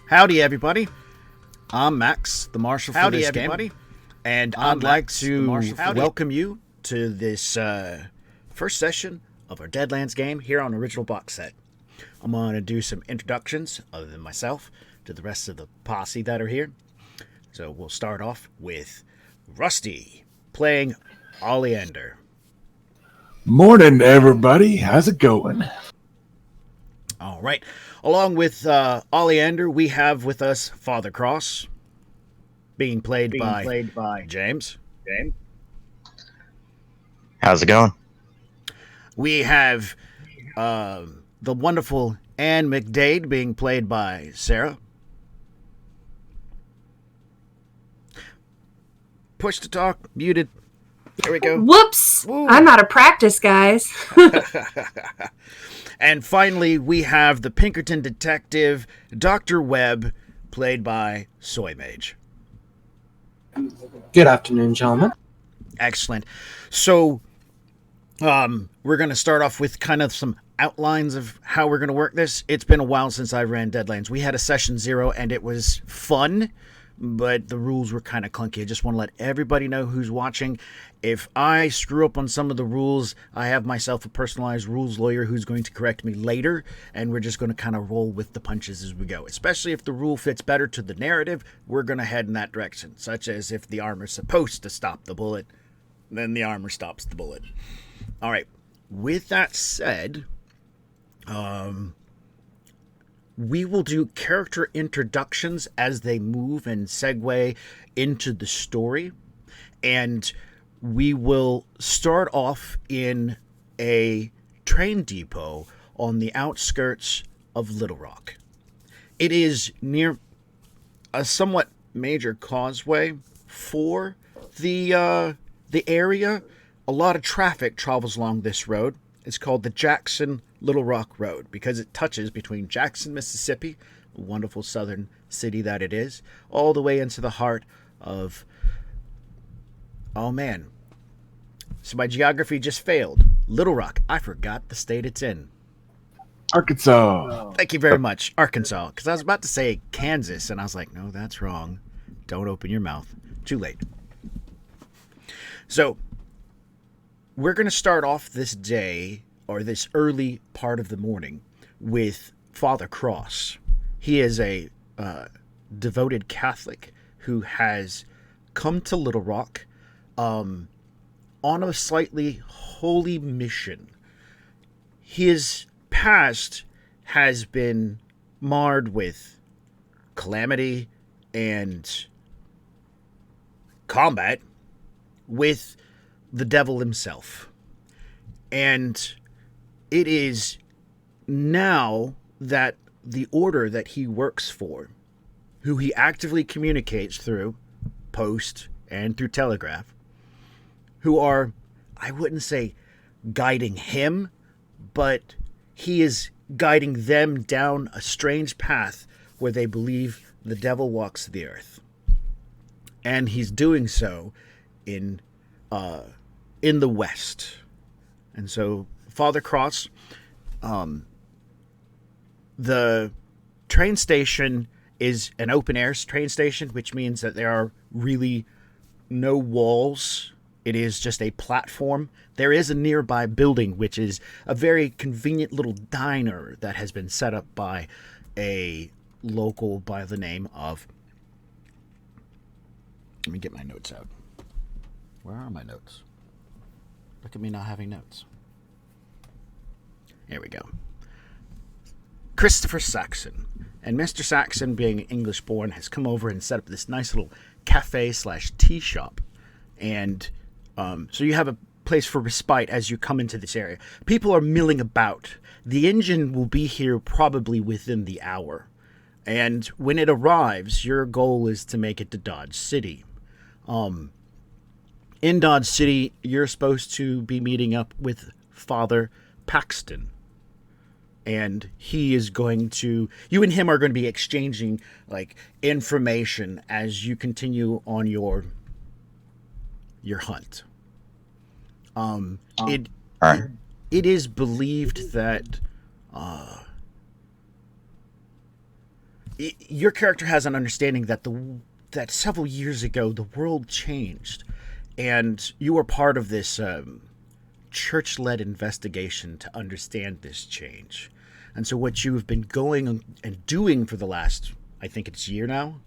Howdy, everybody. I'm Max, the marshal for this game, and I'd like to welcome you to this first session of our Deadlands game here on Original Box Set. I'm going to do some introductions, other than myself, to the rest of the posse that are here. So we'll start off with Rusty, playing Oleander. Morning, everybody. How's it going? All right. Along with Oleander, we have with us Father Cross, being played by James. How's it going? We have the wonderful Anne McDade, being played by Sarah. Push to talk, muted. There we go. Whoops! Woo. I'm out of practice, guys. And finally, we have the Pinkerton detective, Dr. Webb, played by Soy Mage. Good afternoon, gentlemen. Excellent. So, we're going to start off with kind of some outlines of how we're going to work this. It's been a while since I ran Deadlands. We had a session 0, and it was fun, but the rules were kind of clunky. I just want to let everybody know who's watching. If I screw up on some of the rules, I have myself a personalized rules lawyer who's going to correct me later, and we're just going to kind of roll with the punches as we go. Especially if the rule fits better to the narrative, we're going to head in that direction. Such as if the armor's supposed to stop the bullet, then the armor stops the bullet. All right. With that said, we will do character introductions as they move and segue into the story. And we will start off in a train depot on the outskirts of Little Rock. It is near a somewhat major causeway for the area. A lot of traffic travels along this road. It's called the Jackson-Little Rock Road because it touches between Jackson, Mississippi, a wonderful southern city that it is, all the way into the heart of... Oh, man. So my geography just failed. Little Rock. I forgot the state it's in. Arkansas. Thank you very much. Arkansas. Because I was about to say Kansas, and I was like, no, that's wrong. Don't open your mouth. Too late. So... we're going to start off this day, or this early part of the morning, with Father Cross. He is a devoted Catholic who has come to Little Rock on a slightly holy mission. His past has been marred with calamity and combat with the devil himself. And it is now that the order that he works for, who he actively communicates through post and through telegraph, who are, I wouldn't say guiding him, but he is guiding them down a strange path where they believe the devil walks the earth. And he's doing so in the West. And so Father Cross, the train station is an open air train station, which means that there are really no walls. It is just a platform. There is a nearby building, which is a very convenient little diner that has been set up by a local by the name of... Let me get my notes out. Where are my notes? Look at me not having notes. There we go. Christopher Saxon. And Mr. Saxon, being English born, has come over and set up this nice little cafe/tea shop. And so you have a place for respite as you come into this area. People are milling about. The engine will be here probably within the hour. And when it arrives, your goal is to make it to Dodge City. In Dodge City, you're supposed to be meeting up with Father Paxton. And he is going to... you and him are going to be exchanging, information as you continue on your hunt. It is believed that your character has an understanding that that several years ago the world changed, and you were part of this church-led investigation to understand this change. And so what you have been going and doing for the last, I think it's year now,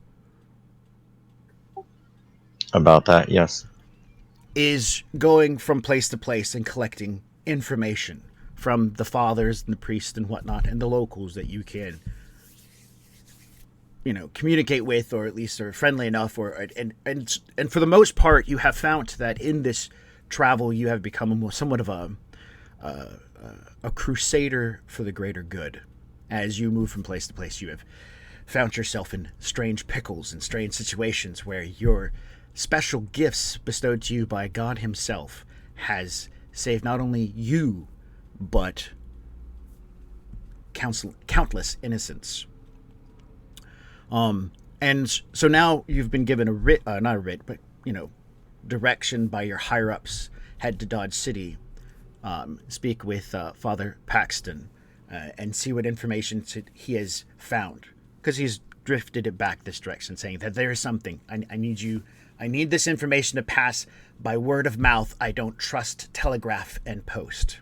About that, yes. is going from place to place and collecting information from the fathers and the priests and whatnot and the locals that you can, communicate with, or at least are friendly enough, and for the most part you have found that in this travel you have become somewhat of a crusader for the greater good. As you move from place to place, you have found yourself in strange pickles and strange situations where your special gifts bestowed to you by God himself has saved not only you, but countless innocents. And so now you've been given not a writ, but, direction by your higher-ups. Head to Dodge City, speak with Father Paxton, and see what information he has found. Because he's drifted it back this direction, saying that there is something. I need this information to pass by word of mouth. I don't trust telegraph and post.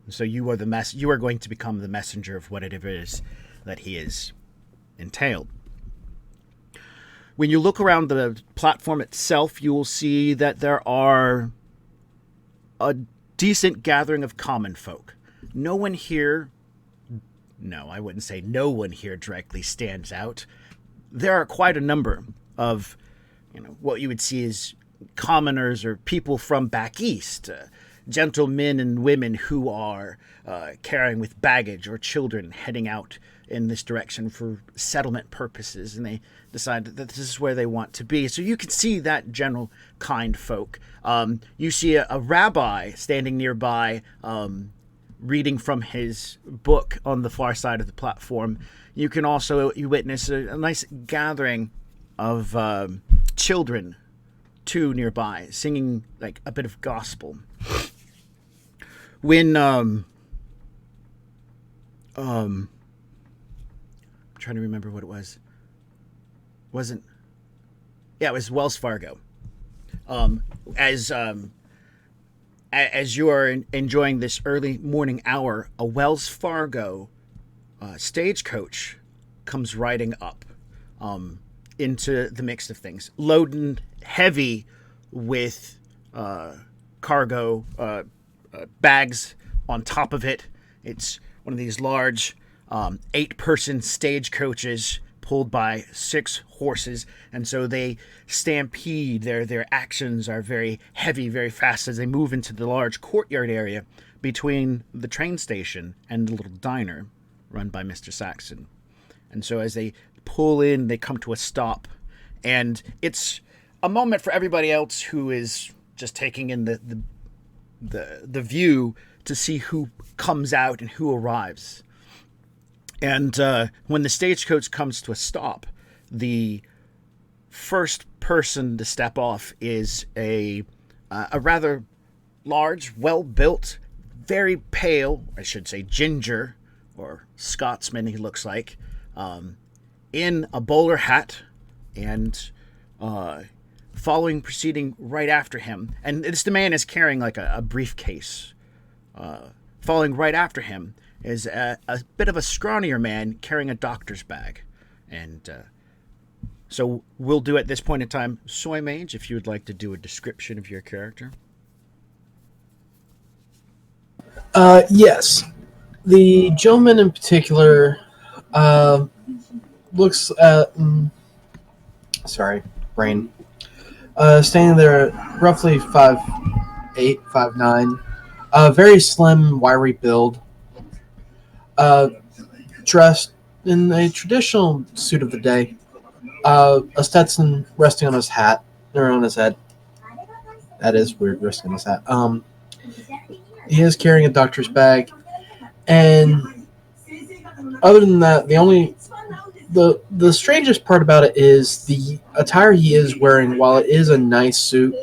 So you are you are going to become the messenger of whatever it is that he is entailed. When you look around the platform itself, you will see that there are a decent gathering of common folk. No one here, no, I wouldn't say no one here directly stands out. There are quite a number of, what you would see as commoners or people from back east, gentlemen and women who are carrying with baggage, or children heading out in this direction for settlement purposes, and they decide that this is where they want to be. So you can see that general kind folk. You see a rabbi standing nearby, reading from his book on the far side of the platform. You can also witness a nice gathering of children too nearby, singing like a bit of gospel. When I'm trying to remember what it was. It was Wells Fargo. As you are enjoying this early morning hour, a Wells Fargo stagecoach comes riding up into the mix of things, loading heavy with cargo bags on top of it. It's one of these large 8-person stagecoaches pulled by 6 horses, and so they stampede. Their actions are very heavy, very fast as they move into the large courtyard area between the train station and the little diner run by Mr. Saxon. And so as they pull in, they come to a stop, and it's a moment for everybody else who is just taking in the view to see who comes out and who arrives. And when the stagecoach comes to a stop, the first person to step off is a rather large, well-built, very pale, I should say ginger, or Scotsman he looks like, in a bowler hat, and proceeding right after him. And the man is carrying like a briefcase. Following right after him is a bit of a scrawnier man carrying a doctor's bag. And so we'll do at this point in time, Soy Mage, if you would like to do a description of your character. Yes. The gentleman in particular looks at... sorry, brain. Standing there at roughly 5'8", 5'9", very slim, wiry build. Dressed in a traditional suit of the day. A Stetson resting on his hat, or on his head. That is weird, resting on his hat. He is carrying a doctor's bag, and other than that, the strangest part about it is the attire he is wearing. While it is a nice suit,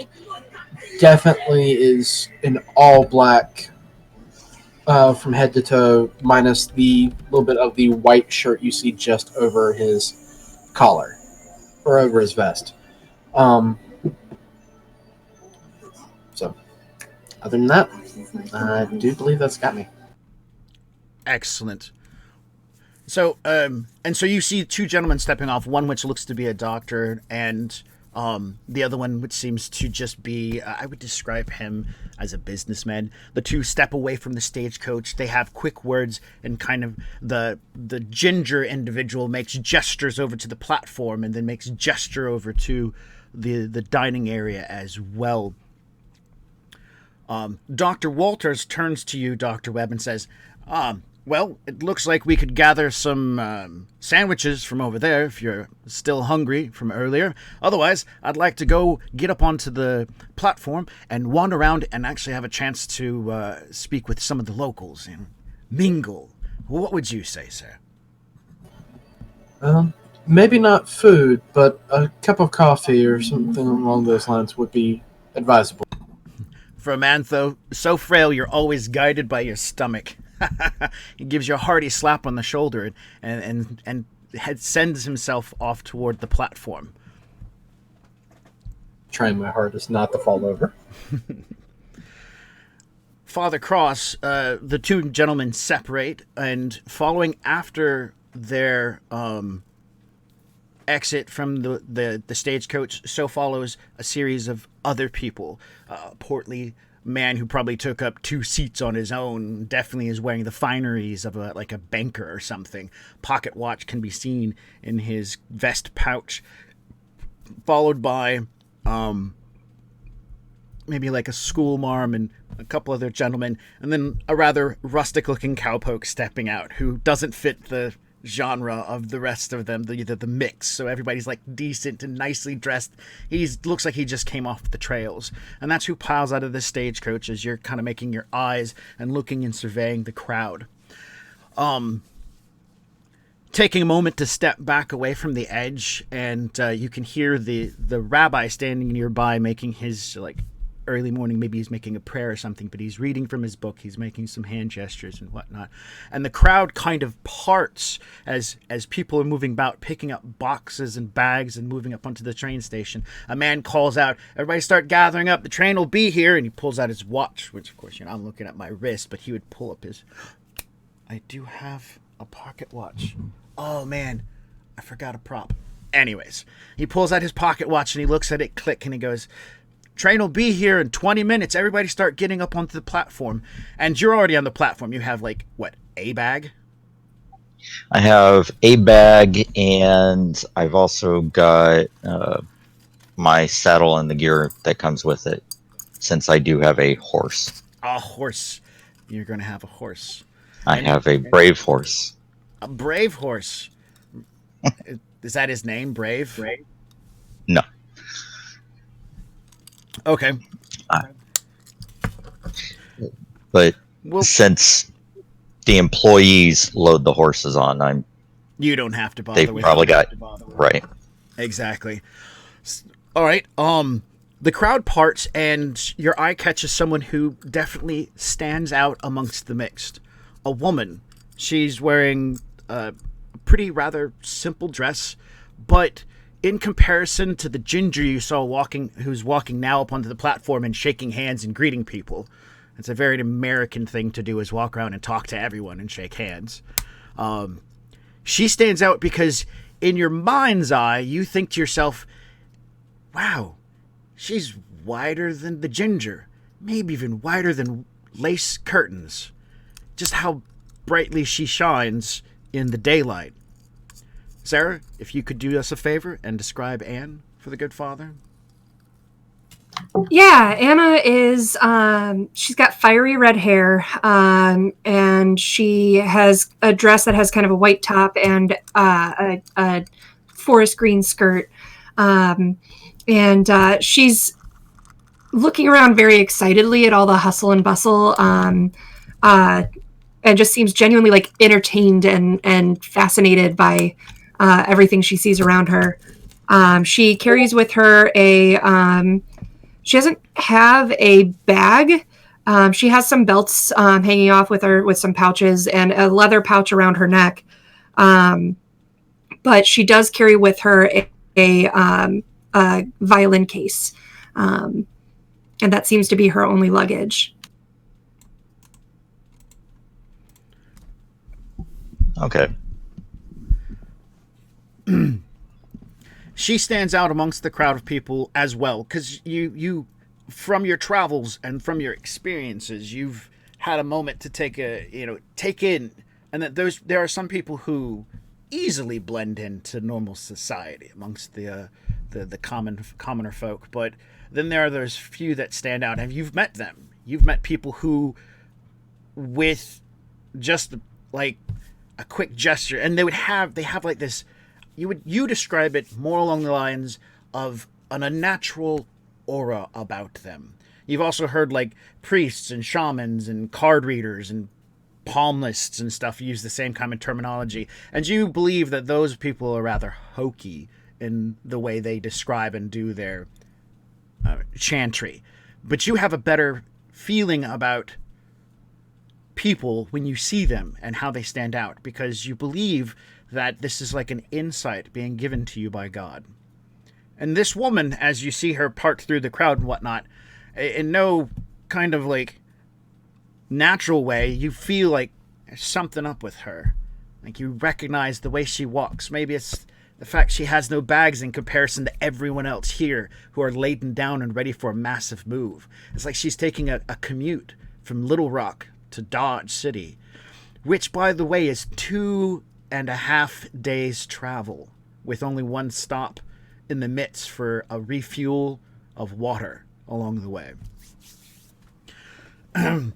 definitely is an all black from head to toe, minus the little bit of the white shirt you see just over his collar or over his vest. So, other than that, I do believe that's got me. Excellent. So, and so you see two gentlemen stepping off, one which looks to be a doctor, and the other one which seems to just be, I would describe him as a businessman. The two step away from the stagecoach. They have quick words, and kind of the ginger individual makes gestures over to the platform, and then makes gesture over to the dining area as well. Dr. Walters turns to you, Dr. Webb, and says, well, it looks like we could gather some sandwiches from over there if you're still hungry from earlier. Otherwise, I'd like to go get up onto the platform and wander around and actually have a chance to speak with some of the locals and mingle. What would you say, sir? Maybe not food, but a cup of coffee or something along those lines would be advisable. For a man, though, so frail, you're always guided by your stomach. He gives you a hearty slap on the shoulder and sends himself off toward the platform. Trying my hardest not to fall over. Father Cross, the two gentlemen separate, and following after their exit from the stagecoach, so follows a series of other people. Portly man who probably took up 2 seats on his own, definitely is wearing the fineries of a banker or something. Pocket watch can be seen in his vest pouch, followed by maybe like a schoolmarm and a couple other gentlemen, and then a rather rustic looking cowpoke stepping out who doesn't fit the genre of the rest of them, the mix. So everybody's like decent and nicely dressed. He looks like he just came off the trails, and that's who piles out of the stagecoach as you're kind of making your eyes and looking and surveying the crowd. Taking a moment to step back away from the edge, and you can hear the rabbi standing nearby making his early morning, maybe he's making a prayer or something, but he's reading from his book, he's making some hand gestures and whatnot. And the crowd kind of parts as people are moving about, picking up boxes and bags and moving up onto the train station. A man calls out, everybody start gathering up, the train will be here, and he pulls out his watch, which of course, I'm looking at my wrist, but he would pull up his... I do have a pocket watch. Oh man, I forgot a prop. Anyways, he pulls out his pocket watch and he looks at it, click, and he goes... Train will be here in 20 minutes. Everybody start getting up onto the platform. And you're already on the platform. You have, a bag? I have a bag, and I've also got my saddle and the gear that comes with it, since I do have a horse. A horse. You're going to have a horse. I have a brave horse. A brave horse. Is that his name, Brave? No. Okay. But since the employees load the horses on, you don't have to bother with They probably got right. Exactly. All right. The crowd parts, and your eye catches someone who definitely stands out amongst the mixed. A woman. She's wearing a pretty rather simple dress, but in comparison to the ginger you saw who's walking now up onto the platform and shaking hands and greeting people, it's a very American thing to do, is walk around and talk to everyone and shake hands. She stands out because in your mind's eye, you think to yourself, wow, she's wider than the ginger, maybe even wider than lace curtains. Just how brightly she shines in the daylight. Sarah, if you could do us a favor and describe Anne for the good father. Yeah, Anna is, she's got fiery red hair, and she has a dress that has kind of a white top and a forest green skirt. And she's looking around very excitedly at all the hustle and bustle, and just seems genuinely entertained and fascinated by everything she sees around her. She carries with her she doesn't have a bag, She has some belts hanging off with some pouches and a leather pouch around her neck. But she does carry with her a violin case. And that seems to be her only luggage. Okay. She stands out amongst the crowd of people as well, because you from your travels and from your experiences, you've had a moment to take in, and that there are some people who easily blend into normal society amongst the commoner folk, but then there are those few that stand out, and you've met them. You've met people who, with just like a quick gesture, and they have like this. You describe it more along the lines of an unnatural aura about them. You've also heard like priests and shamans and card readers and palmists and stuff use the same kind of terminology, and you believe that those people are rather hokey in the way they describe and do their chantry. But you have a better feeling about people when you see them and how they stand out, because you believe that this is like an insight being given to you by God. And this woman, as you see her part through the crowd and whatnot, in no kind of like natural way, you feel like there's something up with her. Like you recognize the way she walks. Maybe it's the fact she has no bags in comparison to everyone else here who are laden down and ready for a massive move. It's like she's taking a commute from Little Rock to Dodge City, which, by the way, is 2.5 days travel, with only one stop in the midst for a refuel of water along the way. The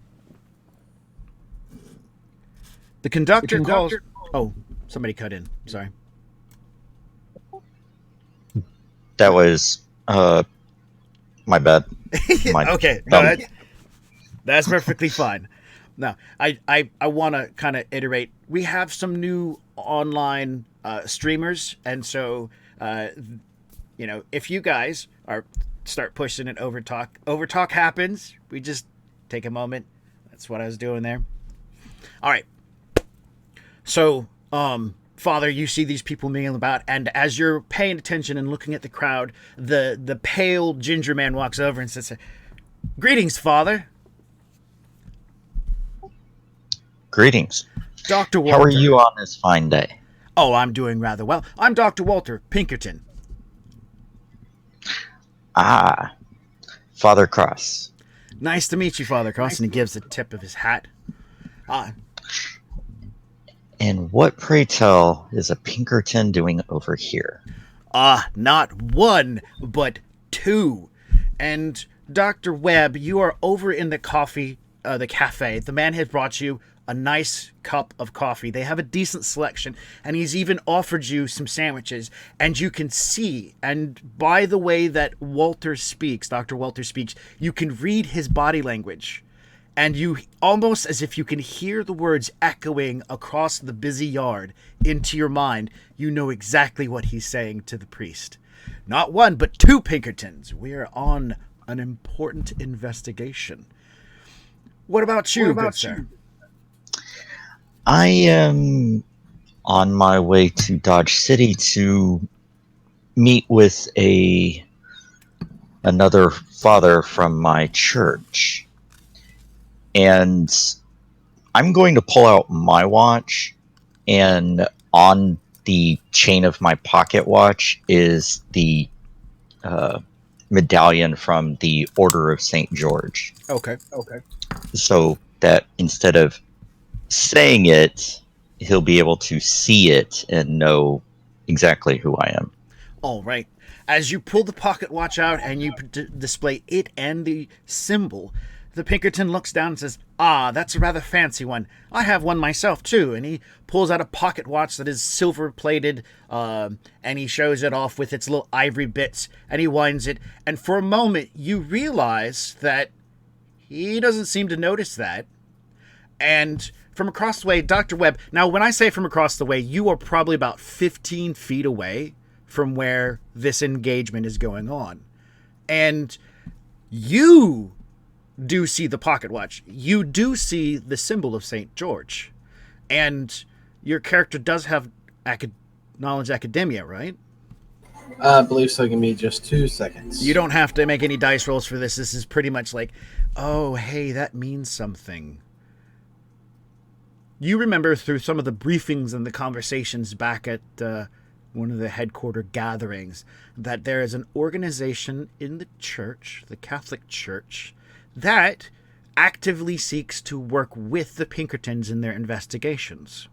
conductor calls... Oh, somebody cut in. Sorry. That was my bad. Okay, no, that's perfectly fine. Now, I want to kind of iterate. We have some new online streamers, and so if you guys start pushing it, overtalk happens. We just take a moment. That's what I was doing there. All right. So, Father, you see these people mingling about, and as you're paying attention and looking at the crowd, the pale ginger man walks over and says, "Greetings, Father." Greetings. Dr. Walter. How are you on this fine day? Oh, I'm doing rather well. I'm Dr. Walter Pinkerton. Ah, Father Cross. Nice to meet you, Father Cross, and he gives the tip of his hat. And what, pray tell, is a Pinkerton doing over here? Not one, but two. And Dr. Webb, you are over in the cafe. The man has brought you a nice cup of coffee. They have a decent selection, and he's even offered you some sandwiches. And you can see, and by the way that Dr. Walter speaks, you can read his body language. And you almost as if you can hear the words echoing across the busy yard into your mind. You know exactly what he's saying to the priest. Not one, but two Pinkertons. We are on an important investigation. What about you, good sir? I am on my way to Dodge City to meet with another father from my church. And I'm going to pull out my watch, and on the chain of my pocket watch is the medallion from the Order of St. George. Okay. So that instead of saying it, he'll be able to see it and know exactly who I am. All right. As you pull the pocket watch out and you display it and the symbol, the Pinkerton looks down and says, that's a rather fancy one. I have one myself, too. And he pulls out a pocket watch that is silver-plated, and he shows it off with its little ivory bits, and he winds it. And for a moment, you realize that he doesn't seem to notice that. And from across the way, Dr. Webb... Now, when I say from across the way, you are probably about 15 feet away from where this engagement is going on. And you do see the pocket watch. You do see the symbol of St. George. And your character does have knowledge academia, right? I believe so. Give me just 2 seconds. You don't have to make any dice rolls for this. This is pretty much like, oh, hey, that means something. You remember through some of the briefings and the conversations back at one of the headquarter gatherings that there is an organization in the church, the Catholic Church, that actively seeks to work with the Pinkertons in their investigations.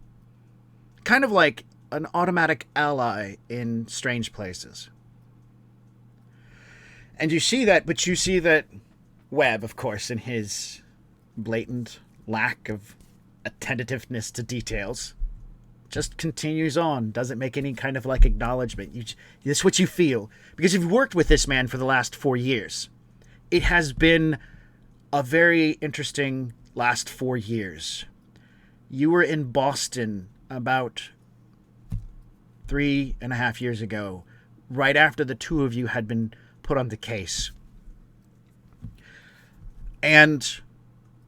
Kind of like an automatic ally in strange places. And you see that, but you see that Webb, of course, in his blatant lack of attentiveness to details, just continues on, doesn't make any kind of like acknowledgement. That's what you feel. Because you've worked with this man for the last 4 years. It has been a very interesting last 4 years. You were in Boston about 3.5 years ago, right after the two of you had been put on the case. And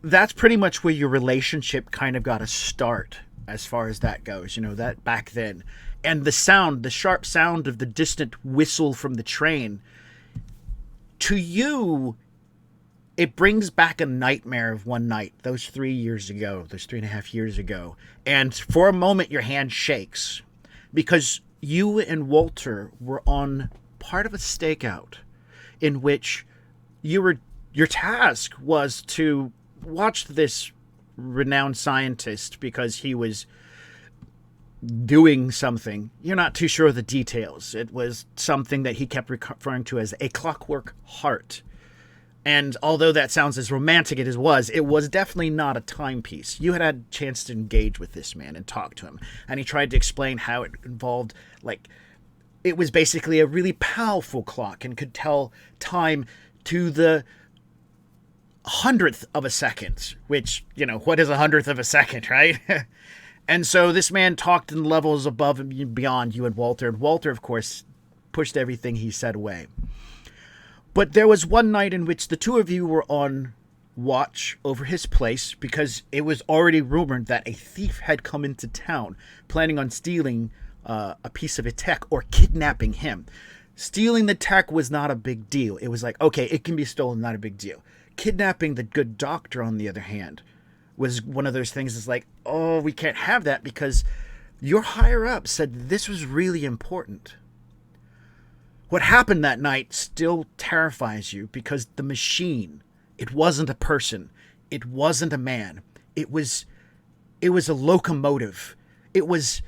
that's pretty much where your relationship kind of got a start as far as that goes, that back then. And the sharp sound of the distant whistle from the train, to you, it brings back a nightmare of one night, those 3.5 years ago. And for a moment, your hand shakes because you and Walter were on part of a stakeout in which your task was to watch this renowned scientist because he was doing something. You're not too sure of the details. It was something that he kept referring to as a clockwork heart. And although that sounds as romantic as it was definitely not a timepiece. You had a chance to engage with this man and talk to him. And he tried to explain how it involved, it was basically a really powerful clock and could tell time to the 100th of a second, which, what is 100th of a second, right? And so this man talked in levels above and beyond you and Walter. And Walter, of course, pushed everything he said away. But there was one night in which the two of you were on watch over his place because it was already rumored that a thief had come into town planning on stealing a piece of a tech or kidnapping him. Stealing the tech was not a big deal. It was like, okay, it can be stolen, not a big deal. Kidnapping the good doctor, on the other hand, was one of those things that's like, oh, we can't have that because your higher up said this was really important. What happened that night still terrifies you because the machine, it wasn't a person. It wasn't a man. It was a locomotive. It was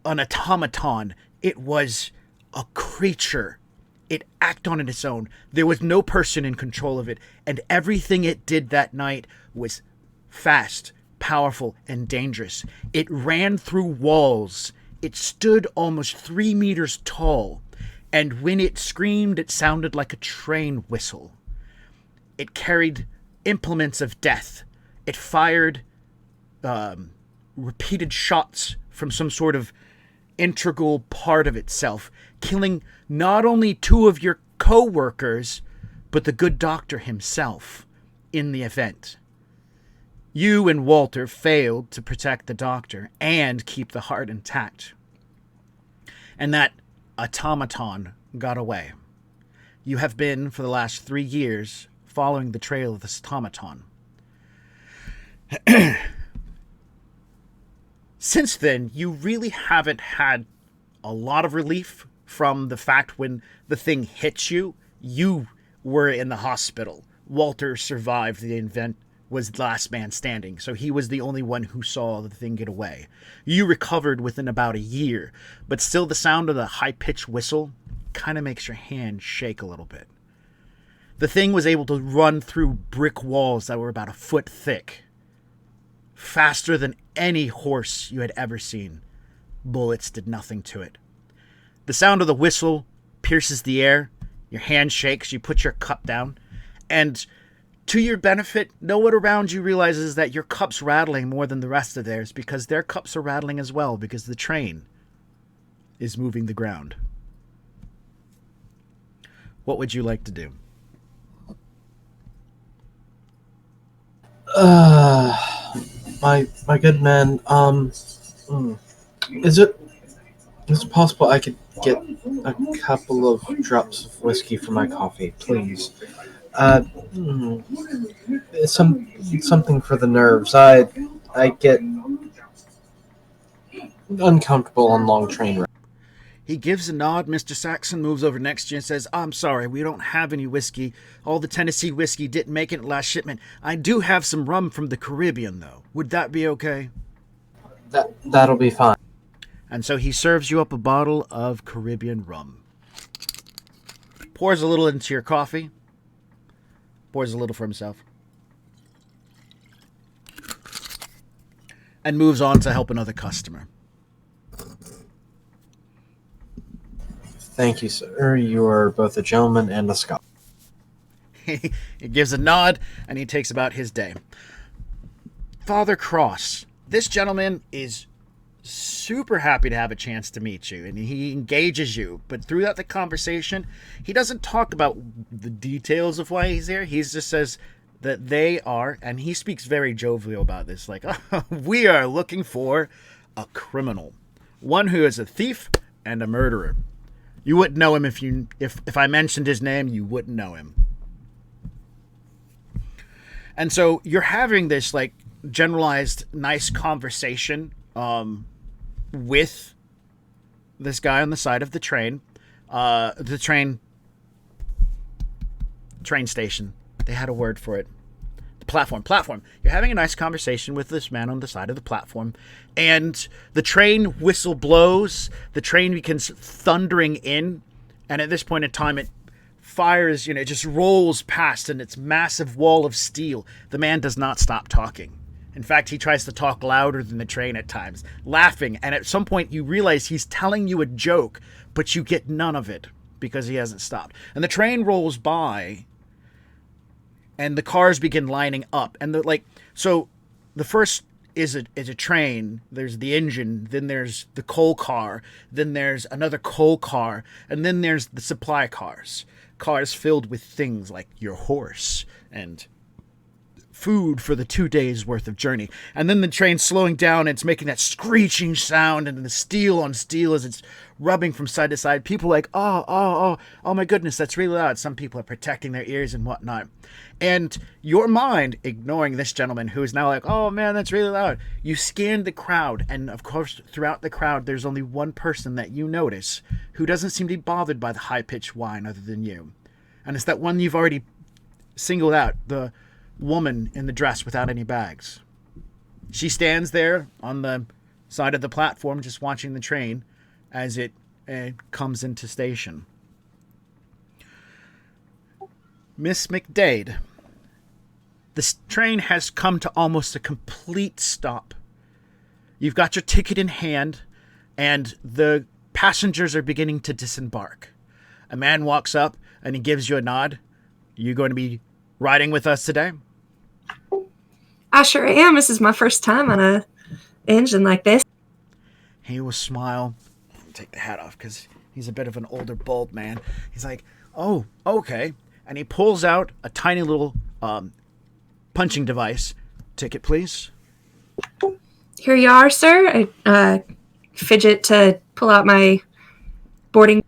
an automaton. It was a creature. It acted on its own. There was no person in control of it. And everything it did that night was fast, powerful, and dangerous. It ran through walls. It stood almost 3 meters tall. And when it screamed, it sounded like a train whistle. It carried implements of death. It fired repeated shots from some sort of integral part of itself, killing not only 2 of your co-workers, but the good doctor himself in the event. You and Walter failed to protect the doctor and keep the heart intact. And that automaton got away. You have been, for the last 3 years, following the trail of this automaton. Since then, you really haven't had a lot of relief from the fact when the thing hits you, you were in the hospital. Walter survived the event, was the last man standing, so he was the only one who saw the thing get away. You recovered within about a year, but still the sound of the high-pitched whistle kind of makes your hand shake a little bit. The thing was able to run through brick walls that were about a foot thick, faster than any horse you had ever seen. Bullets did nothing to it. The sound of the whistle pierces the air, your hand shakes, you put your cup down, and to your benefit, no one around you realizes that your cup's rattling more than the rest of theirs because their cups are rattling as well because the train is moving the ground. What would you like to do? my good man. Is it possible I could get a couple of drops of whiskey for my coffee, please? Uh, mm, something for the nerves. I get uncomfortable on long train rides. He gives a nod. Mr. Saxon moves over next to you and says, I'm sorry, we don't have any whiskey. All the Tennessee whiskey didn't make it last shipment. I do have some rum from the Caribbean, though. Would that be okay? That'll be fine. And so he serves you up a bottle of Caribbean rum. Pours a little into your coffee. Pours a little for himself. And moves on to help another customer. Thank you, sir. You are both a gentleman and a scholar. He gives a nod and he takes about his day. Father Cross, this gentleman is super happy to have a chance to meet you, and he engages you, but throughout the conversation he doesn't talk about the details of why he's here. He just says that they are, and he speaks very jovial about this, like, oh, we are looking for a criminal, one who is a thief and a murderer. You wouldn't know him if I mentioned his name. You wouldn't know him. And so you're having this like generalized nice conversation with this guy on the side of the train, train station. They had a word for it. The platform. You're having a nice conversation with this man on the side of the platform, and the train whistle blows. The train begins thundering in, and at this point in time, it fires. It just rolls past in its massive wall of steel. The man does not stop talking. In fact, he tries to talk louder than the train at times, laughing, and at some point you realize he's telling you a joke, but you get none of it because he hasn't stopped. And the train rolls by, and the cars begin lining up. And so the first is a train. There's the engine, then there's the coal car, then there's another coal car, and then there's the supply cars. Cars filled with things like your horse and food for the 2 days worth of journey. And then the train's slowing down, and it's making that screeching sound, and the steel on steel as it's rubbing from side to side. People are like, oh my goodness, that's really loud. Some people are protecting their ears and whatnot. And your mind, ignoring this gentleman who is now like, oh man, that's really loud, you scan the crowd, and of course throughout the crowd there's only one person that you notice who doesn't seem to be bothered by the high-pitched whine other than you. And it's that one you've already singled out, the woman in the dress without any bags. She stands there on the side of the platform just watching the train as it comes into station. Miss McDade, the train has come to almost a complete stop. You've got your ticket in hand, and the passengers are beginning to disembark. A man walks up and he gives you a nod. You going to be riding with us today? I sure am. This is my first time on a engine like this. He will smile. Take the hat off because he's a bit of an older, bald man. He's like, oh, okay. And he pulls out a tiny little punching device. Ticket, please. Here you are, sir. I fidget to pull out my boarding.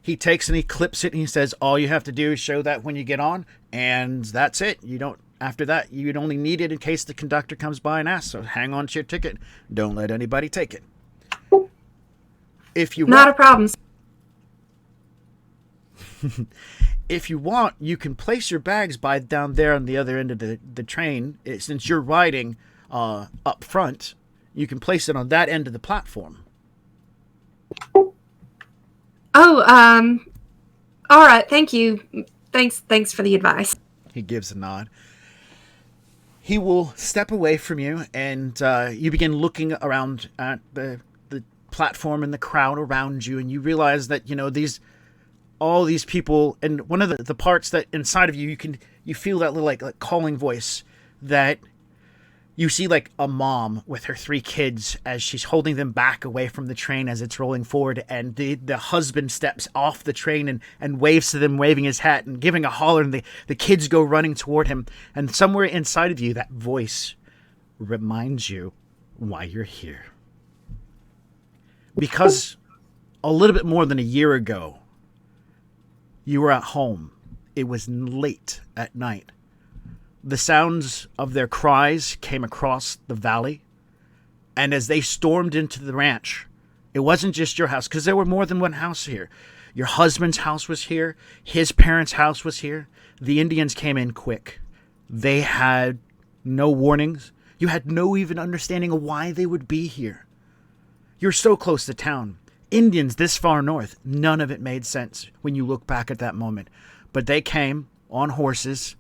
He takes and he clips it and he says, all you have to do is show that when you get on, and that's it. You don't. After that, you'd only need it in case the conductor comes by and asks. So hang on to your ticket. Don't let anybody take it. If you Not a problem. If you want, you can place your bags by down there on the other end of the train. Since you're riding up front, you can place it on that end of the platform. Oh, all right. Thank you. Thanks for the advice. He gives a nod. He will step away from you, and you begin looking around at the platform and the crowd around you, and you realize that all these people, and one of the parts that inside of you you feel that little like calling voice that you see, like a mom with her 3 kids as she's holding them back away from the train as it's rolling forward, and the husband steps off the train and waves to them, waving his hat and giving a holler, and the kids go running toward him, and somewhere inside of you that voice reminds you why you're here. Because a little bit more than a year ago, you were at home. It was late at night. The sounds of their cries came across the valley, and as they stormed into the ranch, it wasn't just your house, because there were more than one house here. Your husband's house was here. His parents' house was here. The Indians came in quick. They had no warnings. You had no even understanding of why they would be here. You're so close to town. Indians this far north, none of it made sense when you look back at that moment. But they came on horses,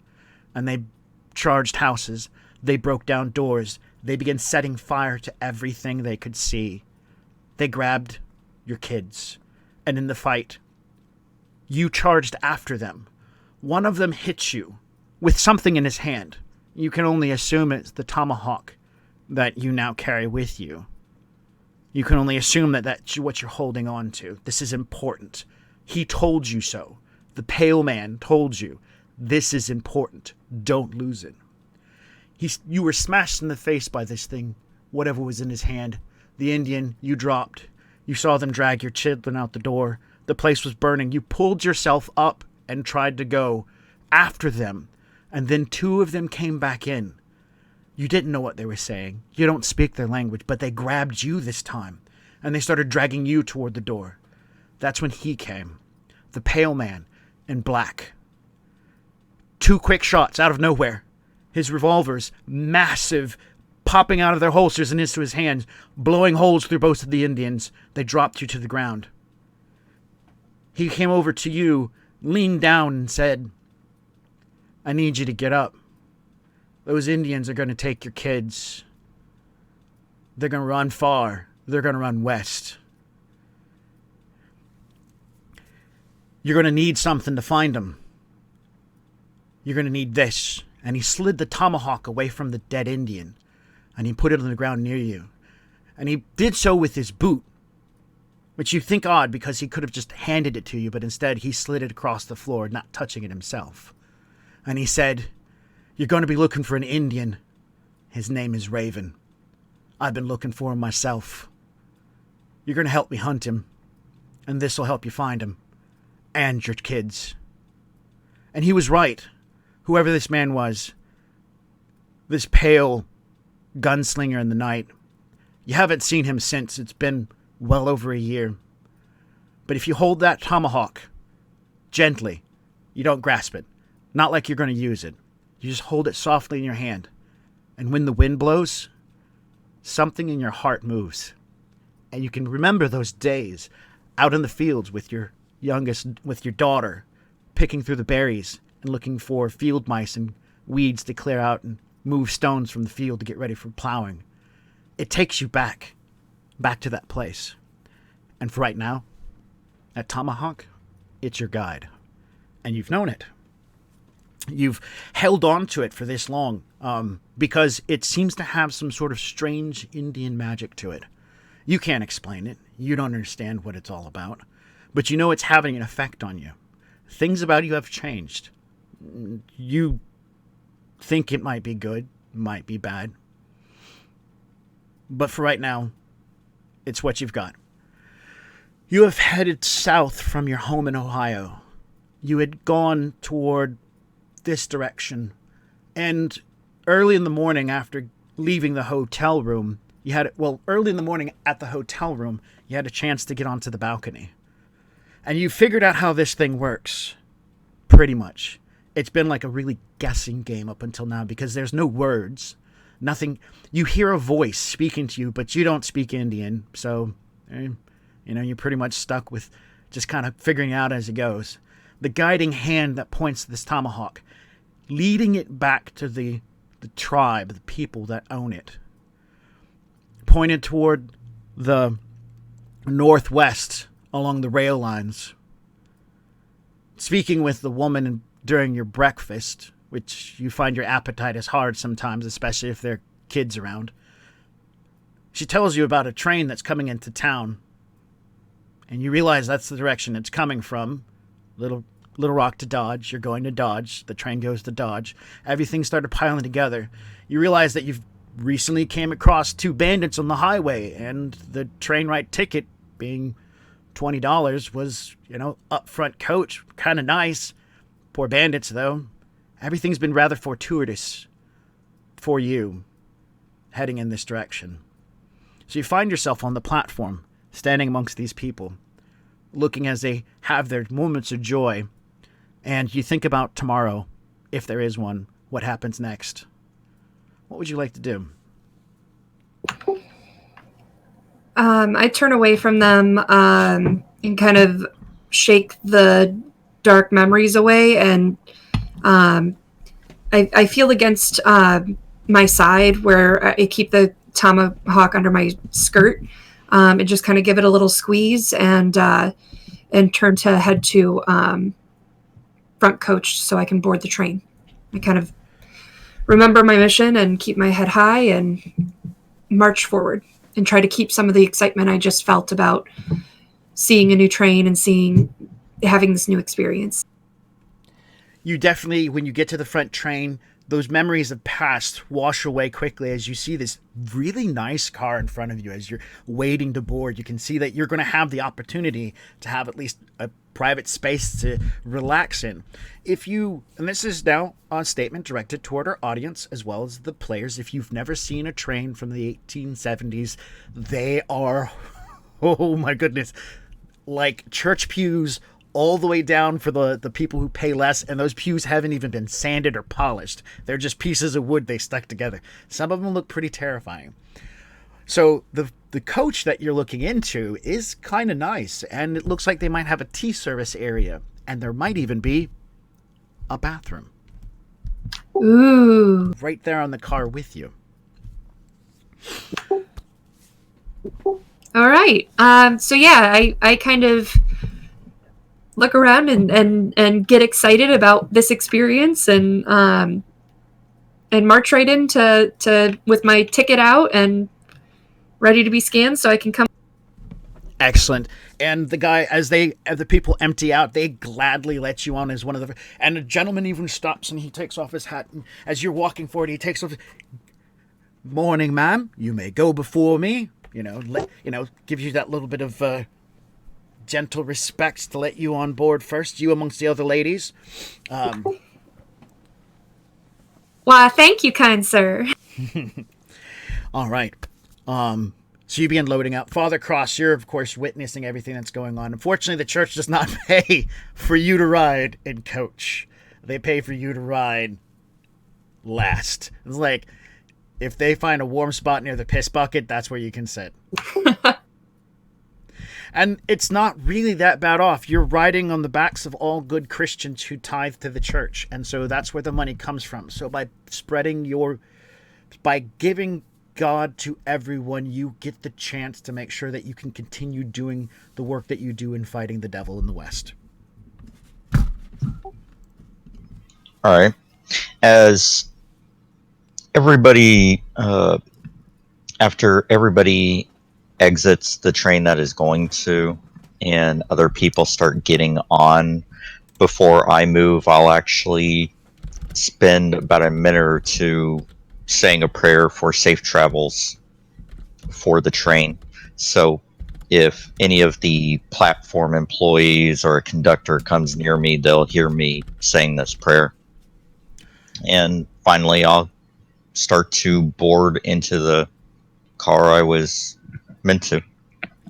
and they charged houses. They broke down doors. They began setting fire to everything they could see. They grabbed your kids, and in the fight, you charged after them. One of them hit you with something in his hand. You can only assume it's the tomahawk that you now carry with you. You can only assume that that's what you're holding on to. This is important. He told you so. The pale man told you, this is important. Don't lose it. You were smashed in the face by this thing, whatever was in his hand. The Indian, you dropped. You saw them drag your children out the door. The place was burning. You pulled yourself up and tried to go after them. And then two of them came back in. You didn't know what they were saying. You don't speak their language, but they grabbed you this time. And they started dragging you toward the door. That's when he came. The pale man in black. 2 quick shots out of nowhere. His revolvers, massive, popping out of their holsters and into his hands, blowing holes through both of the Indians. They dropped you to the ground. He came over to you, leaned down and said, I need you to get up. Those Indians are going to take your kids. They're going to run far. They're going to run west. You're going to need something to find them. You're going to need this. And he slid the tomahawk away from the dead Indian, and he put it on the ground near you. And he did so with his boot, which you think odd because he could have just handed it to you, but instead he slid it across the floor, not touching it himself. And he said, you're going to be looking for an Indian. His name is Raven. I've been looking for him myself. You're going to help me hunt him, and this will help you find him, and your kids. And he was right. Whoever this man was, this pale gunslinger in the night, you haven't seen him since. It's been well over a year. But if you hold that tomahawk gently, you don't grasp it, not like you're going to use it. You just hold it softly in your hand. And when the wind blows, something in your heart moves. And you can remember those days out in the fields with your daughter, picking through the berries and looking for field mice and weeds to clear out and move stones from the field to get ready for plowing. It takes you back to that place. And for right now, that tomahawk, it's your guide. And you've known it. You've held on to it for this long because it seems to have some sort of strange Indian magic to it. You can't explain it. You don't understand what it's all about. But you know it's having an effect on you. Things about you have changed. You think it might be good, might be bad. But for right now, it's what you've got. You have headed south from your home in Ohio. You had gone toward this direction. And early in the morning after leaving the hotel room, early in the morning at the hotel room, you had a chance to get onto the balcony. And you figured out how this thing works. Pretty much. It's been like a really guessing game up until now because there's no words. Nothing. You hear a voice speaking to you, but you don't speak Indian. So, you're pretty much stuck with just kind of figuring out as it goes. The guiding hand that points to this tomahawk, leading it back to the tribe, the people that own it, pointed toward the northwest along the rail lines. Speaking with the woman during your breakfast, which you find your appetite is hard sometimes, especially if there are kids around. She tells you about a train that's coming into town, and you realize that's the direction it's coming from. Little Rock to Dodge. You're going to Dodge. The train goes to Dodge. Everything started piling together. You realize that you've recently came across 2 bandits on the highway, and the train ride ticket being $20 was, upfront coach. Kind of nice. Poor bandits, though. Everything's been rather fortuitous for you heading in this direction. So you find yourself on the platform, standing amongst these people, looking as they have their moments of joy, and you think about tomorrow, if there is one, what happens next. What would you like to do? I turn away from them and kind of shake the dark memories away, and I feel against my side where I keep the tomahawk under my skirt, and just kind of give it a little squeeze, and turn to head to front coach so I can board the train. I kind of remember my mission and keep my head high and march forward and try to keep some of the excitement I just felt about seeing a new train and having this new experience. You definitely, when you get to the front train, those memories of past wash away quickly as you see this really nice car in front of you. As you're waiting to board, you can see that you're going to have the opportunity to have at least a private space to relax in. And this is now a statement directed toward our audience as well as the players, if you've never seen a train from the 1870s, they are, oh my goodness, like church pews all the way down for the people who pay less, and those pews haven't even been sanded or polished. They're just pieces of wood they stuck together. Some of them look pretty terrifying. So the coach that you're looking into is kind of nice, and it looks like they might have a tea service area, and there might even be a bathroom. Ooh. Right there on the car with you. All right. So yeah, I kind of look around and get excited about this experience and march right into with my ticket out and ready to be scanned so I can come. Excellent. And the guy, as the people empty out, they gladly let you on as one of the. And the gentleman even stops and he takes off his hat. And as you're walking forward, he takes off. Morning, ma'am. You may go before me. Gives you that little bit of gentle respect to let you on board first. You amongst the other ladies. Why, thank you, kind sir. All right. So you begin loading up. Father Cross, you're, of course, witnessing everything that's going on. Unfortunately, the church does not pay for you to ride in coach. They pay for you to ride last. It's like, if they find a warm spot near the piss bucket, that's where you can sit. And it's not really that bad off. You're riding on the backs of all good Christians who tithe to the church. And so that's where the money comes from. So by giving God to everyone, you get the chance to make sure that you can continue doing the work that you do in fighting the devil in the West. All right. As everybody, after everybody exits the train that is going to, and other people start getting on, before I move, I'll actually spend about a minute or two saying a prayer for safe travels for the train. So if any of the platform employees or a conductor comes near me, they'll hear me saying this prayer. And finally, I'll start to board into the car I was meant to.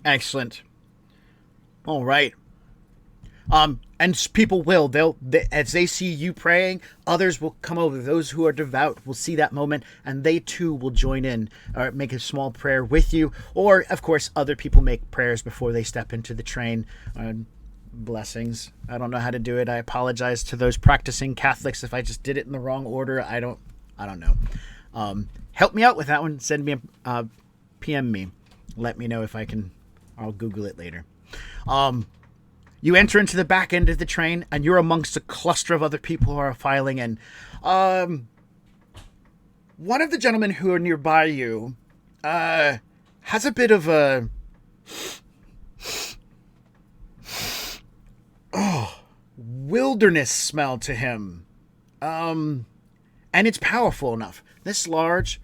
Excellent. All right. And people will, as they see you praying, others will come over. Those who are devout will see that moment, and they too will join in or make a small prayer with you. Or, of course, other people make prayers before they step into the train. Blessings. I don't know how to do it. I apologize to those practicing Catholics if I just did it in the wrong order. I don't know. Help me out with that one. Send me a PM me. Let me know if I can. I'll Google it later. You enter into the back end of the train, and you're amongst a cluster of other people who are filing in. One of the gentlemen who are nearby you has a bit of a wilderness smell to him. And it's powerful enough. This large,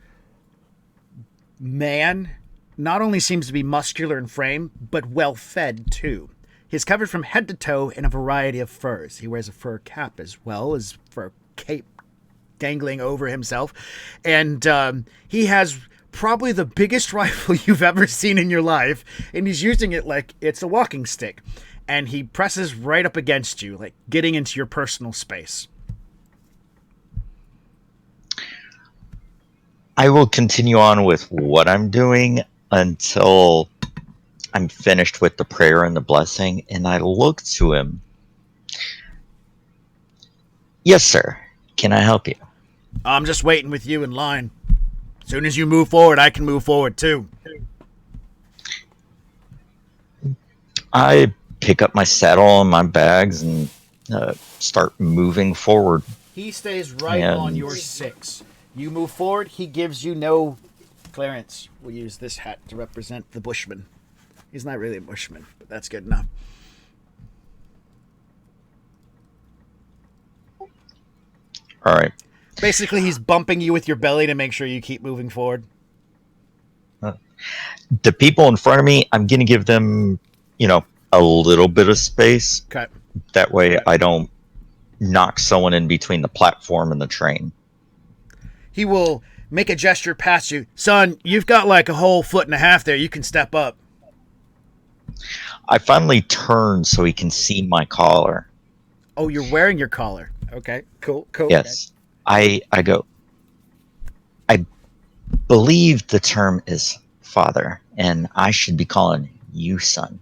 man not only seems to be muscular in frame, but well fed too. He's covered from head to toe in a variety of furs. He wears a fur cap as well as fur cape dangling over himself. And he has probably the biggest rifle you've ever seen in your life, and he's using it like it's a walking stick. And he presses right up against you, like getting into your personal space. I will continue on with what I'm doing until I'm finished with the prayer and the blessing, and I look to him. Yes, sir. Can I help you? I'm just waiting with you in line. As soon as you move forward, I can move forward too. I pick up my saddle and my bags and start moving forward. He stays right on your 6. You move forward, he gives you no clearance. We'll use this hat to represent the bushman. He's not really a bushman, but that's good enough. All right. Basically, he's bumping you with your belly to make sure you keep moving forward. The people in front of me, I'm going to give them, a little bit of space. Okay. That way I don't knock someone in between the platform and the train. He will make a gesture past you. Son, you've got like a whole 1.5 feet there. You can step up. I finally turn so he can see my collar. Oh, you're wearing your collar. Okay, cool. Yes. I go, I believe the term is father, and I should be calling you son.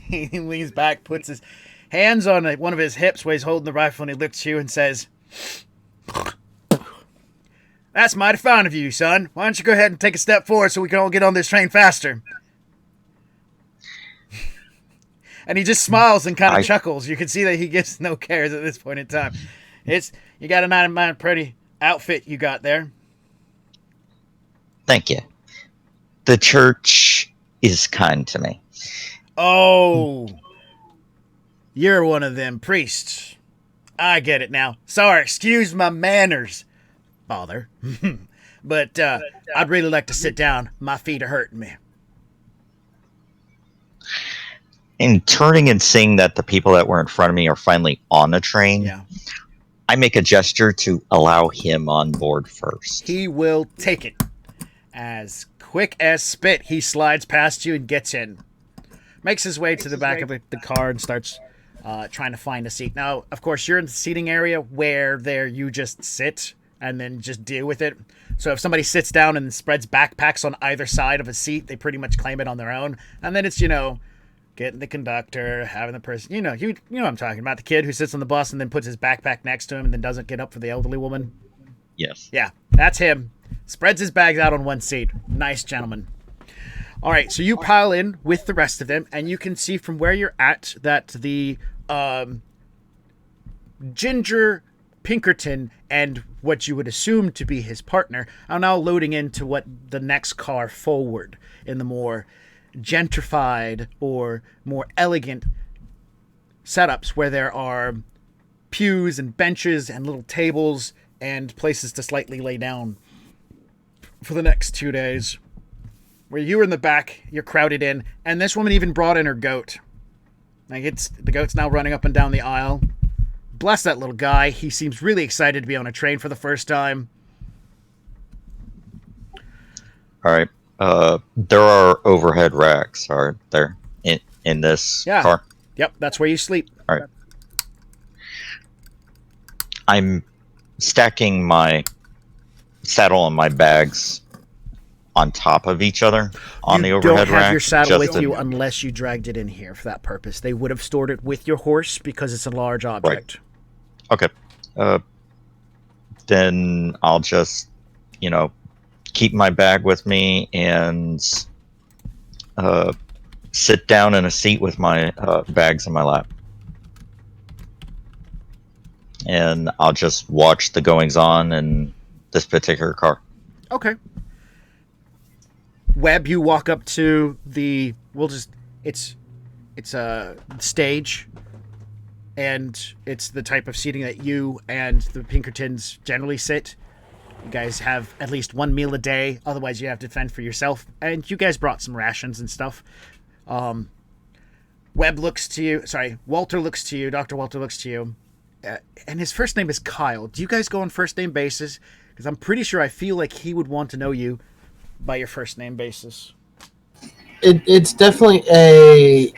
He leans back, puts his hands on one of his hips where he's holding the rifle, and he looks at you and says, "That's mighty fine of you, son. Why don't you go ahead and take a step forward so we can all get on this train faster?" And he just smiles and kind of chuckles. You can see that he gives no cares at this point in time. You got a pretty outfit you got there. Thank you. The church is kind to me. Oh, you're one of them priests. I get it now. Sorry, excuse my manners, Father. But I'd really like to sit down. My feet are hurting me. And turning and seeing that the people that were in front of me are finally on the train, Yeah. I make a gesture to allow him on board first. He will take it. As quick as spit, he slides past you and gets in. Makes his way to the back of the car and starts trying to find a seat. Now, of course, you're in the seating area where you just sit and then just deal with it. So if somebody sits down and spreads backpacks on either side of a seat, they pretty much claim it on their own. And then it's, getting the conductor, having the person, you know what I'm talking about. The kid who sits on the bus and then puts his backpack next to him and then doesn't get up for the elderly woman. Yes. Yeah, that's him. Spreads his bags out on one seat. Nice gentleman. All right, so you pile in with the rest of them, and you can see from where you're at that the Ginger Pinkerton and what you would assume to be his partner are now loading into what the next car forward in the more gentrified or more elegant setups where there are pews and benches and little tables and places to slightly lay down for the next 2 days. Where you were in the back, you're crowded in, and this woman even brought in her goat. The goat's now running up and down the aisle. Bless that little guy. He seems really excited to be on a train for the first time. All right. There are overhead racks, are there, in this car? Yep, that's where you sleep. All right. I'm stacking my saddle and my bags on top of each other on the overhead rack. You don't have your saddle with to- you unless you dragged it in here for that purpose. They would have stored it with your horse because it's a large object. Right. Okay. Then I'll just, keep my bag with me and sit down in a seat with my bags in my lap. And I'll just watch the goings on in this particular car. Okay. Webb, you walk up to it's a stage, and it's the type of seating that you and the Pinkertons generally sit. You guys have at least one meal a day. Otherwise, you have to fend for yourself. And you guys brought some rations and stuff. Walter looks to you. Dr. Walter looks to you. And his first name is Kyle. Do you guys go on first name basis? Because I'm pretty sure I feel like he would want to know you by your first name basis. It's definitely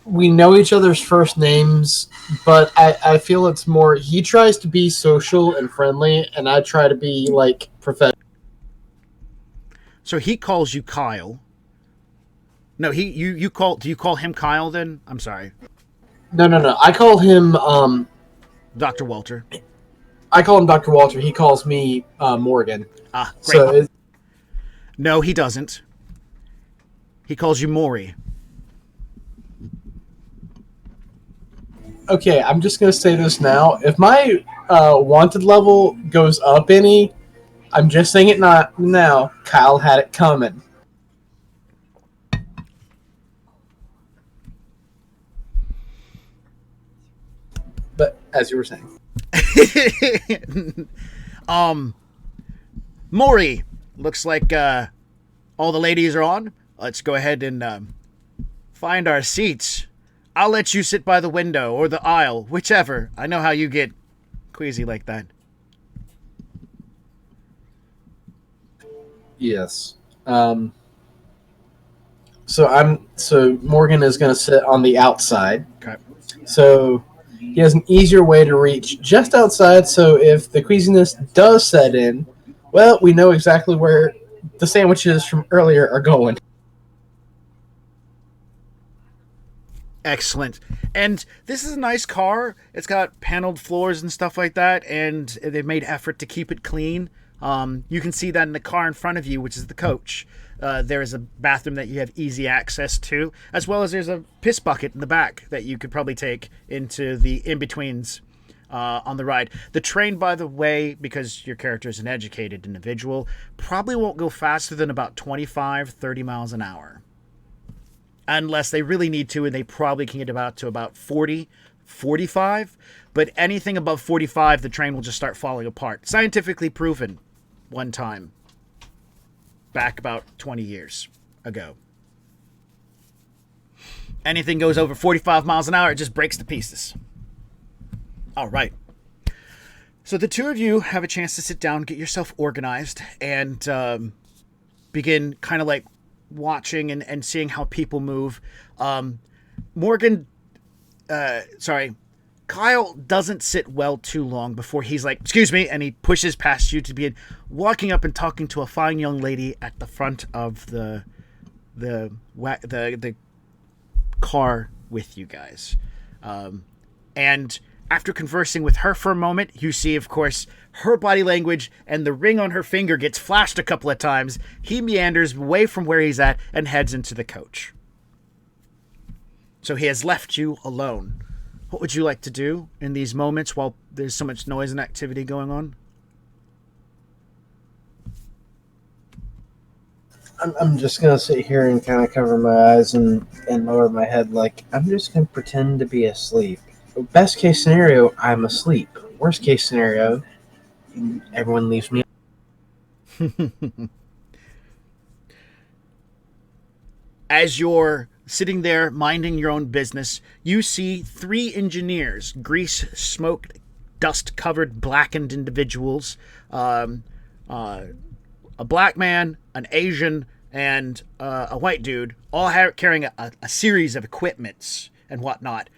we know each other's first names, but I feel it's more he tries to be social and friendly, and I try to be like professional. So he calls you Kyle. No, do you call him Kyle then? I'm sorry. No. I call him Dr. Walter. I call him Dr. Walter. He calls me Morgan. Ah, great. So no, he doesn't. He calls you Maury. Okay, I'm just going to say this now. If my wanted level goes up any, I'm just saying it not now. Kyle had it coming. But as you were saying. Maury, looks like all the ladies are on. Let's go ahead and find our seats. I'll let you sit by the window or the aisle, whichever. I know how you get queasy like that. Yes. So Morgan is going to sit on the outside. Okay. So he has an easier way to reach just outside. So if the queasiness does set in, well, we know exactly where the sandwiches from earlier are going. Excellent. And this is a nice car. It's got paneled floors and stuff like that, and they've made effort to keep it clean. You can see that in the car in front of you, which is the coach. There is a bathroom that you have easy access to, as well as there's a piss bucket in the back that you could probably take into the in-betweens on the ride. The train, by the way, because your character is an educated individual, probably won't go faster than about 25, 30 miles an hour. Unless they really need to, and they probably can get to about 40, 45. But anything above 45, the train will just start falling apart. Scientifically proven one time. Back about 20 years ago. Anything goes over 45 miles an hour, it just breaks to pieces. All right. So the two of you have a chance to sit down, get yourself organized, and begin kind of like watching and seeing how people move. Kyle doesn't sit well too long before he's like, excuse me, and he pushes past you to be walking up and talking to a fine young lady at the front of the car with you guys. And after conversing with her for a moment, you see, of course, her body language and the ring on her finger gets flashed a couple of times. He meanders away from where he's at and heads into the coach. So he has left you alone. What would you like to do in these moments while there's so much noise and activity going on? I'm just going to sit here and kind of cover my eyes and lower my head like I'm just going to pretend to be asleep. Best case scenario, I'm asleep. Worst case scenario, everyone leaves me. As you're sitting there minding your own business, you see three engineers, grease, smoked, dust-covered, blackened individuals, a black man, an Asian, and a white dude, all carrying a series of equipments and whatnot.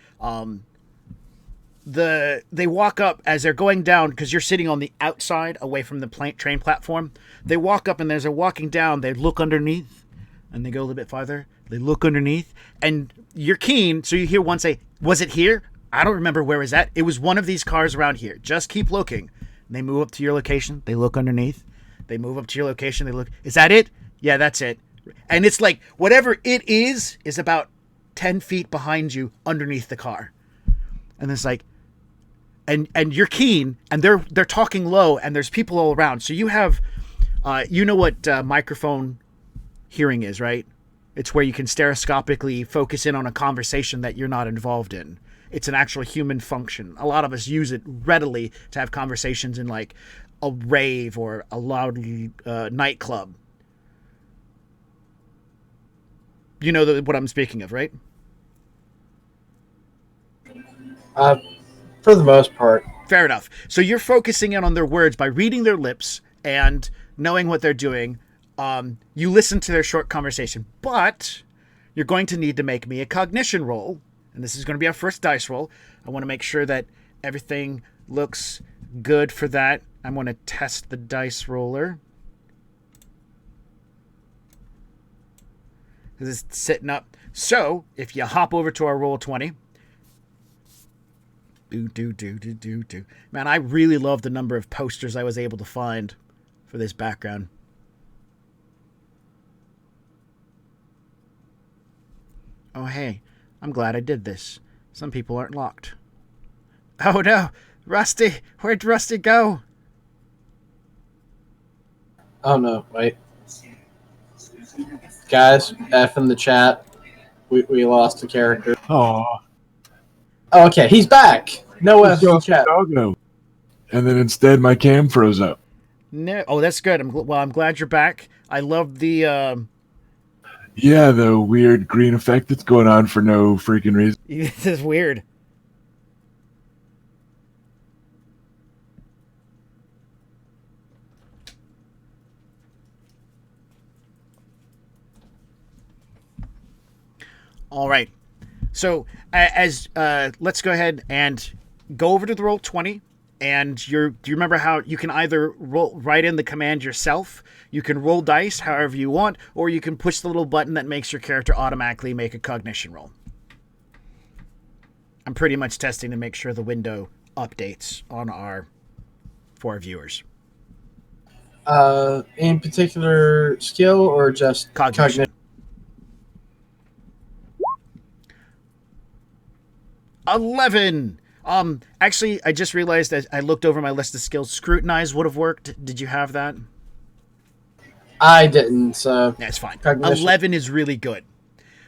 They walk up as they're going down, because you're sitting on the outside away from the train platform. They walk up, and as they're walking down, they look underneath, and they go a little bit farther. They look underneath, and you're keen, so you hear one say, "Was it here? I don't remember where was that. It was one of these cars around here. Just keep looking." And they move up to your location. They look underneath. They move up to your location. They look. Is that it? Yeah, that's it. And it's like whatever it is about 10 feet behind you underneath the car. And it's like, and you're keen, and they're talking low, and there's people all around. So you have, you know what microphone hearing is, right? It's where you can stereoscopically focus in on a conversation that you're not involved in. It's an actual human function. A lot of us use it readily to have conversations in like a rave or a loud nightclub. You know what I'm speaking of, right? For the most part. Fair enough. So you're focusing in on their words by reading their lips and knowing what they're doing. You listen to their short conversation, but you're going to need to make me a cognition roll. And this is going to be our first dice roll. I want to make sure that everything looks good for that. I'm going to test the dice roller. This is sitting up. So if you hop over to our roll 20. Man, I really love the number of posters I was able to find for this background. Oh, hey, I'm glad I did this. Some people aren't locked. Oh, no. Rusty. Where'd Rusty go? Oh, no. Wait. Guys, F in the chat. We lost a character. Oh, Oh, okay. He's back. No F in the chat. doggo. And then instead, my cam froze up. No. Oh, that's good. I'm glad you're back. I love the... Yeah, the weird green effect that's going on for no freaking reason. This is weird. All right. So let's go ahead and go over to the roll 20. And do you remember how you can either write in the command yourself, you can roll dice however you want, or you can push the little button that makes your character automatically make a cognition roll. I'm pretty much testing to make sure the window updates for our viewers. In particular skill or just Cognition. 11. Actually, I just realized that I looked over my list of skills. Scrutinize would have worked. Did you have that? I didn't, so... That's fine. Cognition. 11 is really good.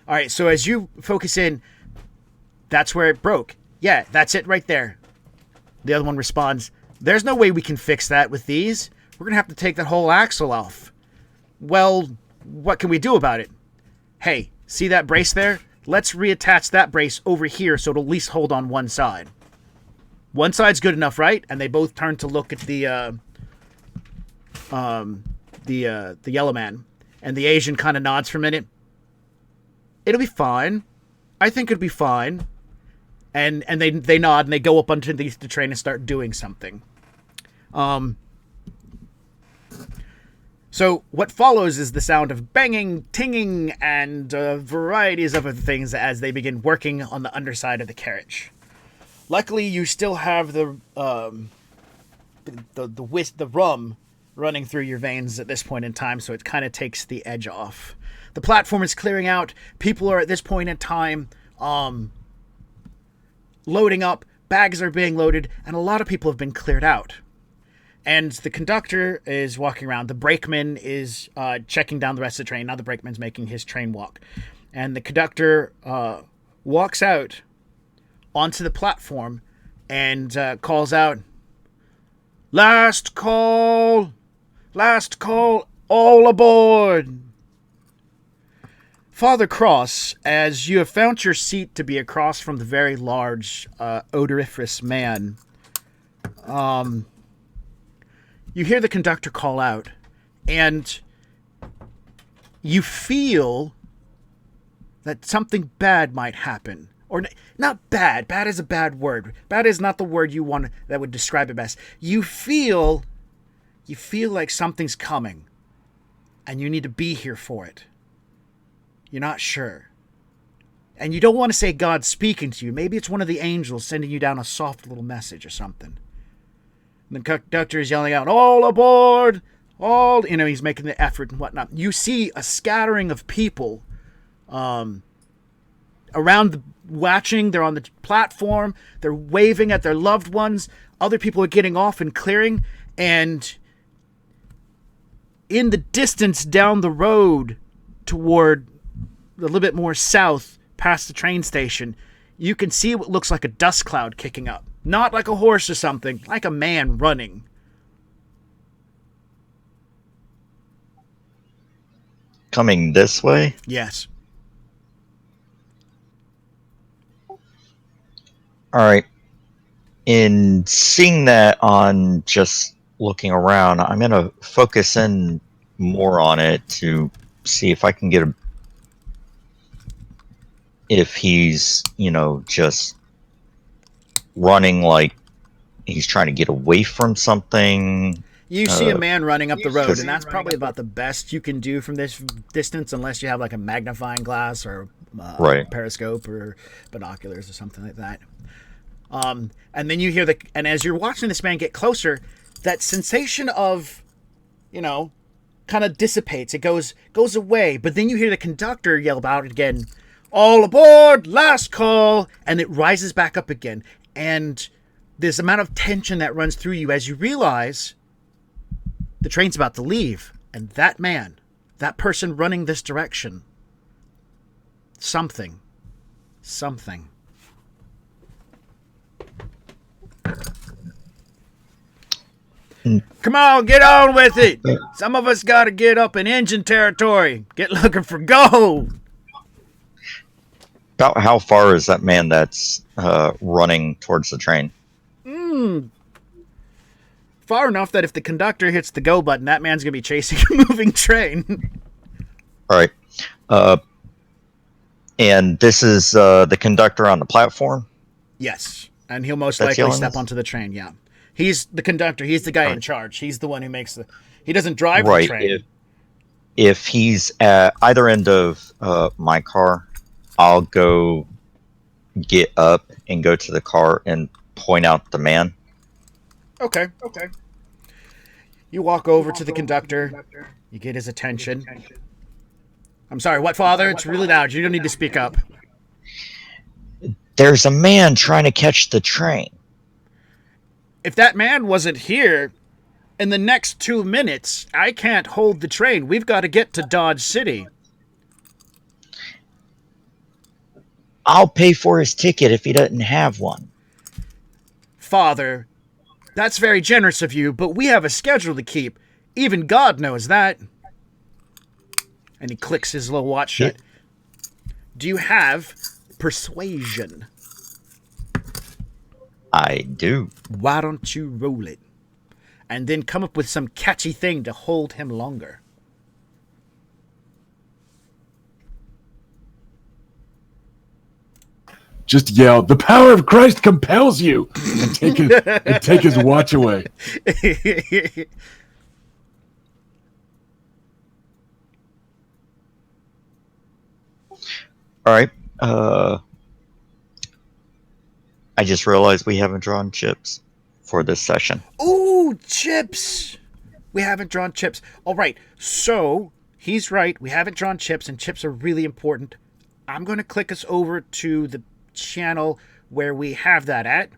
All right, so as you focus in, that's where it broke. Yeah, that's it right there. The other one responds, there's no way we can fix that with these. We're going to have to take that whole axle off. Well, what can we do about it? Hey, see that brace there? Let's reattach that brace over here so it'll at least hold on one side. One side's good enough, right? And they both turn to look at the yellow man. And the Asian kind of nods for a minute. It'll be fine. I think it'll be fine. And they nod and they go up underneath the train and start doing something. So what follows is the sound of banging, tinging, and varieties of other things as they begin working on the underside of the carriage. Luckily, you still have the rum running through your veins at this point in time, so it kind of takes the edge off. The platform is clearing out. People are at this point in time loading up. Bags are being loaded, and a lot of people have been cleared out. And the conductor is walking around. The brakeman is checking down the rest of the train. Now the brakeman's making his train walk. And the conductor walks out onto the platform and calls out, "Last call! Last call! All aboard!" Father Cross, as you have found your seat to be across from the very large, odoriferous man, you hear the conductor call out, and you feel that something bad might happen. Or not bad. Bad is a bad word. Bad is not the word you want that would describe it best. You feel like something's coming, and you need to be here for it. You're not sure. And you don't want to say God's speaking to you. Maybe it's one of the angels sending you down a soft little message or something. The conductor is yelling out, "All aboard! All..." He's making the effort and whatnot. You see a scattering of people around watching. They're on the platform. They're waving at their loved ones. Other people are getting off and clearing. And in the distance down the road toward a little bit more south past the train station, you can see what looks like a dust cloud kicking up. Not like a horse or something, like a man running. coming this way. Yes. All right. In seeing that, on just looking around, I'm going to focus in more on it to see if I can get if he's, just running like he's trying to get away from something. You see a man running up the road, and that's Cause- probably about the best you can do from this distance, unless you have like a magnifying glass or Right. periscope or binoculars or something like that. And then you hear and as you're watching this man get closer, that sensation of, kind of dissipates. It goes away, but then you hear the conductor yell out again, "All aboard, last call," and it rises back up again. And this amount of tension that runs through you as you realize the train's about to leave, and that man, that person running this direction, something. Come on, get on with it. Some of us got to get up in engine territory. Get looking for gold. About how far is that man that's running towards the train? Far enough that if the conductor hits the go button, that man's going to be chasing a moving train. All right. And this is the conductor on the platform? Yes, and he'll most That's likely yelling step us? onto the train, yeah. He's the conductor. He's the guy in charge. He's the one who makes he doesn't drive Right. the train. If he's at either end of my car, I'll go get up and go to the car and point out the man. Okay. You walk over to the conductor. You get his attention. I'm sorry, what, Father? It's really loud. You don't need to speak up. There's a man trying to catch the train. If that man wasn't here, in the next 2 minutes, I can't hold the train. We've got to get to Dodge City. I'll pay for his ticket if he doesn't have one. Father, that's very generous of you, but we have a schedule to keep. Even God knows that. And he clicks his little watch shut. Do you have persuasion? I do. Why don't you roll it? And then come up with some catchy thing to hold him longer. Just yell, "The power of Christ compels you," and take his watch away. All right. I just realized we haven't drawn chips for this session. Ooh, chips! We haven't drawn chips. All right, so he's right. We haven't drawn chips, and chips are really important. I'm going to click us over to the channel where we have that at.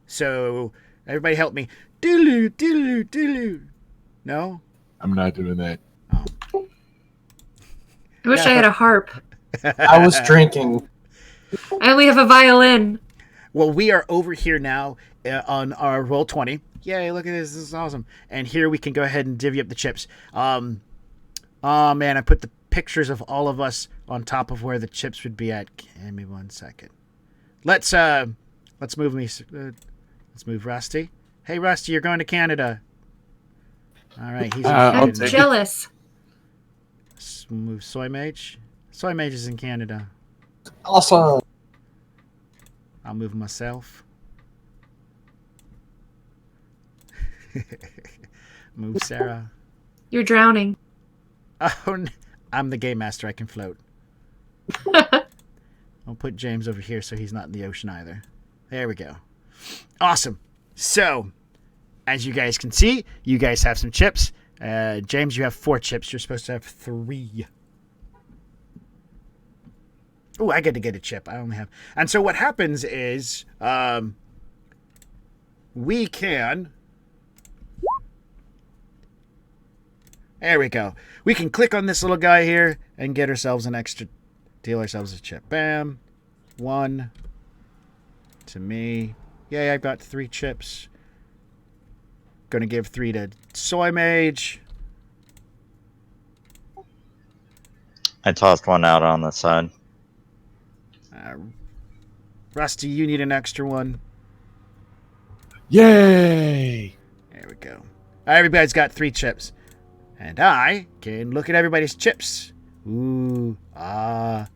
So everybody help me. Doodaloo, doodaloo, doodaloo. No? I'm not doing that. I wish I had a harp. I was drinking. I only have a violin. Well, we are over here now on our Roll20. Yay, look at this. This is awesome. And here we can go ahead and divvy up the chips. Oh, man, I put the pictures of all of us on top of where the chips would be at. Give me 1 second. Let's move let's move Rusty. Hey, Rusty, you're going to Canada. All right, he's in I'll I'm take it. jealous. Move Soy Mage. Soy Mage is in Canada. Awesome. I'll move myself. Move Sarah. You're drowning. Oh, I'm the game master. I can float. I'll put James over here so he's not in the ocean either. There we go. Awesome. So, as you guys can see, you guys have some chips. James, you have 4 chips. You're supposed to have 3. Oh, I get to get a chip. I only have... And so what happens is we can... There we go. We can click on this little guy here and get ourselves an extra... Deal ourselves a chip. Bam. 1 to me. Yay, I've got 3 chips. Gonna give 3 to Soy Mage. I tossed one out on the side. Rusty, you need an extra one. Yay! There we go. Everybody's got 3 chips. And I can look at everybody's chips. Ooh, ah.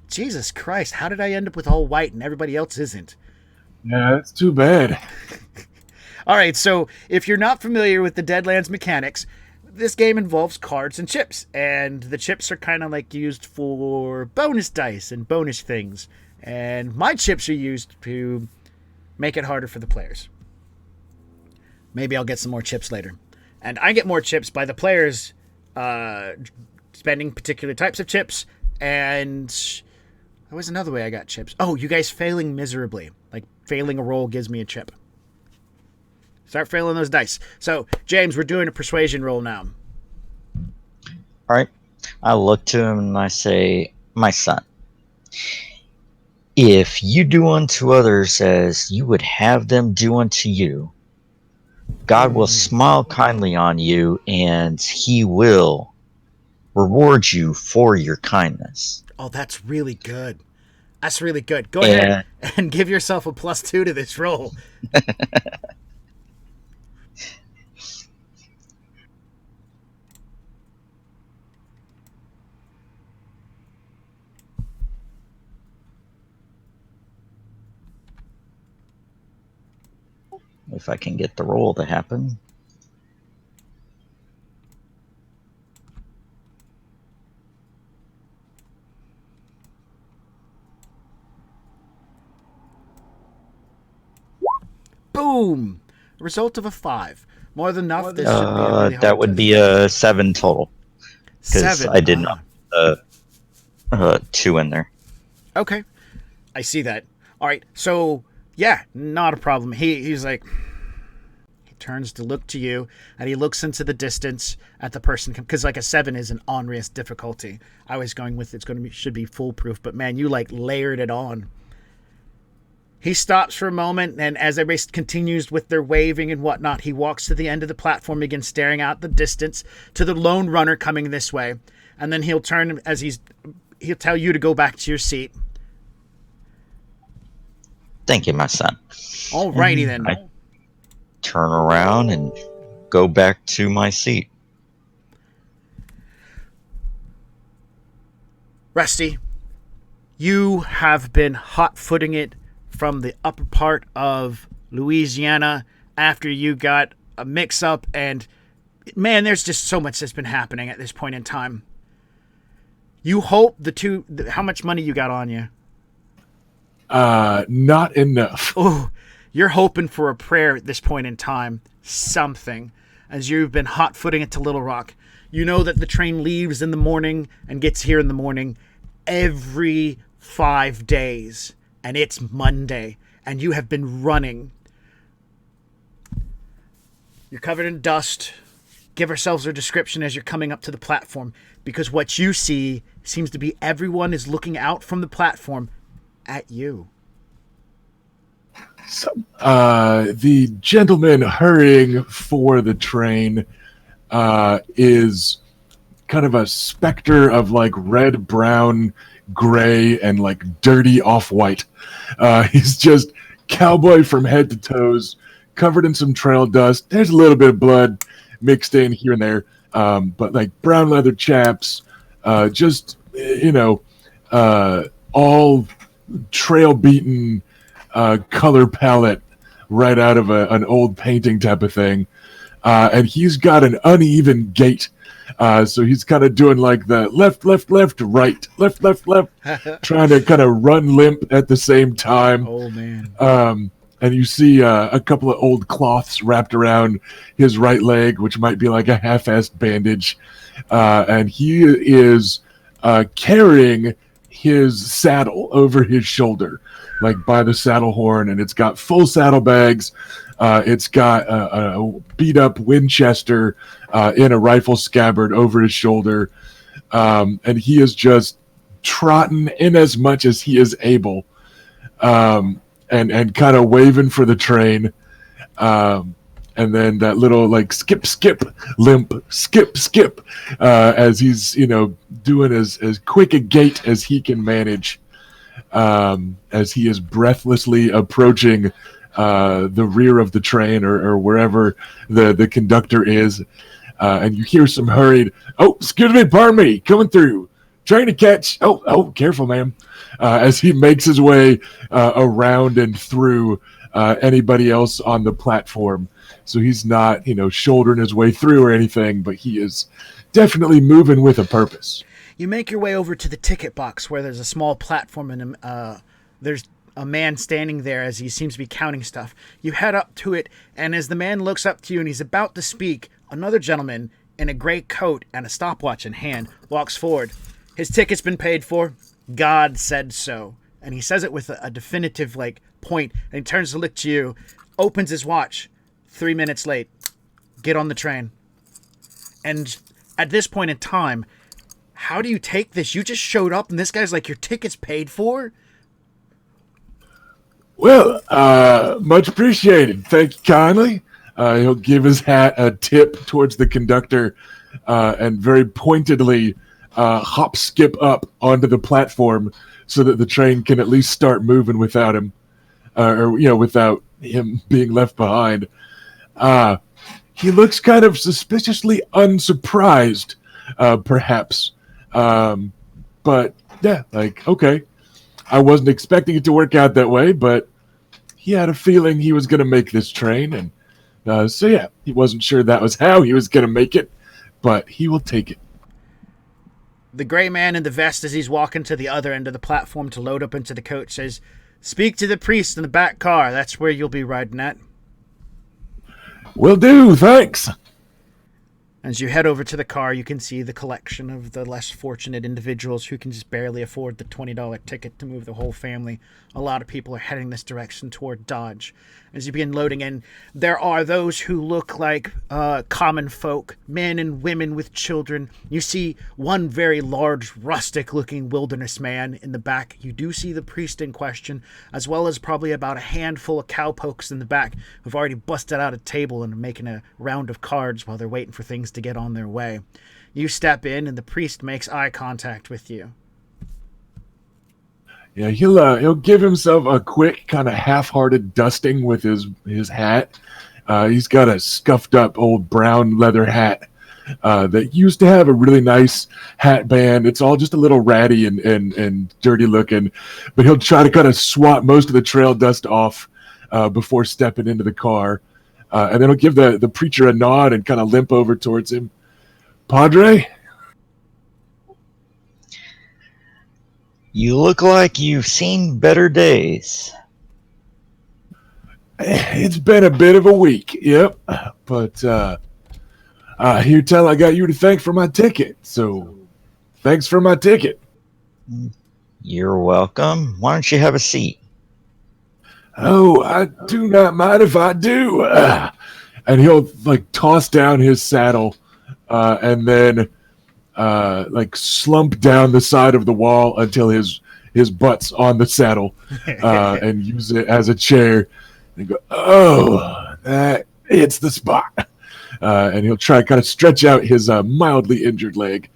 Jesus Christ, how did I end up with all white and everybody else isn't? Yeah, that's too bad. All right, so if you're not familiar with the Deadlands mechanics, this game involves cards and chips. And the chips are kind of like used for bonus dice and bonus things. And my chips are used to make it harder for the players. Maybe I'll get some more chips later. And I get more chips by the players spending particular types of chips. And there was another way I got chips. Oh, you guys failing miserably. Like failing a roll gives me a chip. Start failing those dice. So, James, we're doing a persuasion roll now. All right. I look to him and I say, my son, if you do unto others as you would have them do unto you, God will smile kindly on you and he will reward you for your kindness. Oh, that's really good. That's really good. Go ahead and give yourself a +2 to this roll. If I can get the roll to happen. Boom! Result of a 5. More than enough. This should be a really hard that would test. be a 7 total. Because 7. I did not 2 in there. Okay. I see that. All right. So, yeah, not a problem. He's like... He turns to look to you, and he looks into the distance at the person. Because, like, a 7 is an on-risk difficulty. I was going with should be foolproof. But, man, you, like, layered it on. He stops for a moment, and as everybody continues with their waving and whatnot, he walks to the end of the platform again, staring out the distance to the lone runner coming this way. And then he'll turn as he'll tell you to go back to your seat. Thank you, my son. Alrighty then. I turn around and go back to my seat. Rusty, you have been hot-footing it from the upper part of Louisiana after you got a mix-up, and man, there's just so much that's been happening at this point in time. You hope how much money you got on you? Not enough. Oh, you're hoping for a prayer at this point in time. Something. As you've been hot-footing it to Little Rock. You know that the train leaves in the morning and gets here in the morning every 5 days. And it's Monday. And you have been running. You're covered in dust. Give ourselves a description as you're coming up to the platform. Because what you see seems to be everyone is looking out from the platform at you. So, the gentleman hurrying for the train is kind of a specter of like red, brown, gray, and like dirty off-white. He's just cowboy from head to toes, covered in some trail dust. There's a little bit of blood mixed in here and there, but like brown leather chaps, just, all trail-beaten color palette right out of an old painting type of thing. And he's got an uneven gait. So he's kind of doing like the left, right, left, trying to kind of run limp at the same time. Oh, man. And you see a couple of old cloths wrapped around his right leg, which might be like a half-assed bandage. And he is carrying his saddle over his shoulder, like by the saddle horn, and it's got full saddlebags. It's got a beat-up Winchester in a rifle scabbard over his shoulder, and he is just trotting in as much as he is able, and kind of waving for the train. and then that little like skip, limp, skip, as he's doing as quick a gait as he can manage, as he is breathlessly approaching the rear of the train or wherever the conductor is, and you hear some hurried, "Oh, excuse me, pardon me, coming through, train to catch." Oh, careful, ma'am. As he makes his way around and through anybody else on the platform. So he's not, shouldering his way through or anything, but he is definitely moving with a purpose. You make your way over to the ticket box where there's a small platform and there's a man standing there as he seems to be counting stuff. You head up to it, and as the man looks up to you and he's about to speak, another gentleman in a gray coat and a stopwatch in hand walks forward. His ticket's been paid for. God said so. And he says it with a definitive point, and he turns to look to you, opens his watch. 3 minutes late. Get on the train. And at this point in time, how do you take this? You just showed up and this guy's like, your ticket's paid for? Well, much appreciated. Thank you kindly. He'll give his hat a tip towards the conductor and very pointedly hop skip up onto the platform so that the train can at least start moving without him, without him being left behind. He looks kind of suspiciously unsurprised, perhaps. But yeah, okay. I wasn't expecting it to work out that way, but he had a feeling he was going to make this train. And so yeah, he wasn't sure that was how he was going to make it, but he will take it. The gray man in the vest, as he's walking to the other end of the platform to load up into the coach, says, "Speak to the priest in the back car. That's where you'll be riding at." Will do, thanks. As you head over to the car, you can see the collection of the less fortunate individuals who can just barely afford the $20 ticket to move the whole family. A lot of people are heading this direction toward Dodge. As you begin loading in, there are those who look like common folk, men and women with children. You see one very large, rustic-looking wilderness man in the back. You do see the priest in question, as well as probably about a handful of cowpokes in the back who've already busted out a table and are making a round of cards while they're waiting for things to get on their way. You step in, and the priest makes eye contact with you. Yeah, he'll give himself a quick kind of half-hearted dusting with his hat. He's got a scuffed up old brown leather hat that used to have a really nice hat band. It's all just a little ratty and dirty looking, but he'll try to kind of swat most of the trail dust off before stepping into the car. And then he'll give the preacher a nod and kind of limp over towards him. "Padre?" You look like you've seen better days. It's been a bit of a week, yep. But I hear tell I got you to thank for my ticket, so thanks for my ticket. You're welcome. Why don't you have a seat? Oh, I do not mind if I do. And he'll toss down his saddle and then slump down the side of the wall until his butt's on the saddle and use it as a chair and go, "Oh, it's the spot." And he'll try to kind of stretch out his mildly injured leg,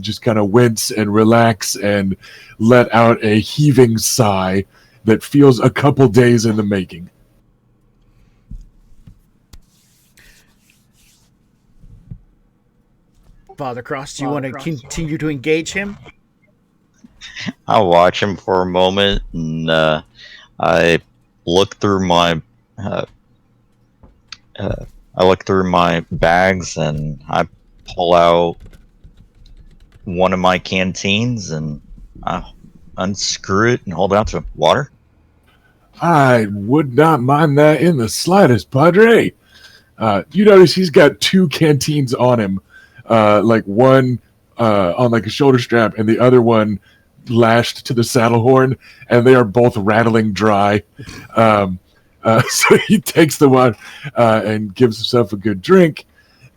just kind of wince and relax and let out a heaving sigh that feels a couple days in the making. Father Cross, do you want to continue to engage him? I'll watch him for a moment, and I look through my bags, and I pull out one of my canteens, and I unscrew it and hold it out to him. Water? I would not mind that in the slightest, Padre. You notice he's got two canteens on him. One on a shoulder strap and the other one lashed to the saddle horn, and they are both rattling dry. So he takes the one and gives himself a good drink.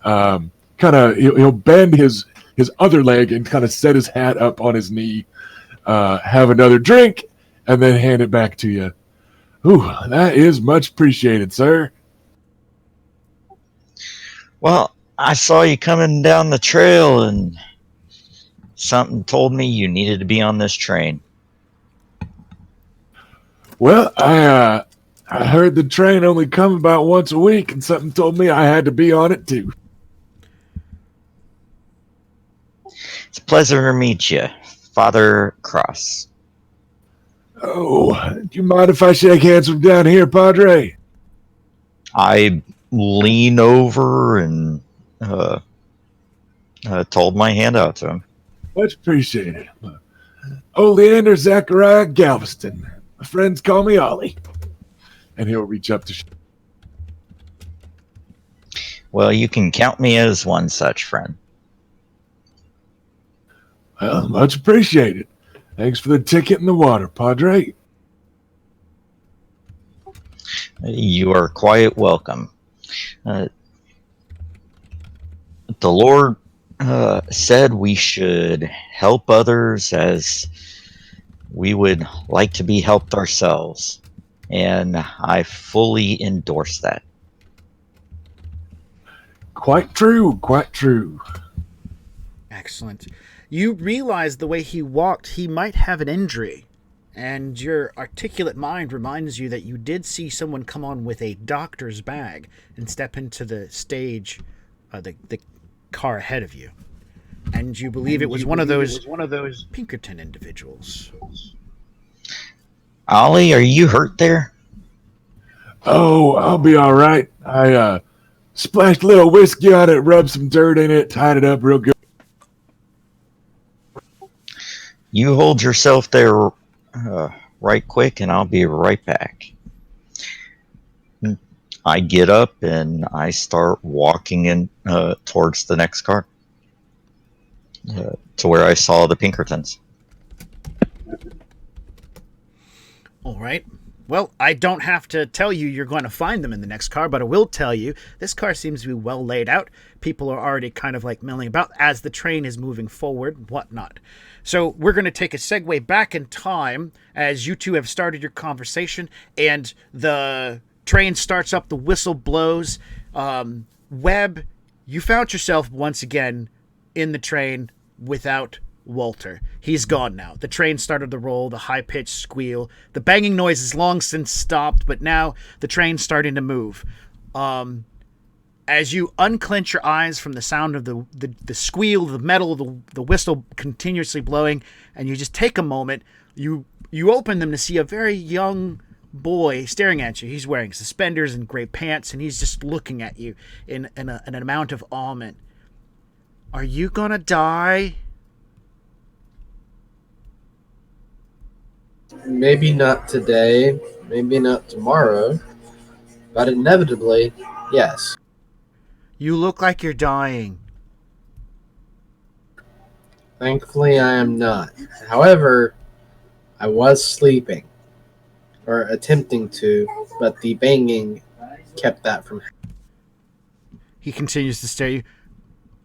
He'll bend his other leg and kind of set his hat up on his knee, have another drink, and then hand it back to you. Ooh, that is much appreciated, sir. Well, I saw you coming down the trail, and something told me you needed to be on this train. Well, I heard the train only come about once a week, and something told me I had to be on it too. It's a pleasure to meet you, Father Cross. Oh, do you mind if I shake hands from down here, Padre? I lean over and told my hand out to him. Much appreciated. Oleander Zachariah Galveston. My friends call me Ollie. And he'll reach up to. Well, you can count me as one such friend. Well, much appreciated. Thanks for the ticket and the water, Padre. You are quite welcome. The Lord said we should help others as we would like to be helped ourselves. And I fully endorse that. Quite true, quite true. Excellent. You realize the way he walked, he might have an injury. And your articulate mind reminds you that you did see someone come on with a doctor's bag and step into the stage, the car ahead of you. And you believe it was one of those Pinkerton individuals. Ollie, are you hurt there? Oh, I'll be all right. I splashed a little whiskey on it, rubbed some dirt in it, tied it up real good. You hold yourself there right quick, and I'll be right back. I get up and I start walking in towards the next car to where I saw the Pinkertons. All right. Well, I don't have to tell you you're going to find them in the next car, but I will tell you this car seems to be well laid out. People are already kind of like milling about as the train is moving forward and whatnot. So we're going to take a segue back in time as you two have started your conversation and the train starts up, the whistle blows. Webb, you found yourself once again in the train without Walter. He's gone now. The train started to roll, the high-pitched squeal. The banging noise has long since stopped, but now the train's starting to move. As you unclench your eyes from the sound of the squeal, the metal, the whistle continuously blowing, and you just take a moment, you open them to see a very young boy staring at you. He's wearing suspenders and gray pants, and he's just looking at you in an amount of awement. Are you gonna die? Maybe not today, maybe not tomorrow, but inevitably, yes. You look like you're dying. Thankfully, I am not. However, I was sleeping, or attempting to, but the banging kept that from happening. He continues to stare at you.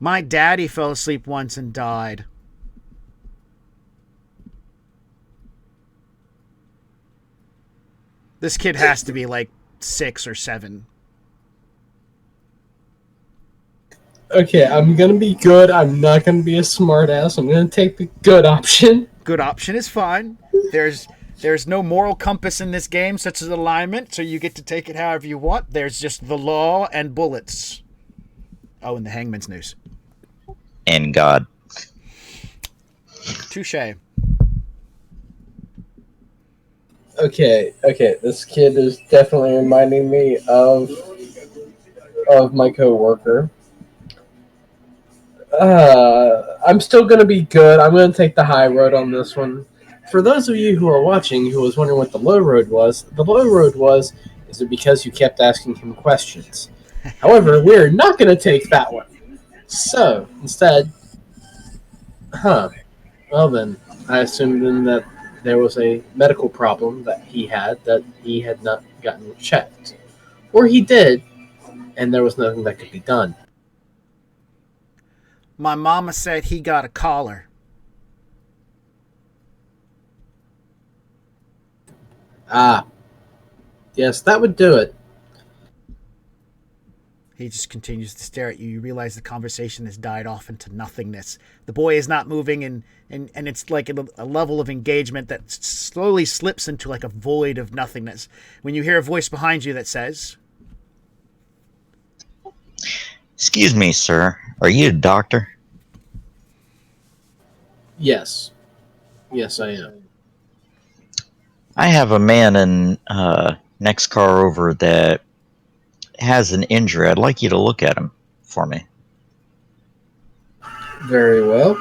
My daddy fell asleep once and died. This kid has to be like 6 or 7. Okay, I'm gonna be good. I'm not gonna be a smartass. I'm gonna take the good option. Good option is fine. There's no moral compass in this game, such as alignment, so you get to take it however you want. There's just the law and bullets. Oh, and the hangman's noose. And God. Touche. Okay. This kid is definitely reminding me of my coworker. I'm still gonna be good. I'm gonna take the high road on this one. For those of you who are watching who was wondering what the low road was, is it because you kept asking him questions? However, we're not gonna take that one. So instead, well then, I assumed then that there was a medical problem that he had not gotten checked. Or he did, and there was nothing that could be done. My mama said he got a collar. Ah, yes, that would do it. He just continues to stare at you. You realize the conversation has died off into nothingness. The boy is not moving, and it's like a level of engagement that slowly slips into like a void of nothingness. When you hear a voice behind you that says, Excuse me, sir. Are you a doctor? Yes. Yes, I am. I have a man in next car over that has an injury. I'd like you to look at him for me. Very well.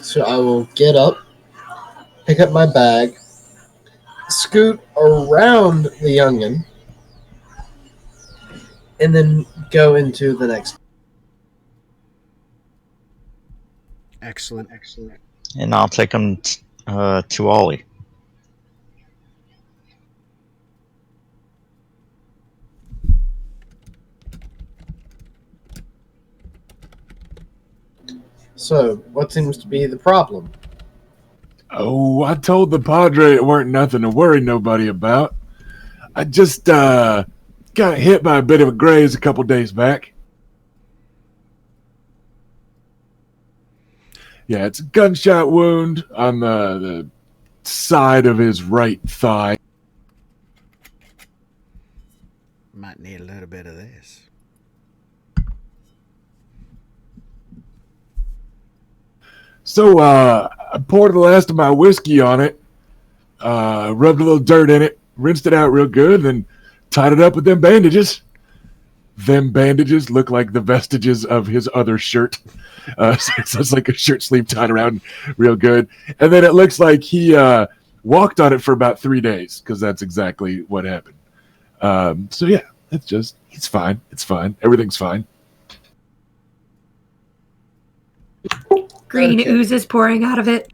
So I will get up, pick up my bag, scoot around the youngin, and then go into the next. excellent. And I'll take him to Ollie. So, what seems to be the problem? Oh, I told the Padre it weren't nothing to worry nobody about. I just got hit by a bit of a graze a couple days back. Yeah, it's a gunshot wound on the side of his right thigh. Might need a little bit of this. So I poured the last of my whiskey on it, rubbed a little dirt in it, rinsed it out real good, then tied it up with them bandages. Them bandages look like the vestiges of his other shirt. So it's like a shirt sleeve tied around real good. And then it looks like he walked on it for about 3 days, because that's exactly what happened. So yeah, it's fine. It's fine. Everything's fine. Green Okay. oozes pouring out of it.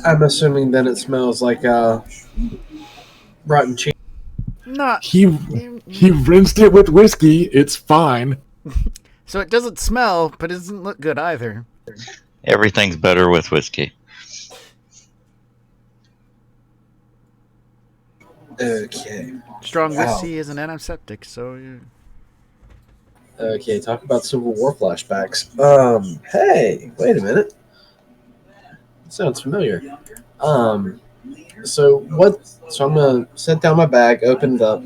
I'm assuming then it smells like rotten cheese. Not He rinsed it with whiskey. It's fine. so it doesn't smell, but it doesn't look good either. Everything's better with whiskey. Okay. Strong Wow. whiskey is an antiseptic, so yeah. Okay, talk about Civil War flashbacks. Hey, wait a minute. Sounds familiar. So I'm gonna set down my bag, open it up,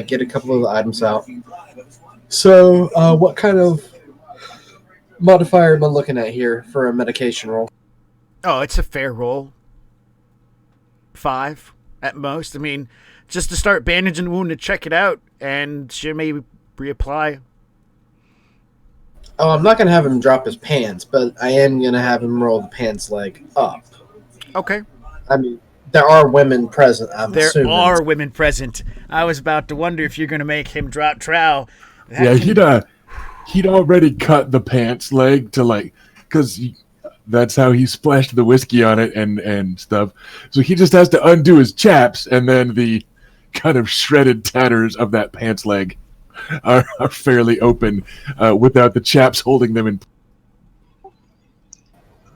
get a couple of the items out. So, what kind of modifier am I looking at here for a medication roll? Oh, it's a fair roll. 5 at most. I mean, just to start bandaging the wound to check it out, and she may reapply. Oh, I'm not gonna have him drop his pants, but I am gonna have him roll the pants leg up. Okay. I mean, there are women present. I'm There assuming. are women present. I was about to wonder if you're going to make him drop trowel. Yeah, he'd already cut the pants leg to because that's how he splashed the whiskey on it and stuff. So he just has to undo his chaps, and then the kind of shredded tatters of that pants leg are fairly open without the chaps holding them in.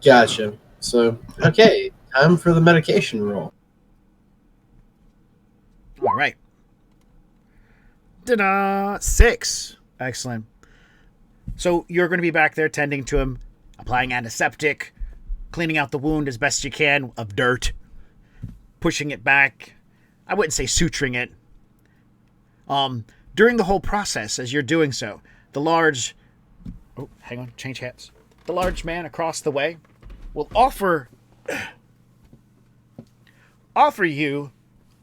Gotcha. So, okay, time for the medication roll. All right. Ta-da! 6. Excellent. So you're going to be back there tending to him, applying antiseptic, cleaning out the wound as best you can of dirt, pushing it back. I wouldn't say suturing it. During the whole process, as you're doing so, the large... Oh, hang on. Change hats. The large man across the way will offer you,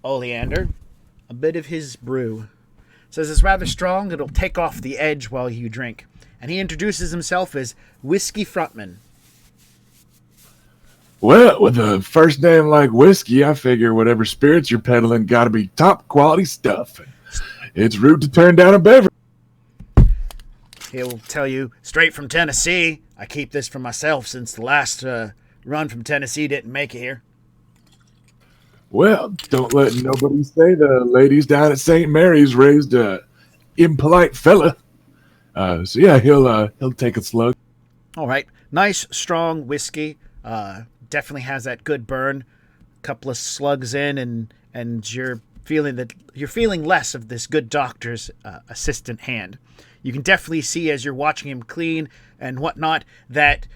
Oleander, a bit of his brew. Says it's rather strong. It'll take off the edge while you drink. And he introduces himself as Whiskey Frontman. Well, with a first name like Whiskey, I figure whatever spirits you're peddling got to be top quality stuff. It's rude to turn down a beverage. He'll tell you, straight from Tennessee. I keep this for myself since the last run from Tennessee didn't make it here. Well, don't let nobody say the ladies down at St. Mary's raised a impolite fella. So yeah, he'll take a slug. All right. Nice, strong whiskey. Definitely has that good burn. Couple of slugs in, and you're feeling less of this good doctor's assistant hand. You can definitely see as you're watching him clean and whatnot that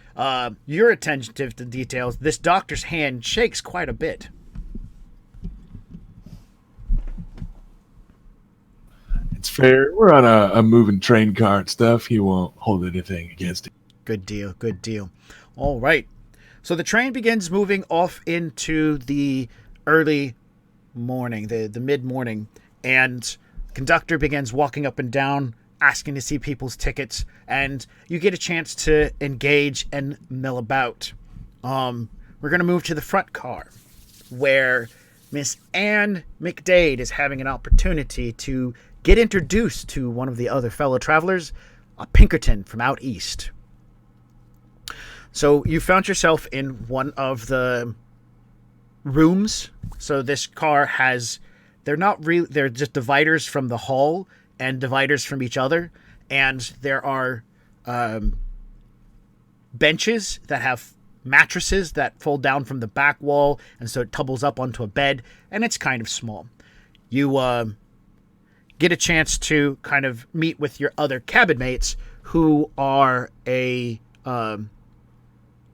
you're attentive to details. This doctor's hand shakes quite a bit. It's fair. We're on a moving train car and stuff. He won't hold anything against it. Good deal, good deal. All right. So the train begins moving off into the early morning, the mid-morning, and the conductor begins walking up and down, asking to see people's tickets, and you get a chance to engage and mill about. We're going to move to the front car, where Miss Anne McDade is having an opportunity to get introduced to one of the other fellow travelers, a Pinkerton from out east. So you found yourself in one of the rooms. So this car has, they're just dividers from the hall and dividers from each other. And there are benches that have mattresses that fold down from the back wall. And so it tumbles up onto a bed, and it's kind of small. You get a chance to kind of meet with your other cabin mates who are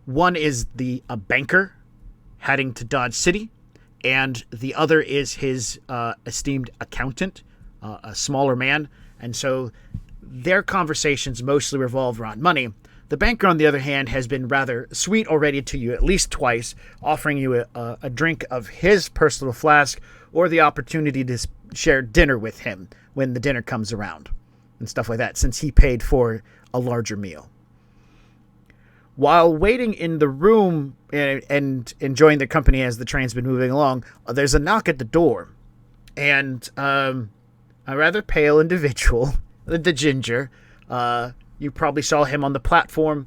one is a banker heading to Dodge City, and the other is his esteemed accountant, a smaller man. And so their conversations mostly revolve around money. The banker, on the other hand, has been rather sweet already to you at least twice, offering you a drink of his personal flask or the opportunity to share dinner with him when the dinner comes around and stuff like that, since he paid for a larger meal. While waiting in the room and enjoying the company as the train's been moving along, there's a knock at the door. And a rather pale individual, the ginger, you probably saw him on the platform,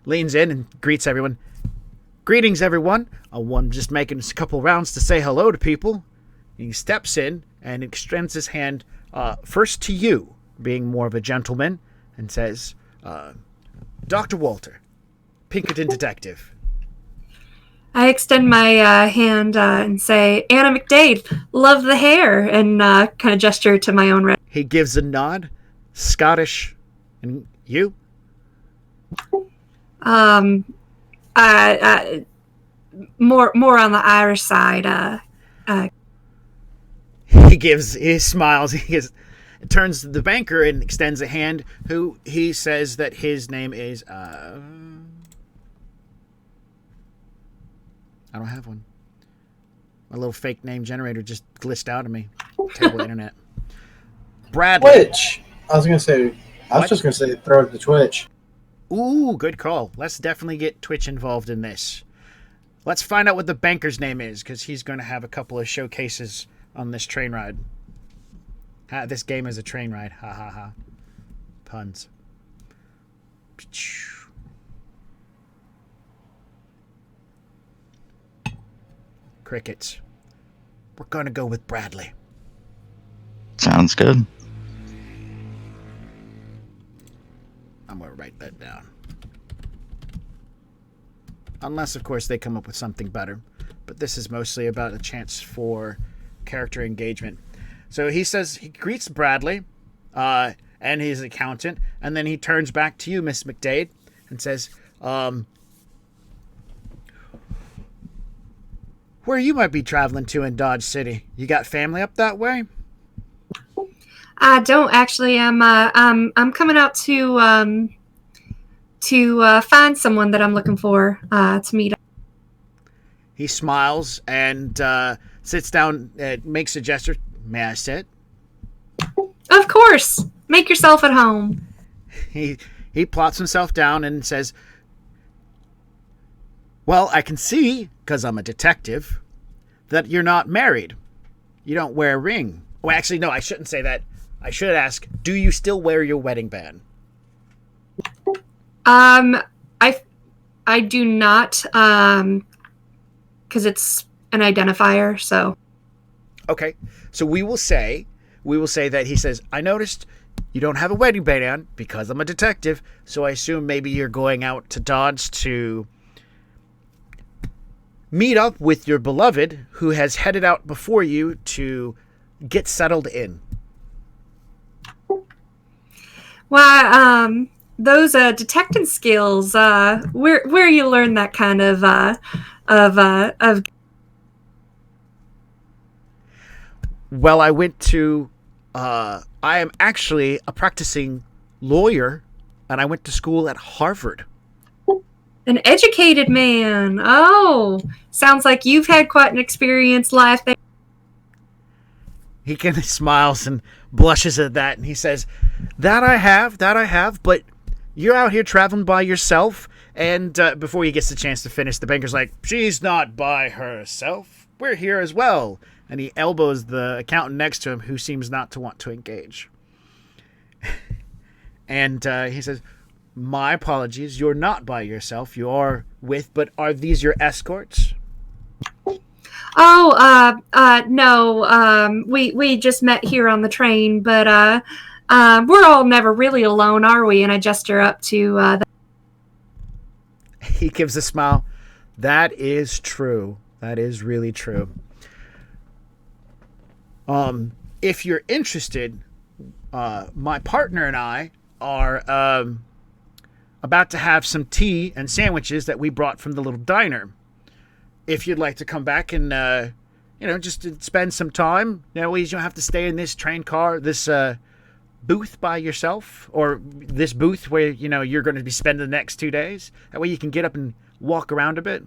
leans in and greets everyone. Greetings, everyone. One just making a couple rounds to say hello to people. He steps in and extends his hand first to you, being more of a gentleman, and says, Dr. Walter, Pinkerton Detective. I extend my hand and say, Anna McDade, love the hair, and kind of gesture to my own red. He gives a nod, Scottish, and you? More on the Irish side. He smiles, turns to the banker and extends a hand, who he says that his name is, I don't have one. My little fake name generator just glitched out of me. Terrible internet. Bradley. Twitch. I was just gonna say throw it to Twitch. Ooh, good call. Let's definitely get Twitch involved in this. Let's find out what the banker's name is, because he's going to have a couple of showcases on this train ride. This game is a train ride. Ha ha ha. Puns. Crickets. We're going to go with Bradley. Sounds good. I'm going to write that down. Unless, of course, they come up with something better. But this is mostly about a chance for character engagement. So he greets Bradley and his accountant, and then he turns back to you, Miss McDade, and says, where you might be traveling to in Dodge City? You got family up that way? I don't actually. I'm coming out to find someone that I'm looking for to meet. He smiles and sits down, makes a gesture. May I sit? Of course. Make yourself at home. He plots himself down and says, well, I can see, because I'm a detective, that you're not married. You don't wear a ring. Oh, actually, no, I shouldn't say that. I should ask, do you still wear your wedding band? I do not, because it's an identifier, so. Okay, so we will say that he says, I noticed you don't have a wedding band on because I'm a detective, so I assume maybe you're going out to Dodge to meet up with your beloved, who has headed out before you to get settled in. Why, those detecting skills, where you learn that kind of Well, I went to I am actually a practicing lawyer, and I went to school at Harvard. an educated man. Oh, sounds like you've had quite an experienced life there. He kind of smiles and blushes at that, and he says, that I have, but you're out here traveling by yourself. And before he gets the chance to finish, the banker's like, she's not by herself. We're here as well. And he elbows the accountant next to him, who seems not to want to engage. And he says, my apologies, you're not by yourself. You are with, but are these your escorts? Oh, no. We just met here on the train, but we're all never really alone, are we? And I gesture up to He gives a smile. That is true. That is really true. If you're interested, my partner and I are about to have some tea and sandwiches that we brought from the little diner. If you'd like to come back and, just to spend some time, that way you don't have to stay in this train car, this booth by yourself, or this booth where, you're going to be spending the next 2 days. That way you can get up and walk around a bit.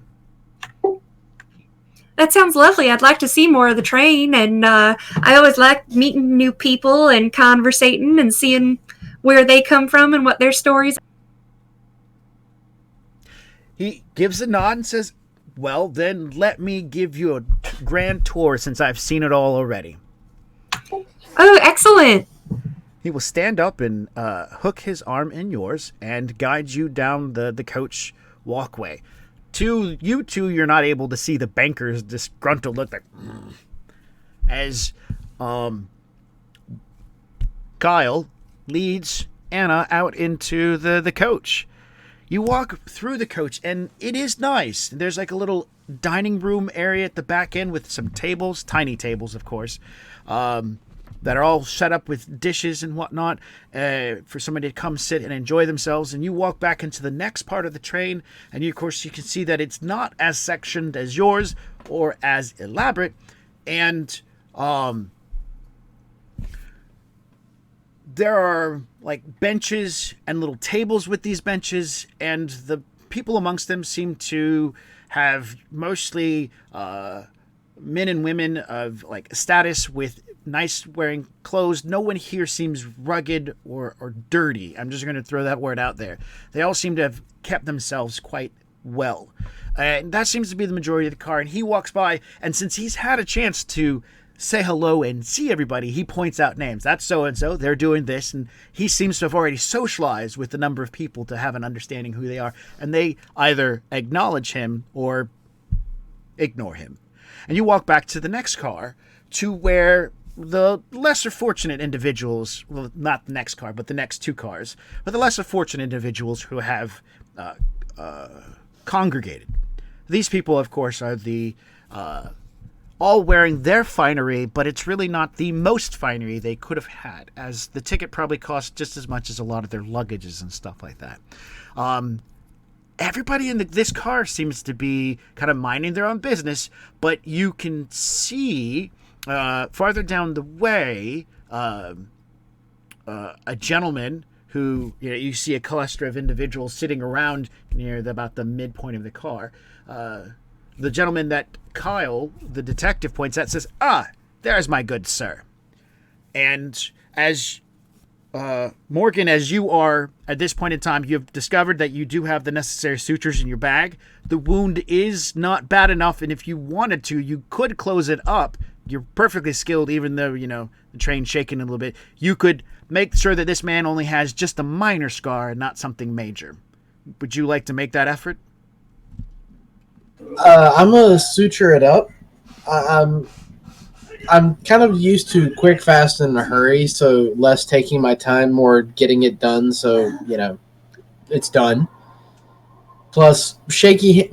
that sounds lovely. I'd like to see more of the train, and I always like meeting new people and conversating and seeing where they come from and what their stories are. He gives a nod and says, well, then let me give you a grand tour, since I've seen it all already. Oh, excellent. He will stand up and hook his arm in yours and guide you down the coach walkway. To you two, you're not able to see the banker's disgruntled look like, as Kyle leads Anna out into the coach. You walk through the coach, and it is nice. There's like a little dining room area at the back end with some tables, tiny tables, of course, that are all set up with dishes and whatnot for somebody to come sit and enjoy themselves. And you walk back into the next part of the train, and of course you can see that it's not as sectioned as yours or as elaborate. And there are like benches and little tables with these benches, and the people amongst them seem to have mostly men and women of like status with nice wearing clothes. No one here seems rugged or dirty. I'm just going to throw that word out there. They all seem to have kept themselves quite well. And that seems to be the majority of the car. And he walks by, and since he's had a chance to say hello and see everybody, he points out names. That's so-and-so. They're doing this. And he seems to have already socialized with a number of people to have an understanding who they are. And they either acknowledge him or ignore him. And you walk back to the next car, to where the lesser fortunate individuals, well, not the next car, but the next two cars, but the lesser fortunate individuals who have congregated. These people, of course, are the all wearing their finery, but it's really not the most finery they could have had, as the ticket probably cost just as much as a lot of their luggages and stuff like that. Everybody in this car seems to be kind of minding their own business, but you can see farther down the way a gentleman who, you see a cluster of individuals sitting around near about the midpoint of the car. The gentleman that Kyle, the detective, points at says, there's my good sir. And as Morgan, as you are at this point in time, you've discovered that you do have the necessary sutures in your bag. The wound is not bad enough, and if you wanted to, you could close it up. You're perfectly skilled, even though, the train's shaking a little bit. You could make sure that this man only has just a minor scar and not something major. Would you like to make that effort? I'm gonna suture it up. I'm kind of used to quick, fast, and in a hurry, so less taking my time, more getting it done. So it's done. Plus, shaky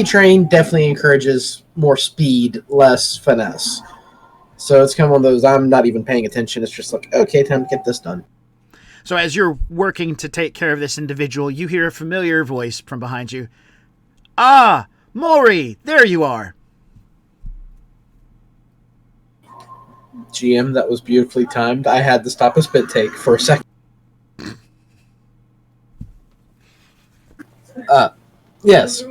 train definitely encourages more speed, less finesse. So it's kind of one of those, I'm not even paying attention. It's just like, okay, time to get this done. So as you're working to take care of this individual, you hear a familiar voice from behind you. Ah, Maury, there you are. GM, that was beautifully timed. I had to stop a spit take for a second. Yes.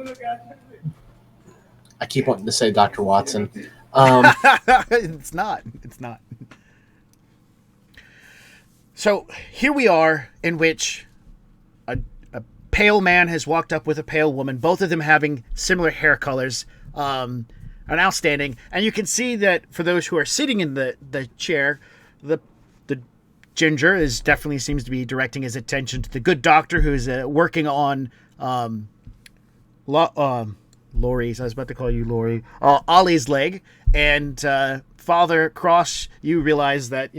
I keep wanting to say Dr. Watson. It's not. It's not. So here we are, in which a pale man has walked up with a pale woman, both of them having similar hair colors, are now standing. And you can see that for those who are sitting in the chair, the ginger definitely seems to be directing his attention to the good doctor who is working on Laurie's. I was about to call you Laurie. Ollie's leg. And Father Cross, you realize that,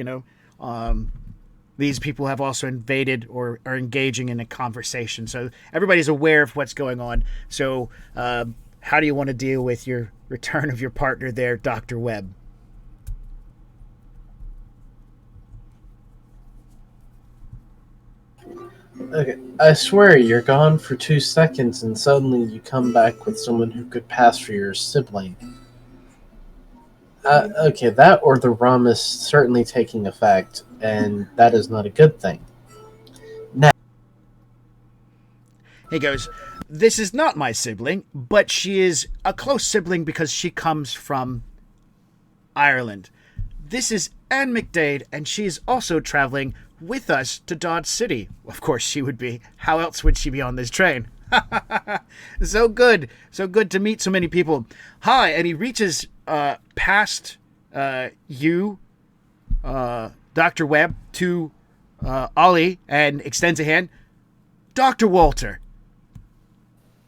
these people have also invaded or are engaging in a conversation. So everybody's aware of what's going on. So how do you want to deal with your return of your partner there, Dr. Webb? Okay, I swear you're gone for 2 seconds and suddenly you come back with someone who could pass for your sibling. Okay, that or the rum is certainly taking effect, and that is not a good thing. Now, He goes, this is not my sibling, but she is a close sibling because she comes from Ireland. This is Anne McDade, and she is also traveling with us to Dodge City. Of course she would be. How else would she be on this train? So good to meet so many people. Hi. And he reaches past you, Dr. Webb, to Ollie and extends a hand. Dr. Walter.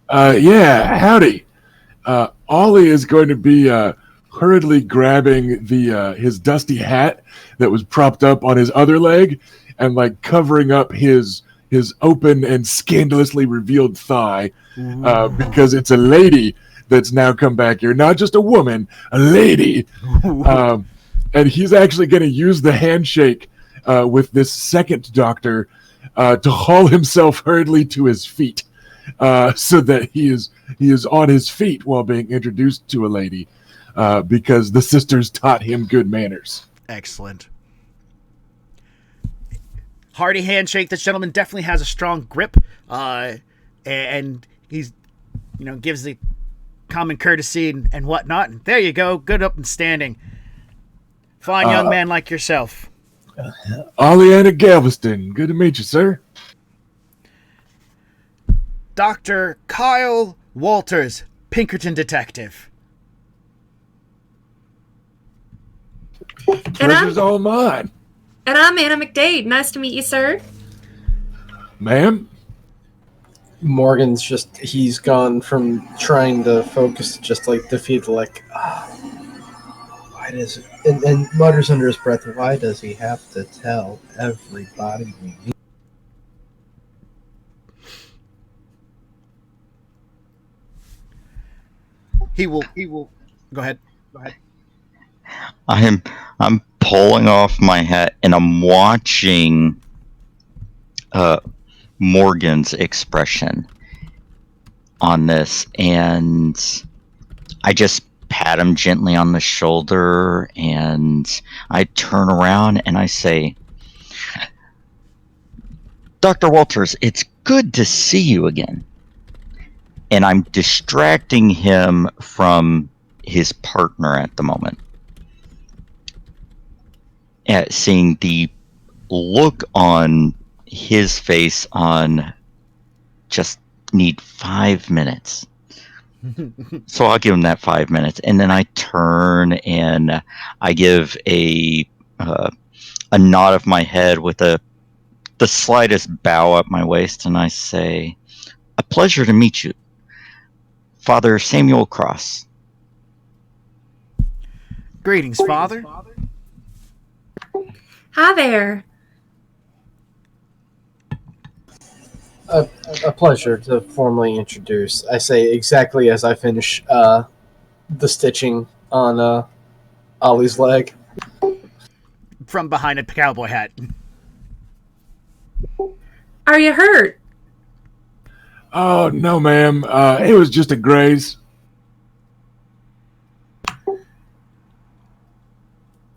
Yeah, howdy. Ollie is going to be hurriedly grabbing his dusty hat that was propped up on his other leg and like covering up his open and scandalously revealed thigh because it's a lady that's now come back here, not just a woman, a lady. And he's actually going to use the handshake with this second doctor to haul himself hurriedly to his feet, so that he is on his feet while being introduced to a lady, because the sisters taught him good manners. Excellent. Hearty handshake. This gentleman definitely has a strong grip, and he's, gives the common courtesy and whatnot. And there you go, good up and standing. Fine young man like yourself. Oleana Galveston, good to meet you, sir. Dr. Kyle Walters, Pinkerton detective. Pleasure's all mine. And I'm Anna McDade. Nice to meet you, sir. Ma'am? Morgan's he's gone from trying to focus to just like defeat, like, why does it, and mutters under his breath, why does he have to tell everybody we meet? He will go ahead. I'm pulling off my hat and I'm watching Morgan's expression on this, and I just pat him gently on the shoulder and I turn around and I say, Dr. Walters, it's good to see you again. And I'm distracting him from his partner at the moment. At seeing the look on his face on just need 5 minutes. So I'll give him that 5 minutes, and then I turn and I give a nod of my head with the slightest bow up my waist, and I say, "A pleasure to meet you, Father Samuel Cross." Greetings, Father. Hi there. A pleasure to formally introduce. I say exactly as I finish the stitching on Ollie's leg. From behind a cowboy hat. Are you hurt? Oh, no, ma'am. It was just a graze.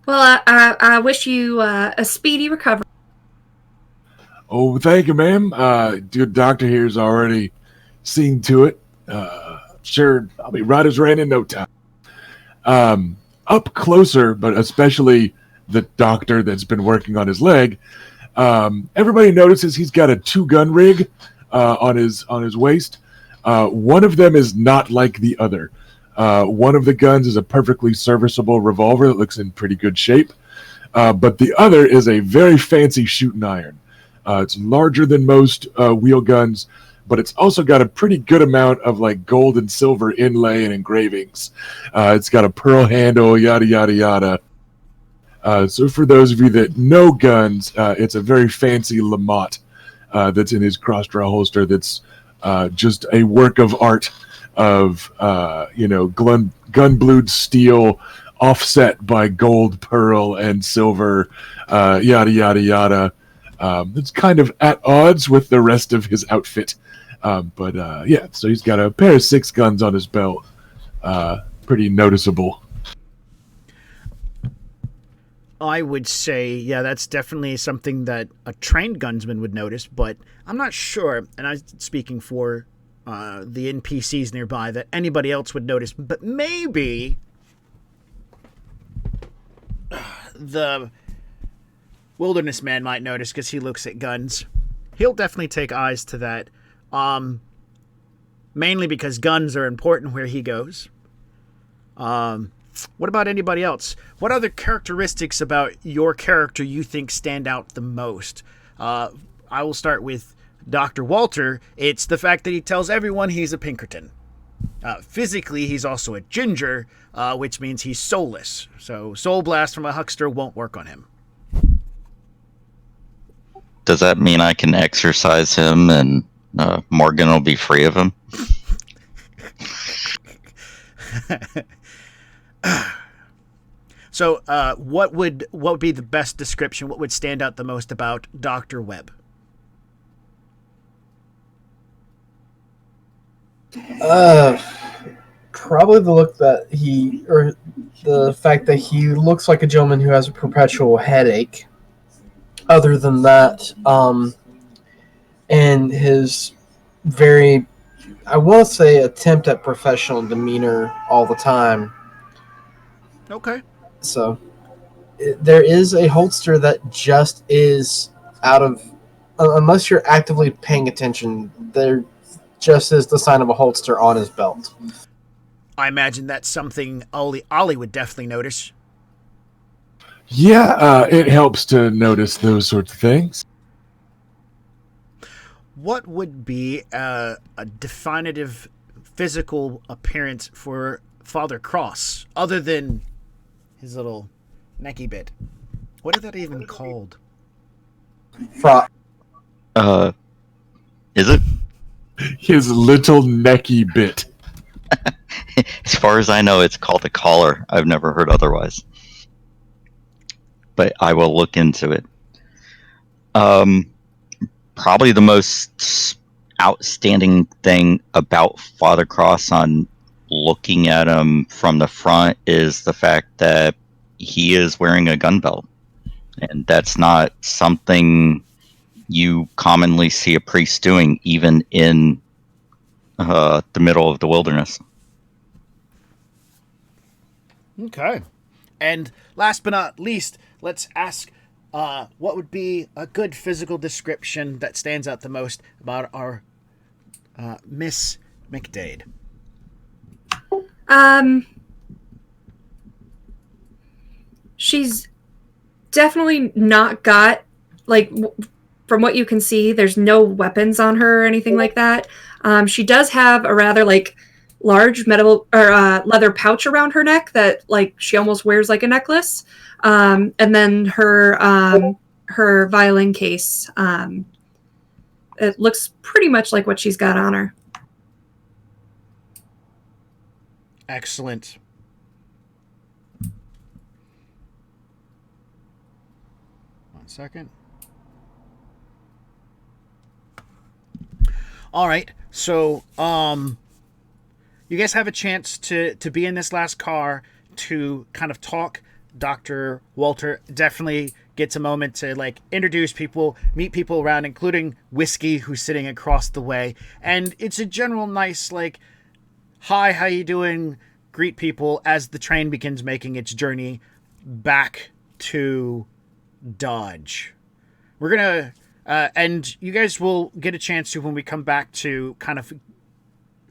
Well, I wish you a speedy recovery. Oh, thank you, ma'am. The doctor here's already seen to it. Sure, I'll be right as rain in no time. Up closer, but especially the doctor that's been working on his leg, everybody notices he's got a 2-gun rig on his waist. One of them is not like the other. One of the guns is a perfectly serviceable revolver that looks in pretty good shape, but the other is a very fancy shooting iron. It's larger than most wheel guns, but it's also got a pretty good amount of like gold and silver inlay and engravings. It's got a pearl handle, yada yada yada. So for those of you that know guns, it's a very fancy Lamont that's in his cross-draw holster. That's just a work of art of gun-blued steel, offset by gold, pearl, and silver, yada yada yada. It's kind of at odds with the rest of his outfit. But so he's got a pair of 6 guns on his belt. Pretty noticeable. I would say, yeah, that's definitely something that a trained gunsman would notice, but I'm not sure, and I'm speaking for the NPCs nearby, that anybody else would notice, but maybe the wilderness man might notice because he looks at guns. He'll definitely take eyes to that, mainly because guns are important where he goes. What about anybody else? What other characteristics about your character you think stand out the most? I will start with Dr. Walter. It's the fact that he tells everyone he's a Pinkerton. Physically, he's also a ginger, which means he's soulless. So Soul Blast from a huckster won't work on him. Does that mean I can exercise him and Morgan will be free of him? So, what would be the best description? What would stand out the most about Dr. Webb? Probably the look that or the fact that he looks like a gentleman who has a perpetual headache. Other than that, and his very, I want to say, attempt at professional demeanor all the time. Okay. So there is a holster that just is out of, unless you're actively paying attention, there just is the sign of a holster on his belt. I imagine that's something Ollie would definitely notice. Yeah, it helps to notice those sorts of things. What would be a definitive physical appearance for Father Cross, other than his little necky bit? What is that even called? Is it? His little necky bit. As far as I know, it's called a collar. I've never heard otherwise. But I will look into it. Probably the most outstanding thing about Father Cross on looking at him from the front is the fact that he is wearing a gun belt. And that's not something you commonly see a priest doing, even in the middle of the wilderness. Okay. And last but not least, let's ask what would be a good physical description that stands out the most about our Miss McDade? She's definitely not got, like, from what you can see, there's no weapons on her or anything like that. She does have a rather, like, large metal or leather pouch around her neck that, like, she almost wears like a necklace. And then her violin case it looks pretty much like what she's got on her. Excellent. One second. All right. So, you guys have a chance to be in this last car to kind of talk. Dr. Walter definitely gets a moment to like introduce people, meet people around, including Whiskey, who's sitting across the way. And it's a general nice like, hi, how you doing? Greet people as the train begins making its journey back to Dodge. We're gonna, and you guys will get a chance to, when we come back, to kind of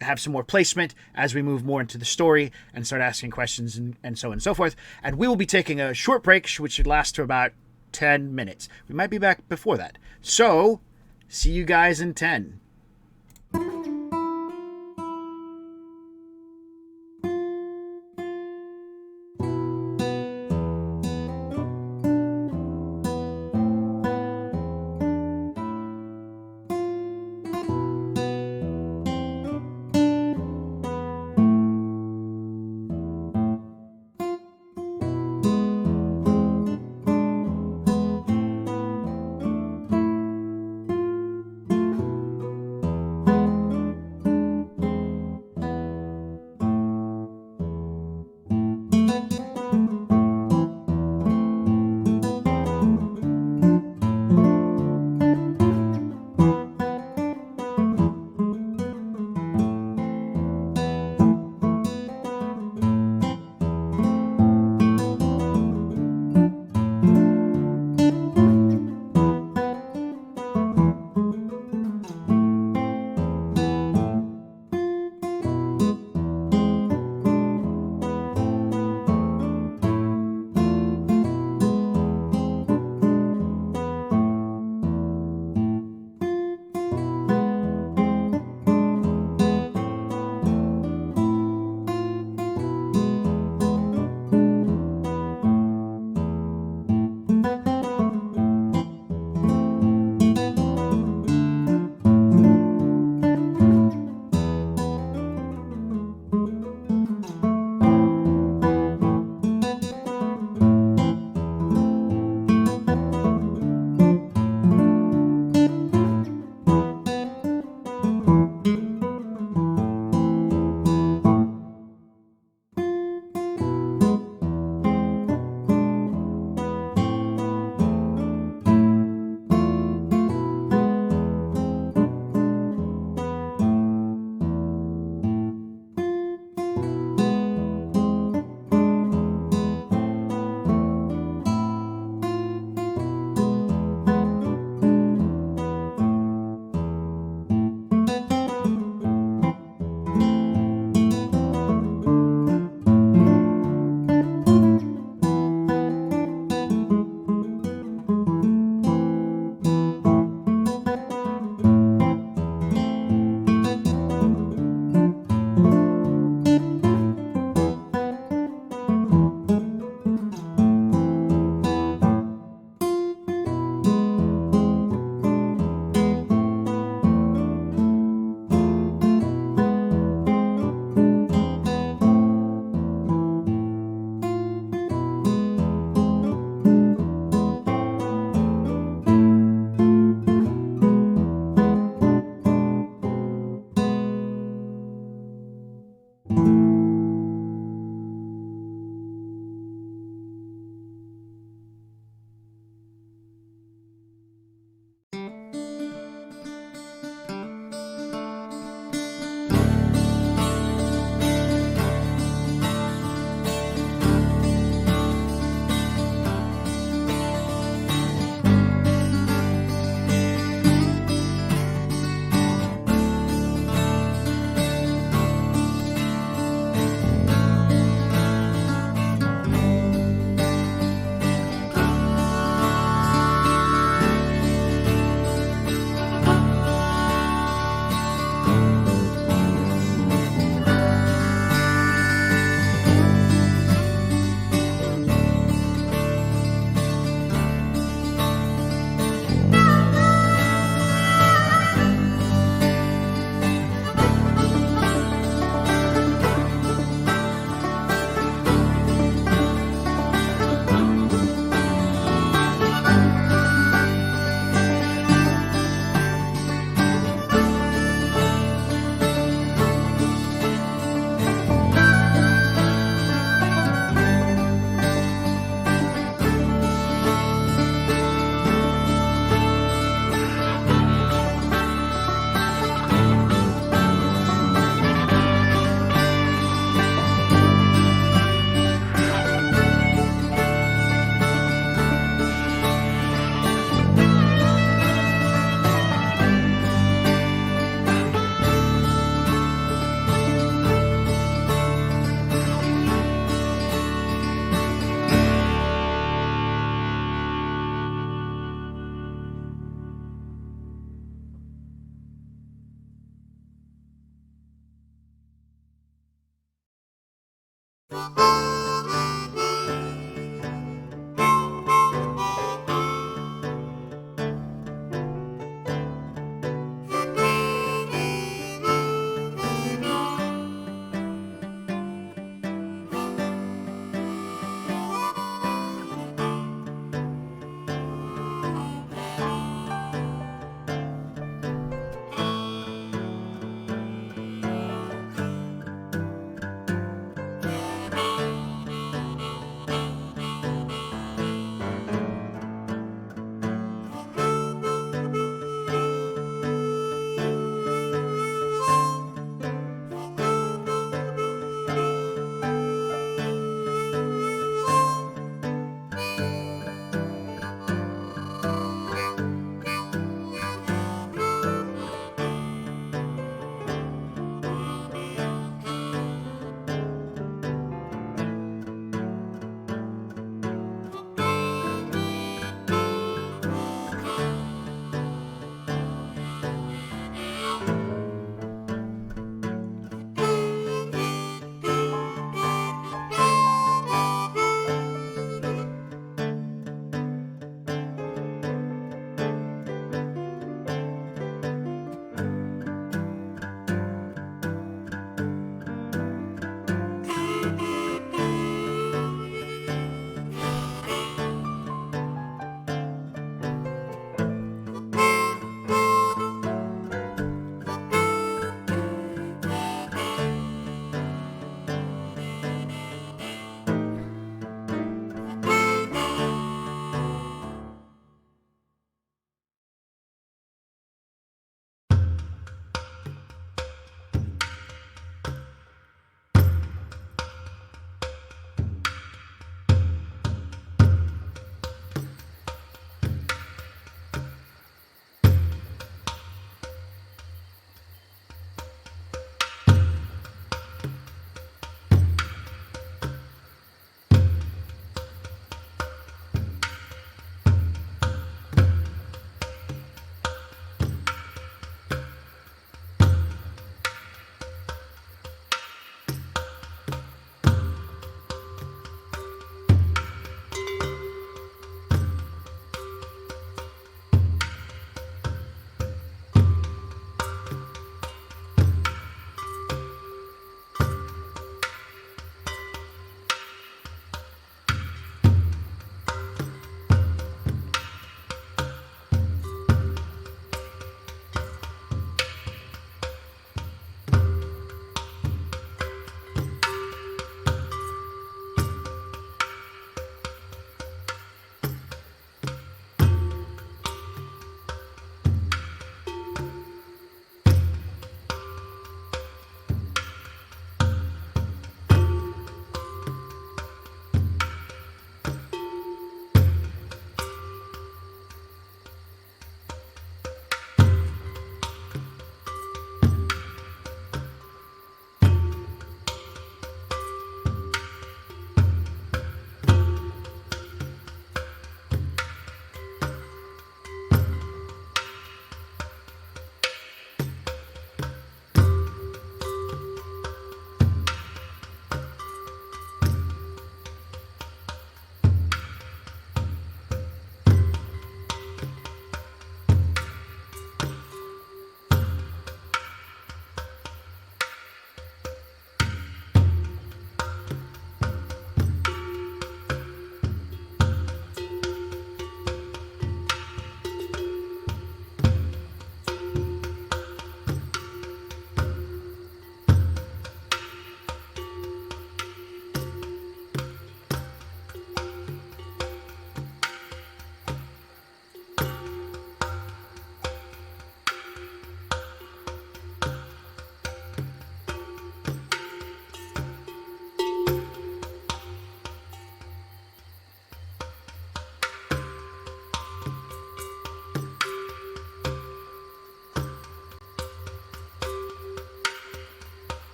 have some more placement as we move more into the story and start asking questions and so on and so forth. And we will be taking a short break, which should last to about 10 minutes. We might be back before that. So, see you guys in 10.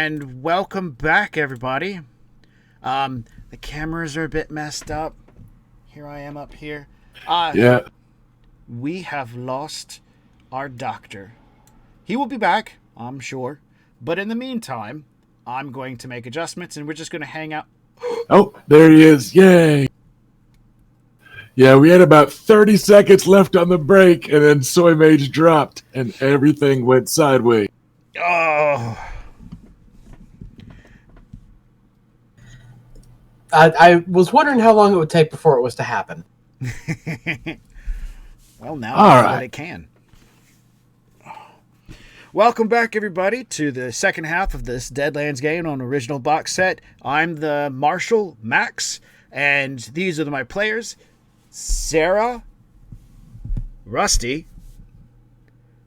and welcome back, everybody. The cameras are a bit messed up. Here I am up here. Yeah. We have lost our doctor. He will be back, I'm sure. But in the meantime, I'm going to make adjustments, and we're just going to hang out. Oh, there he is. Yay. Yeah, we had about 30 seconds left on the break, and then Soy Mage dropped, and everything went sideways. Oh. I was wondering how long it would take before it was to happen. Well, now All I know right. that it can. Welcome back, everybody, to the second half of this Deadlands game on original box set. I'm the Marshal, Max, and these are my players. Sarah, Rusty,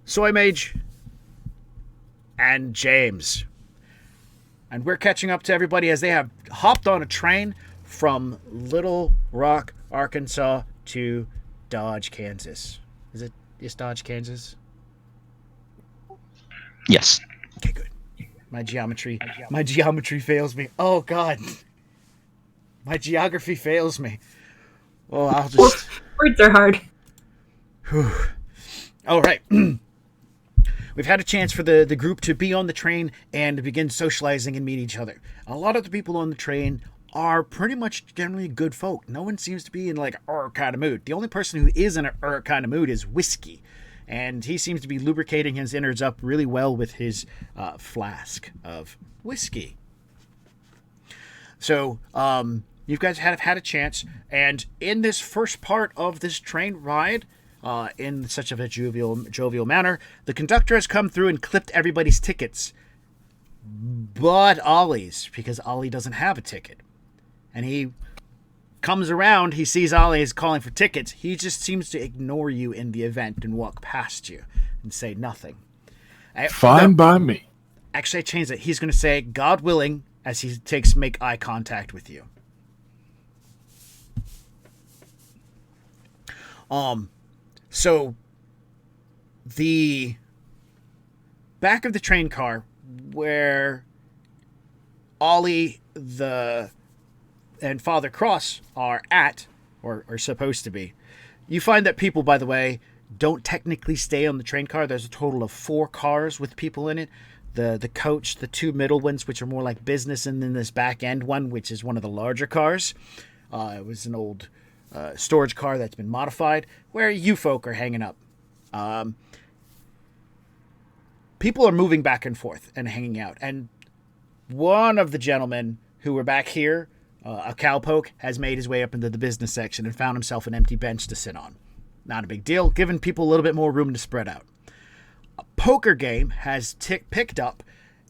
Soy Mage, and James. And we're catching up to everybody as they have hopped on a train from Little Rock, Arkansas to Dodge, Kansas. Is Dodge, Kansas? Yes. Okay, good. My geometry fails me. Oh God, my geography fails me. Well, I'll just. Words are hard. Whew. All right. We've had a chance for the group to be on the train and begin socializing and meet each other. A lot of the people on the train are pretty much generally good folk. No one seems to be in like a kind of mood. The only person who is in a kind of mood is Whiskey. And he seems to be lubricating his innards up really well with his flask of whiskey. So, you guys have had a chance. And in this first part of this train ride, in such of a jovial manner, the conductor has come through and clipped everybody's tickets. But Ollie's, because Ollie doesn't have a ticket. And he comes around, he sees Ollie is calling for tickets. He just seems to ignore you in the event and walk past you and say nothing. Fine by me. Actually, I changed it. He's going to say, God willing, as he make eye contact with you. So the back of the train car where Ollie and Father Cross are at, or are supposed to be, you find that people, by the way, don't technically stay on the train car. There's a total of 4 cars with people in it. The coach, the 2 middle ones, which are more like business, and then this back end one, which is one of the larger cars. It was an old storage car that's been modified, where you folk are hanging up. People are moving back and forth and hanging out. And one of the gentlemen who were back here, a cowpoke, has made his way up into the business section and found himself an empty bench to sit on. Not a big deal, giving people a little bit more room to spread out. A poker game has picked up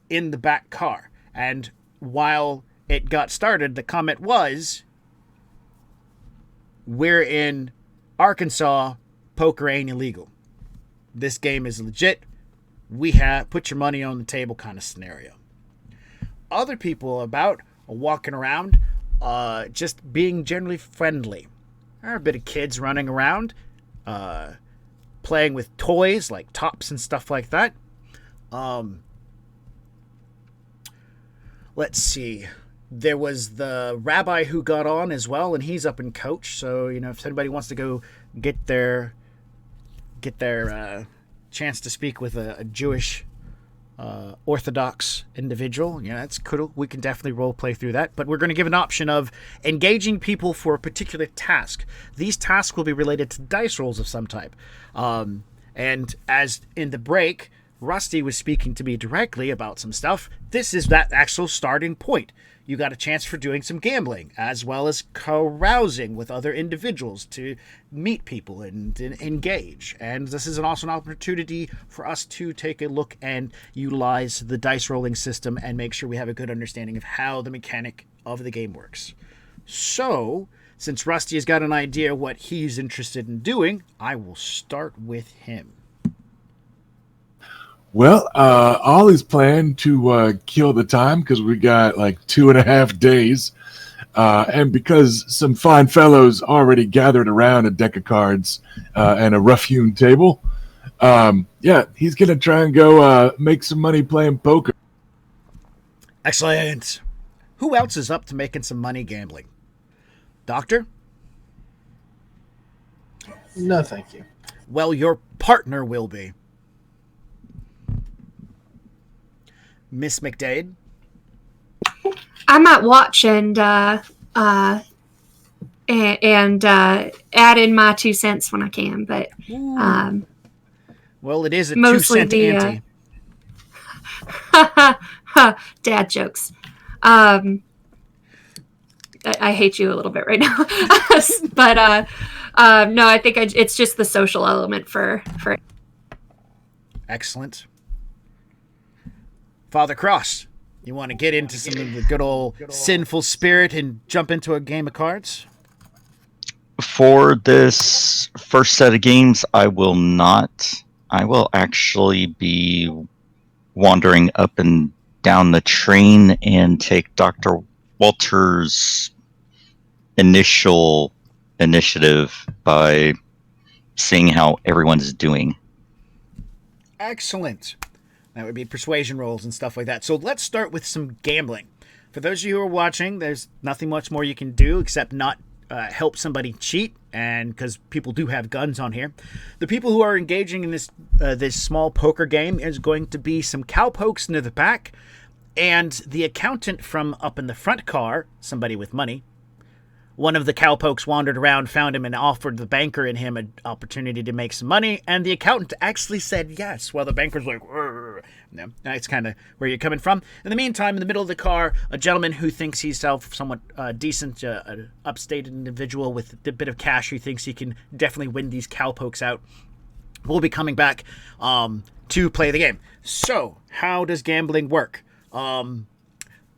in the back car. And while it got started, the comment was, we're in Arkansas, poker ain't illegal. This game is legit. We have put your money on the table kind of scenario. Other people about are walking around, just being generally friendly. There are a bit of kids running around, playing with toys like tops and stuff like that. Let's see. There was the rabbi who got on as well, and he's up in coach. So, if anybody wants to go get their chance to speak with a Jewish Orthodox individual, that's cool. We can definitely role play through that. But we're going to give an option of engaging people for a particular task. These tasks will be related to dice rolls of some type. And as in the break, Rusty was speaking to me directly about some stuff. This is that actual starting point. You got a chance for doing some gambling, as well as carousing with other individuals to meet people and engage. And this is also an opportunity for us to take a look and utilize the dice rolling system and make sure we have a good understanding of how the mechanic of the game works. So, since Rusty has got an idea what he's interested in doing, I will start with him. Well, Ollie's plan to kill the time, because we got like 2.5 days, and because some fine fellows already gathered around a deck of cards and a rough-hewn table, he's gonna try and go make some money playing poker. Excellent. Who else is up to making some money gambling? Doctor? No, thank you. Well, your partner will be. Miss McDade? I might watch and add in my 2 cents when I can, but Well, it is a mostly 2 cent ante. Dad jokes. I hate you a little bit right now, but no, I think it's just the social element for. Excellent. Father Cross, you want to get into some of the good old sinful spirit and jump into a game of cards? For this first set of games, I will not. I will actually be wandering up and down the train and take Dr. Walter's initial initiative by seeing how everyone's doing. Excellent. That would be persuasion rolls and stuff like that. So let's start with some gambling. For those of you who are watching, there's nothing much more you can do except not help somebody cheat, and because people do have guns on here. The people who are engaging in this small poker game is going to be some cowpokes near the back, and the accountant from up in the front car, somebody with money. One of the cowpokes wandered around, found him, and offered the banker and him an opportunity to make some money, and the accountant actually said yes, while the banker's like, no, that's kind of where you're coming from. In the meantime, in the middle of the car, a gentleman who thinks he's somewhat decent, an upstated individual with a bit of cash who thinks he can definitely win these cowpokes out, will be coming back to play the game. So, how does gambling work?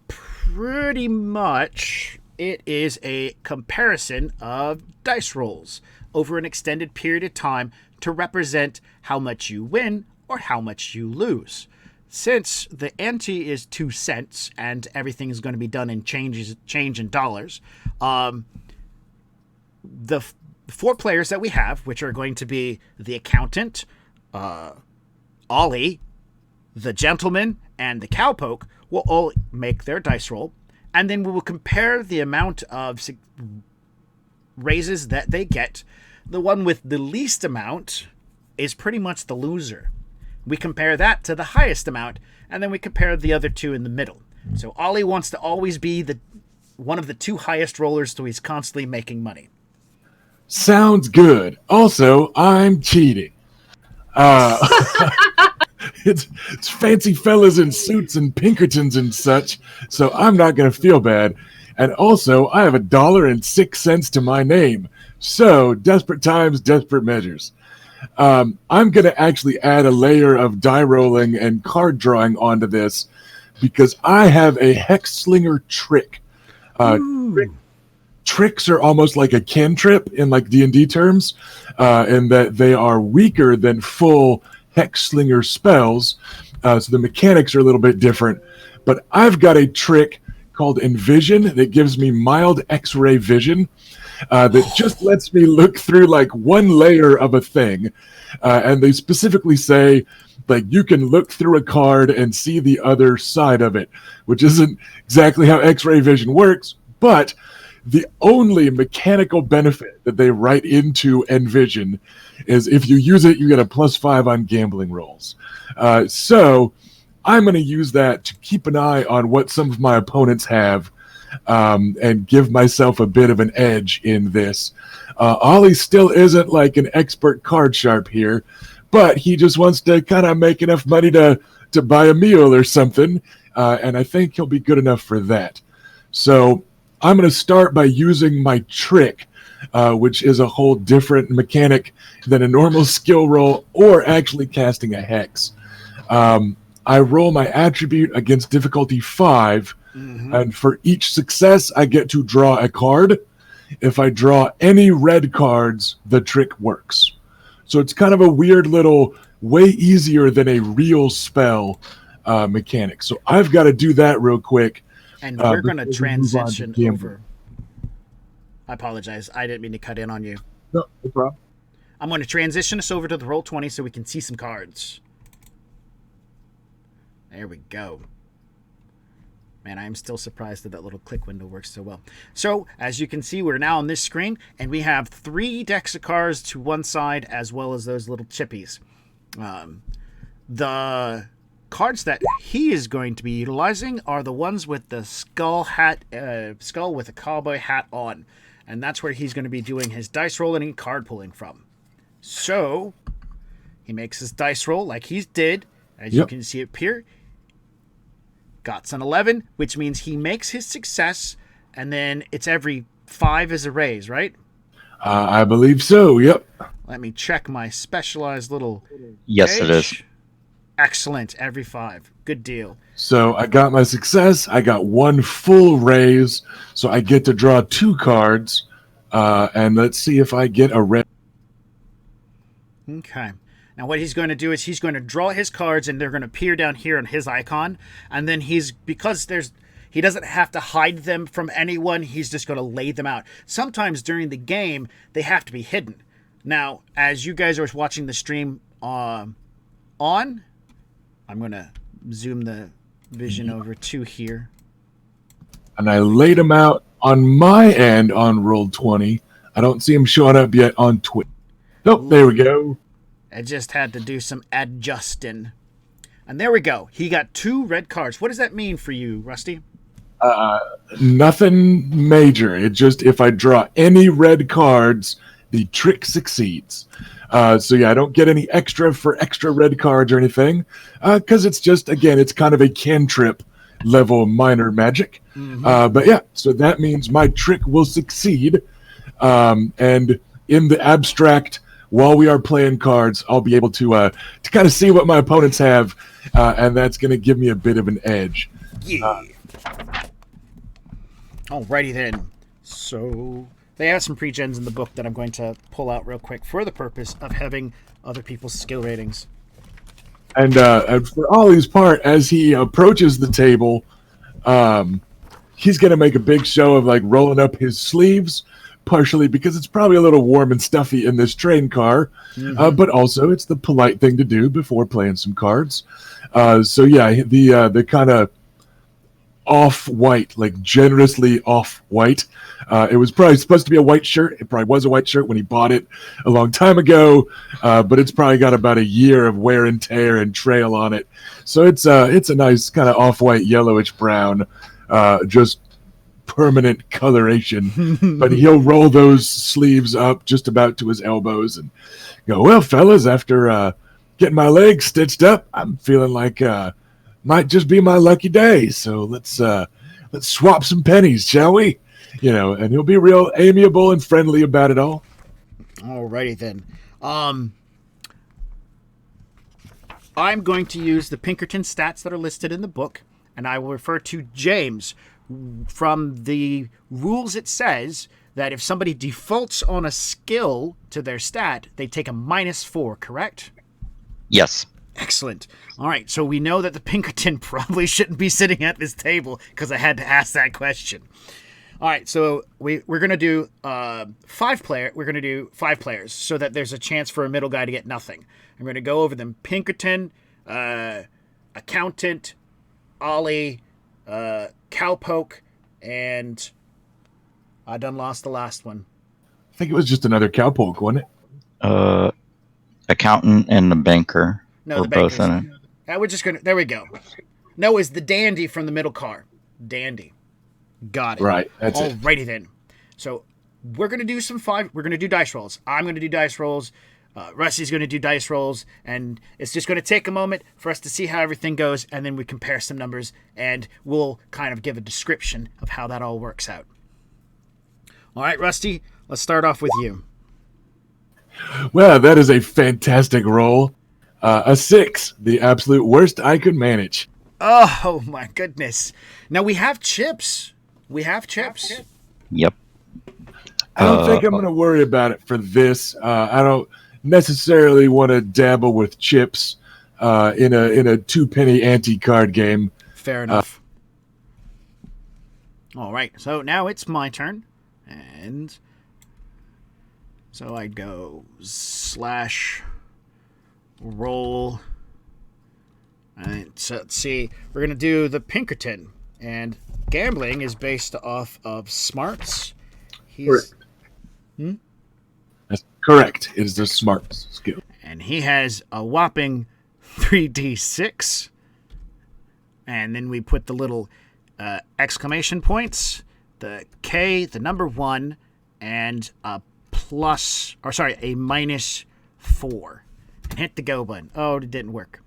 Pretty much, it is a comparison of dice rolls over an extended period of time to represent how much you win or how much you lose. Since the ante is 2 cents and everything is going to be done in change in dollars, the 4 players that we have, which are going to be the accountant, Ollie, the gentleman, and the cowpoke, will all make their dice roll, and then we will compare the amount of raises that they get. The one with the least amount is pretty much the loser. We compare that to the highest amount, and then we compare the other 2 in the middle. So Ollie wants to always be one of the 2 highest rollers, so he's constantly making money. Sounds good. Also, I'm cheating. It's fancy fellas in suits and Pinkertons and such, so I'm not going to feel bad. And also, I have $1.06 to my name. So, desperate times, desperate measures. I'm going to actually add a layer of die rolling and card drawing onto this because I have a hex slinger trick. Tricks are almost like a cantrip in like D&D terms, in that they are weaker than full hex slinger spells, so the mechanics are a little bit different. But I've got a trick called Envision that gives me mild X-ray vision, that just lets me look through like one layer of a thing, and they specifically say like you can look through a card and see the other side of it, which isn't exactly how X-ray vision works, but the only mechanical benefit that they write into Envision is if you use it, you get a +5 on gambling rolls. So I'm going to use that to keep an eye on what some of my opponents have, and give myself a bit of an edge in this. Ollie still isn't like an expert card sharp here, but he just wants to kind of make enough money to buy a meal or something, and I think he'll be good enough for that. So I'm going to start by using my trick, which is a whole different mechanic than a normal skill roll or actually casting a hex. I roll my attribute against difficulty 5, and for each success, I get to draw a card. If I draw any red cards, the trick works. So it's kind of a weird little, way easier than a real spell mechanic. So I've got to do that real quick. And we're going to transition over. I apologize. I didn't mean to cut in on you. No problem. I'm going to transition us over to the Roll20 so we can see some cards. There we go. Man, I am still surprised that little click window works so well. So, as you can see, we're now on this screen, and we have 3 decks of cards to one side, as well as those little chippies. The cards that he is going to be utilizing are the ones with the skull with a cowboy hat on. And that's where he's going to be doing his dice rolling and card pulling from. So, he makes his dice roll like he did, as you can see up here. Got an 11, which means he makes his success, and then it's every 5 is a raise, right? I believe so, yep. Let me check my specialized little Yes, page. it is. Excellent, every 5. Good deal. So I got my success. I got 1 full raise, so I get to draw 2 cards. And let's see if I get a red. Okay. Now what he's going to do is he's going to draw his cards, and they're going to appear down here on his icon. And then he doesn't have to hide them from anyone. He's just going to lay them out. Sometimes during the game, they have to be hidden. Now, as you guys are watching the stream I'm going to zoom the vision over to here. And I laid them out on my end on Roll20. I don't see them showing up yet on Twitch. Nope, there we go. I just had to do some adjusting. And there we go. He got 2 red cards. What does that mean for you, Rusty? Nothing major. It just, if I draw any red cards, the trick succeeds. So yeah, I don't get any extra for extra red cards or anything, because it's just, again, it's kind of a cantrip level minor magic. But yeah, so that means my trick will succeed. And in the abstract, while we are playing cards, I'll be able to kind of see what my opponents have, and that's going to give me a bit of an edge. Yeah. Alrighty then. So they have some pre-gens in the book that I'm going to pull out real quick for the purpose of having other people's skill ratings. And for Ollie's part, as he approaches the table, he's going to make a big show of like rolling up his sleeves, partially because it's probably a little warm and stuffy in this train car, but also it's the polite thing to do before playing some cards. So yeah, the kind of off-white, like generously off-white. It was probably supposed to be a white shirt. It probably was a white shirt when he bought it a long time ago, but it's probably got about a year of wear and tear and trail on it. So it's a nice kind of off-white, yellowish brown, just permanent coloration. But he'll roll those sleeves up just about to his elbows and go, well, fellas, after getting my legs stitched up, I'm feeling like might just be my lucky day. So let's swap some pennies, shall we? You know, and he'll be real amiable and friendly about it all. Alrighty then. I'm going to use the Pinkerton stats that are listed in the book, and I will refer to James. From the rules, it says that if somebody defaults on a skill to their stat, they take a -4, correct? Yes. Excellent. All right, so we know that the Pinkerton probably shouldn't be sitting at this table because I had to ask that question. All right, so we're going to do 5 player. We're going to do 5 players so that there's a chance for a middle guy to get nothing. I'm going to go over them. Pinkerton, Accountant, Ollie, Cowpoke, and I done lost the last one. I think it was just another cowpoke, wasn't it? Accountant and the banker. No, the both bankers. in it. We're just gonna. There we go. No, is the dandy from the middle car. Dandy. Got it. Right. That's it. Alrighty then. So we're gonna do We're gonna do dice rolls. I'm gonna do dice rolls. Rusty's gonna do dice rolls, and it's just gonna take a moment for us to see how everything goes, and then we compare some numbers, and we'll kind of give a description of how that all works out. All right, Rusty. Let's start off with you. Well, that is a fantastic roll. A 6, the absolute worst I could manage. Oh my goodness! Now we have chips. Yep. I don't think I'm going to worry about it for this. I don't necessarily want to dabble with chips in a 2-penny anti-card game. Fair enough. All right, so now it's my turn, and so I go /roll. All right, so let's see. We're gonna do the Pinkerton. And gambling is based off of smarts. Correct. That's correct. It is the smarts skill. And he has a whopping 3d6. And then we put the little exclamation points, the K, the number 1, and a -4. And hit the go button. Oh, it didn't work.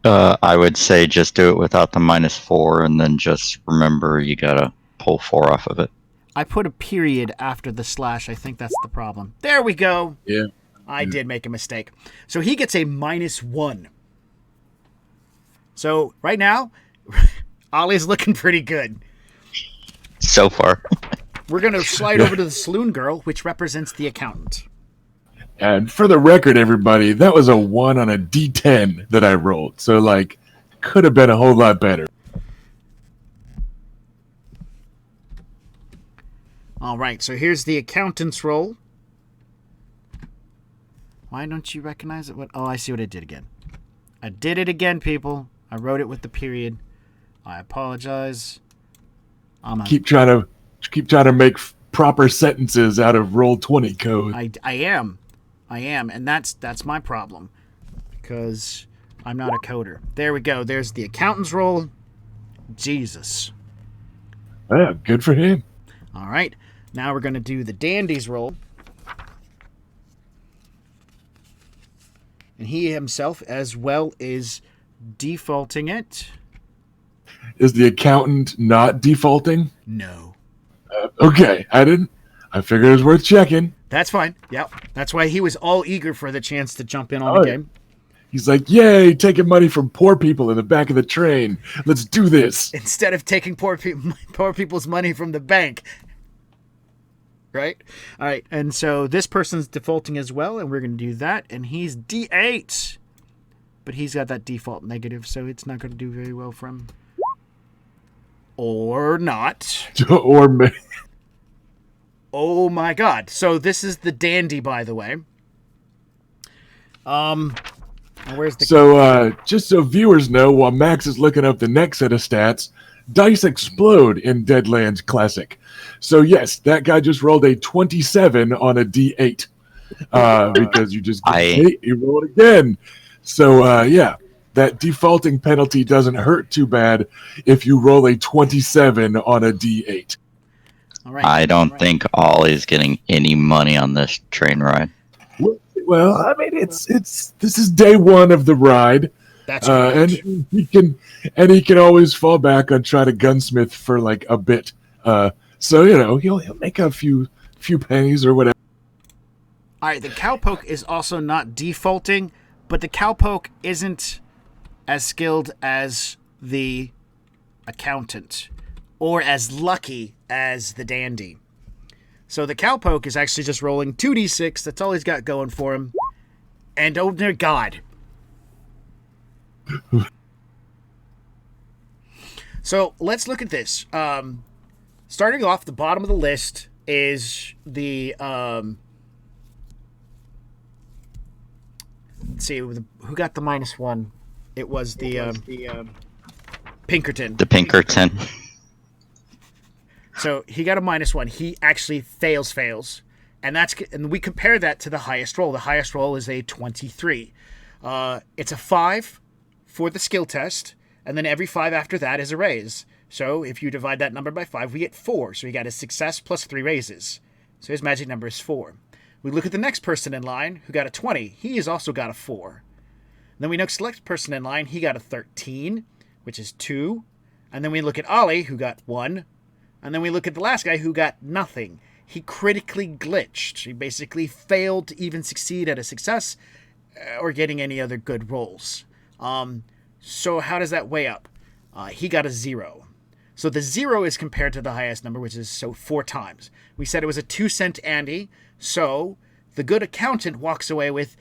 I would say just do it without the -4, and then just remember you gotta pull 4 off of it. I put a period after the slash. I think that's the problem. There we go. Yeah. I did make a mistake. So he gets a -1. So right now, Ollie's looking pretty good. So far. We're going to slide over to the saloon girl, which represents the accountant. And for the record, everybody, that was a 1 on a D10 that I rolled. So, like, could have been a whole lot better. All right, so here's the accountant's roll. Why don't you recognize it? Oh, I see what I did again. I did it again, people. I wrote it with the period. I apologize. Keep trying to make proper sentences out of Roll20 code. I am, and that's my problem, because I'm not a coder. There we go. There's the accountant's roll. Jesus. Yeah, good for him. All right. Now we're going to do the dandy's roll. And he himself, as well, is defaulting it. Is the accountant not defaulting? No. Okay, I figured it was worth checking. That's fine. Yep. That's why he was all eager for the chance to jump in on the game. He's like, yay, taking money from poor people in the back of the train. Let's do this. Instead of taking poor people's money from the bank. Right? All right. And so this person's defaulting as well, and we're going to do that. And he's D8. But he's got that default negative, so it's not going to do very well for him. Or not. Or me. Oh my god. So this is the dandy, by the way. Where's the... So, just so viewers know, while Max is looking up the next set of stats, dice explode in Deadlands Classic. So yes, that guy just rolled a 27 on a D8. Because you just you roll it again. So, yeah, that defaulting penalty doesn't hurt too bad if you roll a 27 on a D8. All right. I don't think Ollie's getting any money on this train ride. Well, I mean, it's this is day 1 of the ride. That's right. And he can always fall back on try to gunsmith for like a bit. So he'll make a few pennies or whatever. All right, the cowpoke is also not defaulting, but the cowpoke isn't as skilled as the accountant or as lucky as the dandy. So the cowpoke is actually just rolling 2d6. That's all he's got going for him. And oh dear God. So let's look at this. Starting off, the bottom of the list is the... let's see, who got the -1? It was the Pinkerton. The Pinkerton. So he got a -1. He actually fails, and we compare that to the highest roll. The highest roll is a 23. It's a 5 for the skill test, and then every 5 after that is a raise. So if you divide that number by 5, we get 4. So he got a success plus 3 raises. So his magic number is 4. We look at the next person in line who got a 20. He has also got a 4. Then we next select person in line. He got a 13, which is 2. And then we look at Ollie, who got 1. And then we look at the last guy who got nothing. He critically glitched. He basically failed to even succeed at a success or getting any other good rolls. So how does that weigh up? He got a 0. So the 0 is compared to the highest number, which is 4 times. We said it was a 2-cent ante. So the good accountant walks away with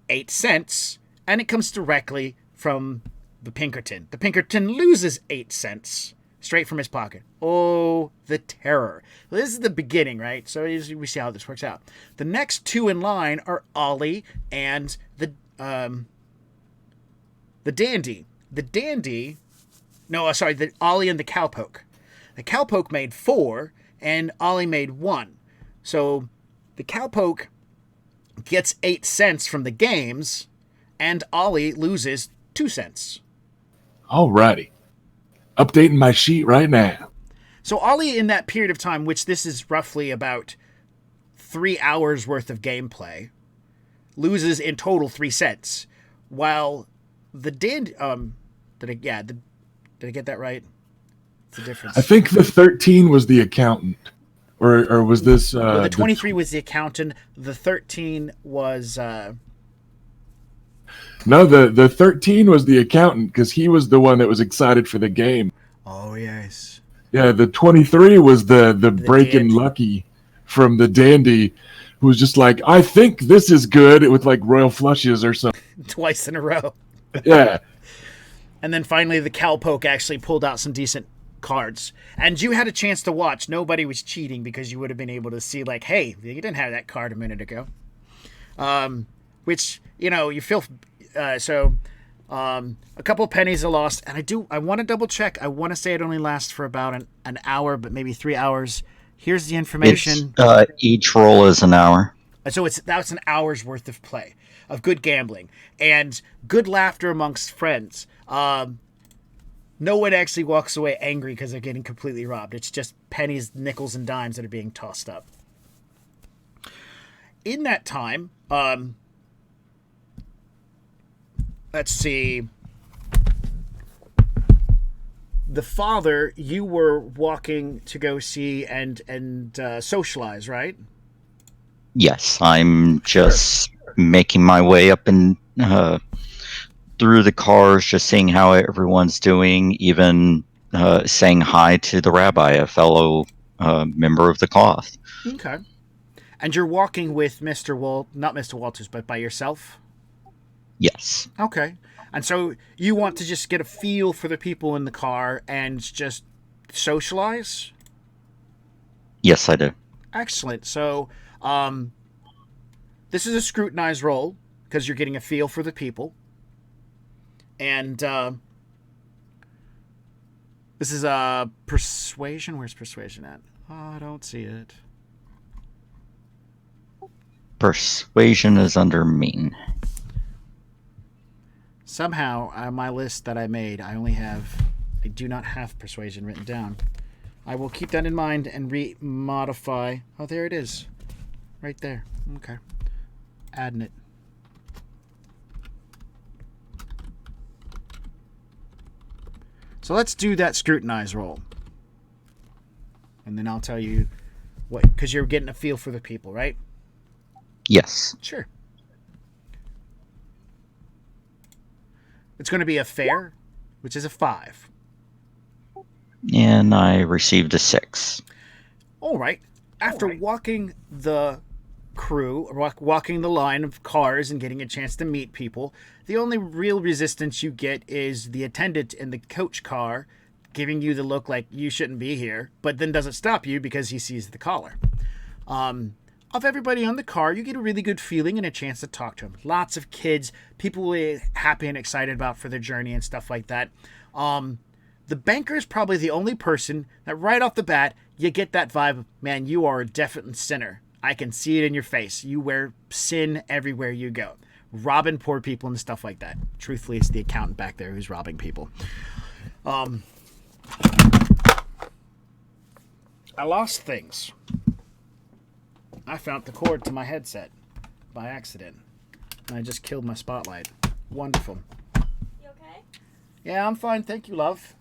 8 cents, and it comes directly from the Pinkerton. The Pinkerton loses 8 cents. Straight from his pocket. Oh, the terror. Well, this is the beginning, right? So we see how this works out. The next 2 in line are Ollie and the dandy. The dandy No, sorry, the Ollie and the Cowpoke. The Cowpoke made 4, and Ollie made 1. So the Cowpoke gets 8 cents from the games, and Ollie loses 2 cents. Alrighty. Updating my sheet right now. So Ollie, in that period of time, which this is roughly about 3 hours worth of gameplay, loses in total 3 cents, while the did I get that right? What's the difference? I think the 13 was the accountant, or was this? Well, the 23 was the accountant. The 13 was. No, the 13 was the accountant because he was the one that was excited for the game. Oh yes. Yeah, the 23 was the breaking dandy. lucky from the dandy, who was just like, I think this is good with like royal flushes or something. Twice in a row. Yeah. And then finally, the Cowpoke actually pulled out some decent cards. And you had a chance to watch. Nobody was cheating because you would have been able to see, like, hey, you didn't have that card a minute ago. Which, you feel... a couple pennies are lost. And I want to double check. I want to say it only lasts for about an hour, but maybe 3 hours. Here's the information. Each roll is an hour. So that's an hour's worth of play, of good gambling, and good laughter amongst friends. No one actually walks away angry because they're getting completely robbed. It's just pennies, nickels, and dimes that are being tossed up. In that time, let's see. The father, you were walking to go see and socialize, right? Yes, I'm just making my way up and through the cars, just seeing how everyone's doing, even saying hi to the rabbi, a fellow member of the cloth. Okay. And you're walking with not Mr. Walters, but by yourself? Yes. Okay. And so you want to just get a feel for the people in the car and just socialize? Yes, I do. Excellent. So this is a scrutinized roll because you're getting a feel for the people. And this is a persuasion. Where's persuasion at? Oh, I don't see it. Persuasion is under mean. Somehow, on my list that I made, I do not have persuasion written down. I will keep that in mind and re-modify. Oh, there it is. Right there. Okay. Adding it. So let's do that scrutinize roll. And then I'll tell you what, because you're getting a feel for the people, right? Yes. Sure. It's going to be a fair, which is a 5. And I received a 6. All right. After walking the crew, walking the line of cars and getting a chance to meet people, the only real resistance you get is the attendant in the coach car giving you the look like you shouldn't be here, but then doesn't stop you because he sees the collar. Of everybody on the car, you get a really good feeling and a chance to talk to them. Lots of kids, people we're happy and excited about for their journey and stuff like that. The banker is probably the only person that right off the bat, you get that vibe, man, you are a definite sinner. I can see it in your face. You wear sin everywhere you go. Robbing poor people and stuff like that. Truthfully, it's the accountant back there who's robbing people. I lost things. I found the cord to my headset by accident. And I just killed my spotlight. Wonderful. You okay? Yeah, I'm fine. Thank you, love.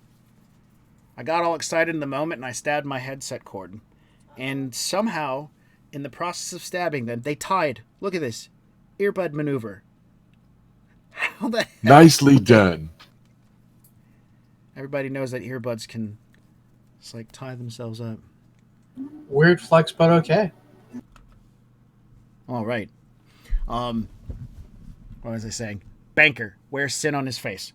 I got all excited in the moment and I stabbed my headset cord. And somehow, in the process of stabbing them, they tied. Look at this. Earbud maneuver. How the hell? Nicely done. Everybody knows that earbuds can tie themselves up. Weird flex, but okay. All right. What was I saying? Banker wears sin on his face.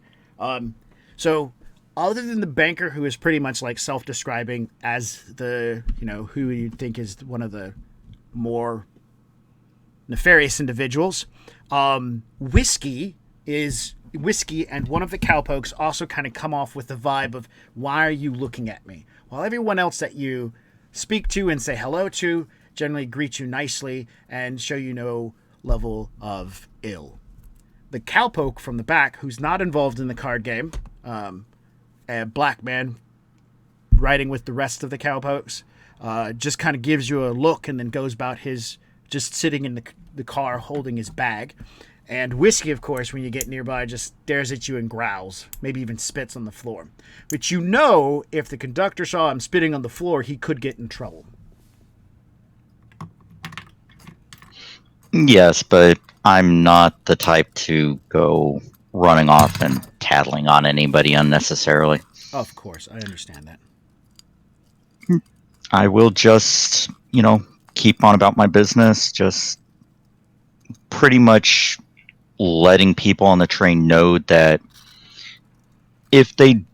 So other than the banker, who is pretty much self-describing as the, who you think is one of the more nefarious individuals, Whiskey is Whiskey and one of the cowpokes also kind of come off with the vibe of, why are you looking at me? While everyone else that you speak to and say hello to generally greet you nicely and show you no level of ill. The cowpoke from the back, who's not involved in the card game, a black man riding with the rest of the cowpokes, just kind of gives you a look and then goes about his, just sitting in the car holding his bag. And Whiskey, of course, when you get nearby, just stares at you and growls, maybe even spits on the floor. Which you know, if the conductor saw him spitting on the floor, he could get in trouble. Yes, but I'm not the type to go running off and tattling on anybody unnecessarily. Of course, I understand that. I will just, keep on about my business, just pretty much letting people on the train know that if they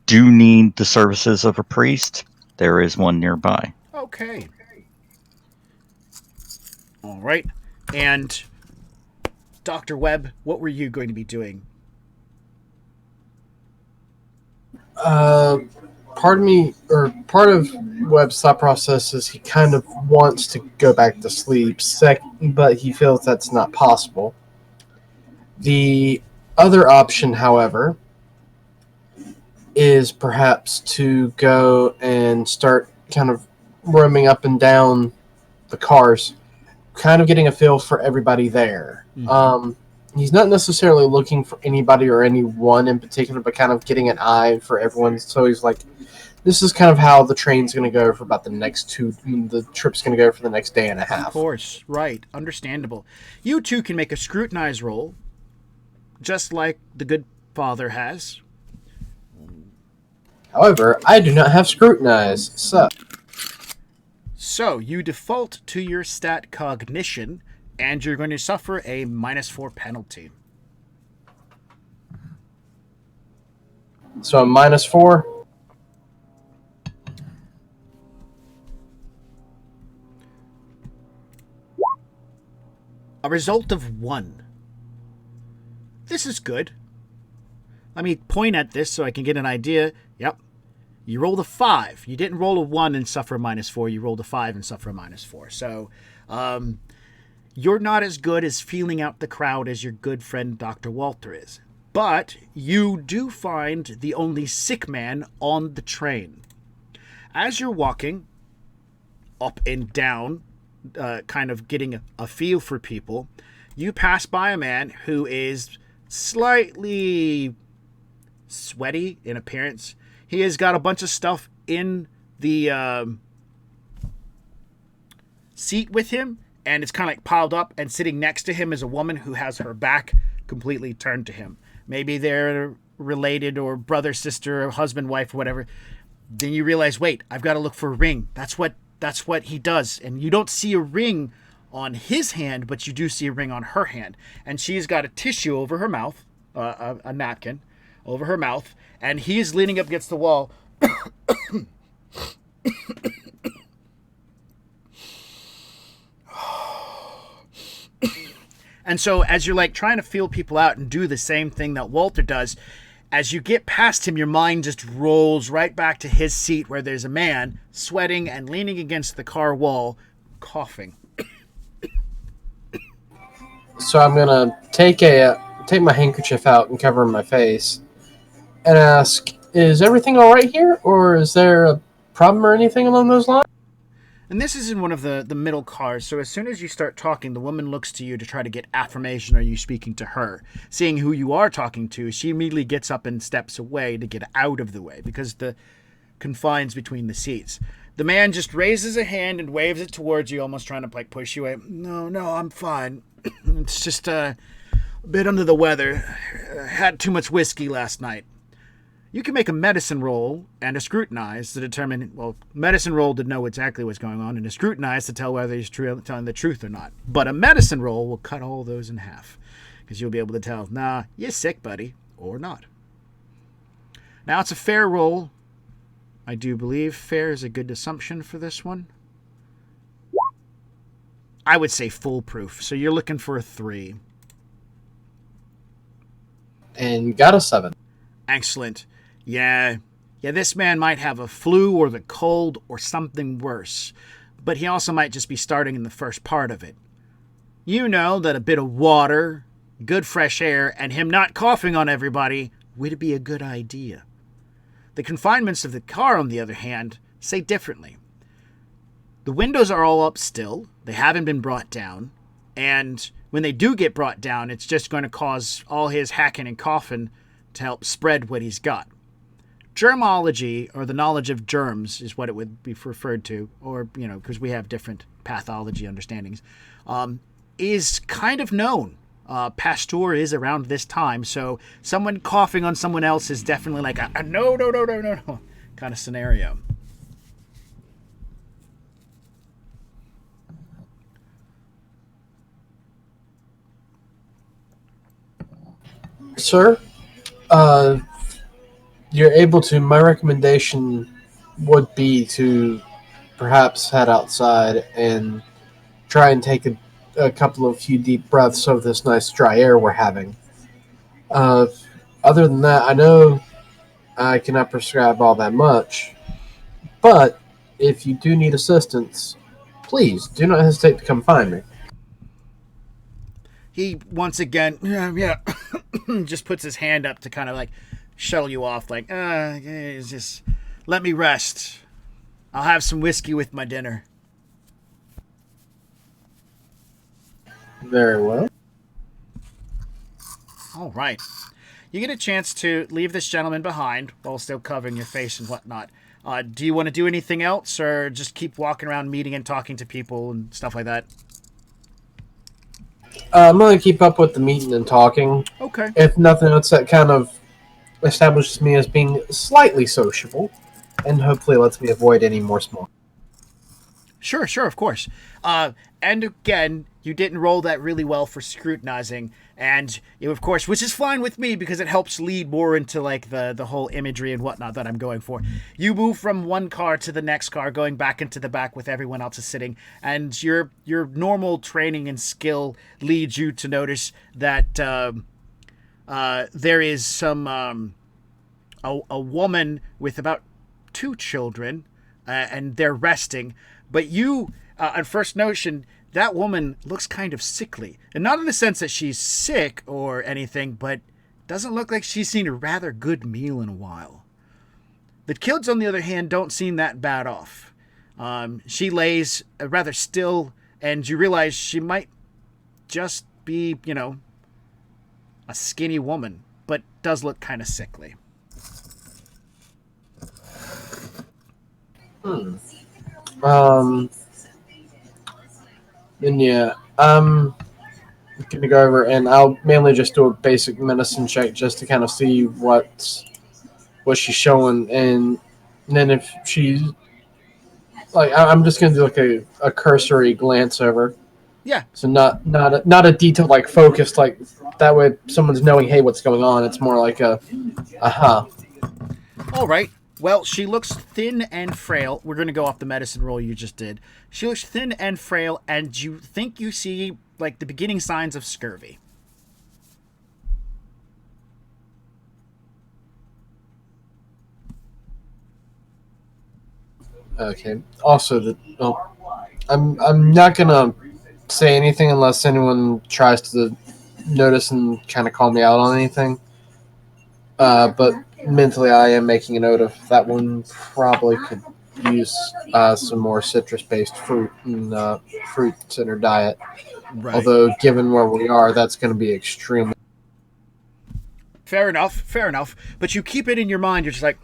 do need the services of a priest, there is one nearby. Okay. All right. And Dr. Webb, what were you going to be doing? Part of Webb's thought process is he kind of wants to go back to sleep, but he feels that's not possible. The other option, however, is perhaps to go and start kind of roaming up and down the cars, kind of getting a feel for everybody there. Mm-hmm. He's not necessarily looking for anybody or anyone in particular, but kind of getting an eye for everyone. So he's like, this is kind of how the train's going to go for about the trip's going to go for the next day and a half. Of course, right. Understandable. You two can make a scrutinize roll, just like the good father has. However, I do not have scrutinize, So you default to your stat cognition, and you're going to suffer a -4 penalty. So I'm -4. A result of 1. This is good. Let me point at this so I can get an idea. Yep. You rolled a 5. You didn't roll a 1 and suffer a -4. You rolled a 5 and suffer a -4. So, you're not as good as feeling out the crowd as your good friend Dr. Walter is. But you do find the only sick man on the train. As you're walking up and down, kind of getting a feel for people, you pass by a man who is slightly sweaty in appearance. He has got a bunch of stuff in the seat with him, and it's kind of like piled up, and sitting next to him is a woman who has her back completely turned to him. Maybe they're related, or brother, sister, or husband, wife, whatever. Then you realize, wait, I've got to look for a ring. That's what he does. And you don't see a ring on his hand, but you do see a ring on her hand. And she's got a tissue over her mouth, a napkin over her mouth, and he is leaning up against the wall. And so as you're like trying to feel people out and do the same thing that Walter does, as you get past him, your mind just rolls right back to his seat where there's a man sweating and leaning against the car wall, coughing. So I'm gonna take my handkerchief out and cover my face, and ask, "Is everything all right here, or is there a problem or anything along those lines?" And this is in one of the middle cars, so as soon as you start talking, the woman looks to you to try to get affirmation, are you speaking to her? Seeing who you are talking to, she immediately gets up and steps away to get out of the way, because the confines between the seats. The man just raises a hand and waves it towards you, almost trying to like push you away. No, I'm fine. It's just a bit under the weather. I had too much whiskey last night. You can make a medicine roll and a scrutinize to determine, well, medicine roll to know exactly what's going on, and a scrutinize to tell whether he's telling the truth or not. But a medicine roll will cut all those in half, because you'll be able to tell, nah, you're sick, buddy, or not. Now, it's a fair roll. I do believe fair is a good assumption for this one. I would say foolproof, so you're looking for a 3. and got a 7. Excellent. Yeah, this man might have a flu or the cold or something worse, but he also might just be starting in the first part of it. You know that a bit of water, good fresh air, and him not coughing on everybody would be a good idea. The confinements of the car, on the other hand, say differently. The windows are all up still, they haven't been brought down, and when they do get brought down, it's just going to cause all his hacking and coughing to help spread what he's got. Germology, or the knowledge of germs, is what it would be referred to, or, because we have different pathology understandings, is kind of known. Pasteur is around this time, so someone coughing on someone else is definitely like a no kind of scenario. Sir, you're able to. My recommendation would be to perhaps head outside and try and take a couple of few deep breaths of this nice dry air we're having. Other than that, I know I cannot prescribe all that much, but if you do need assistance, please do not hesitate to come find me. He once again, just puts his hand up to kind of like shuttle you off, like, just let me rest. I'll have some whiskey with my dinner. Very well. All right. You get a chance to leave this gentleman behind while still covering your face and whatnot. Do you want to do anything else, or just keep walking around meeting and talking to people and stuff like that? I'm going to keep up with the meeting and talking. Okay. If nothing else, that kind of establishes me as being slightly sociable, and hopefully lets me avoid any more small. Sure, of course. And again, you didn't roll that really well for scrutinizing, and of course, which is fine with me because it helps lead more into like the whole imagery and whatnot that I'm going for. You move from one car to the next car, going back into the back with everyone else is sitting, and your normal training and skill leads you to notice that there is some a woman with about 2 children, and they're resting. But you, on first notion, that woman looks kind of sickly. And not in the sense that she's sick or anything, but doesn't look like she's seen a rather good meal in a while. The kids, on the other hand, don't seem that bad off. She lays rather still, and you realize she might just be, a skinny woman, but does look kind of sickly. And yeah, I'm going to go over and I'll mainly just do a basic medicine check just to kind of see what she's showing, and then if she's like, I'm just going to do like a cursory glance over. Yeah. So not a detailed like focused like that way someone's knowing, hey, what's going on. It's more like aha. All right. Well, she looks thin and frail. We're going to go off the medicine roll you just did. She looks thin and frail, and you think you see, like, the beginning signs of scurvy. Okay. Also, I'm not going to say anything unless anyone tries to notice and kind of call me out on anything. But mentally, I am making a note of that one. Probably could use some more citrus-based fruit and fruits in her diet. Right. Although, given where we are, that's going to be extremely. Fair enough. But you keep it in your mind. You're just like,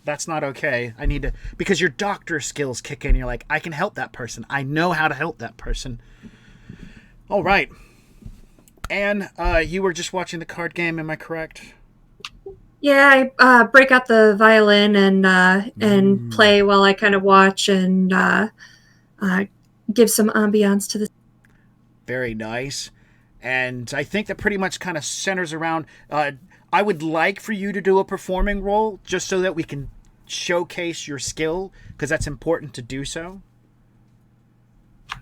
that's not okay. I need to, because your doctor skills kick in. You're like, I can help that person. I know how to help that person. All right. Anne, you were just watching the card game. Am I correct? Yeah, I break out the violin and play while I kind of watch and give some ambiance to the. Very nice. And I think that pretty much kind of centers around. I would like for you to do a performing role just so that we can showcase your skill, because that's important to do so.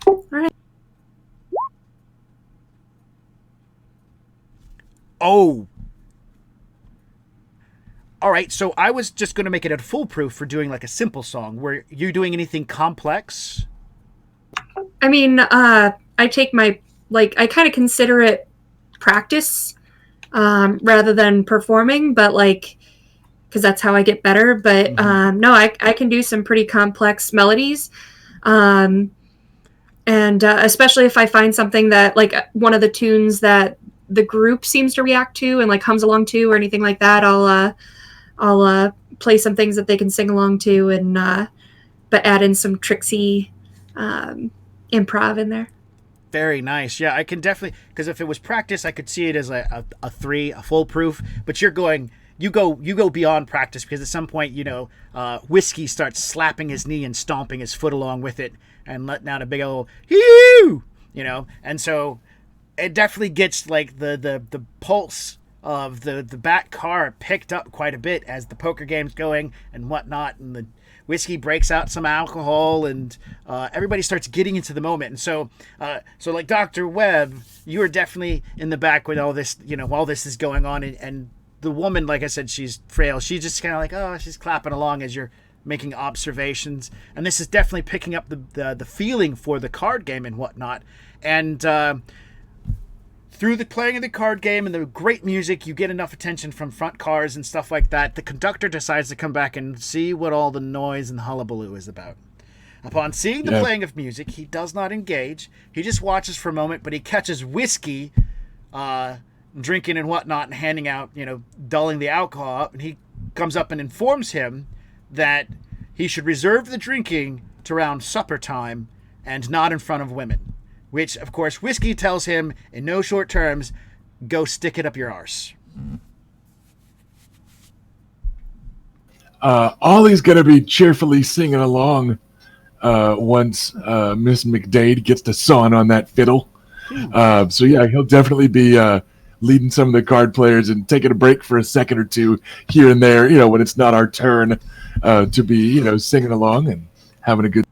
All right. Oh, All right, so I was just going to make it a foolproof for doing like a simple song. Were you doing anything complex? I mean, I take my, like, I kind of consider it practice rather than performing, but like, because that's how I get better. But no, I can do some pretty complex melodies. And especially if I find something that, like, one of the tunes that the group seems to react to and like hums along to or anything like that, I'll play some things that they can sing along to, and but add in some tricksy improv in there. Very nice. Yeah, I can definitely, because if it was practice, I could see it as a three, a foolproof. But you go beyond practice, because at some point, Whiskey starts slapping his knee and stomping his foot along with it and letting out a big old hee, and so it definitely gets like the pulse of the back car picked up quite a bit as the poker game's going and whatnot, and the Whiskey breaks out some alcohol, and everybody starts getting into the moment. And so like Dr. Webb, you are definitely in the back with all this, while this is going on, and the woman, like I said, she's frail. She's just kind of like, oh, she's clapping along as you're making observations, and this is definitely picking up the feeling for the card game and whatnot. And through the playing of the card game and the great music, you get enough attention from front cars and stuff like that. The conductor decides to come back and see what all the noise and hullabaloo is about. Upon seeing the playing of music, he does not engage. He just watches for a moment, but he catches Whiskey drinking and whatnot and handing out, dulling the alcohol up, and he comes up and informs him that he should reserve the drinking to around supper time and not in front of women. Which, of course, Whiskey tells him in no short terms, go stick it up your arse. Ollie's going to be cheerfully singing along once Miss McDade gets to sawing on that fiddle. So, yeah, he'll definitely be leading some of the card players and taking a break for a second or two here and there, when it's not our turn to be, singing along and having a good.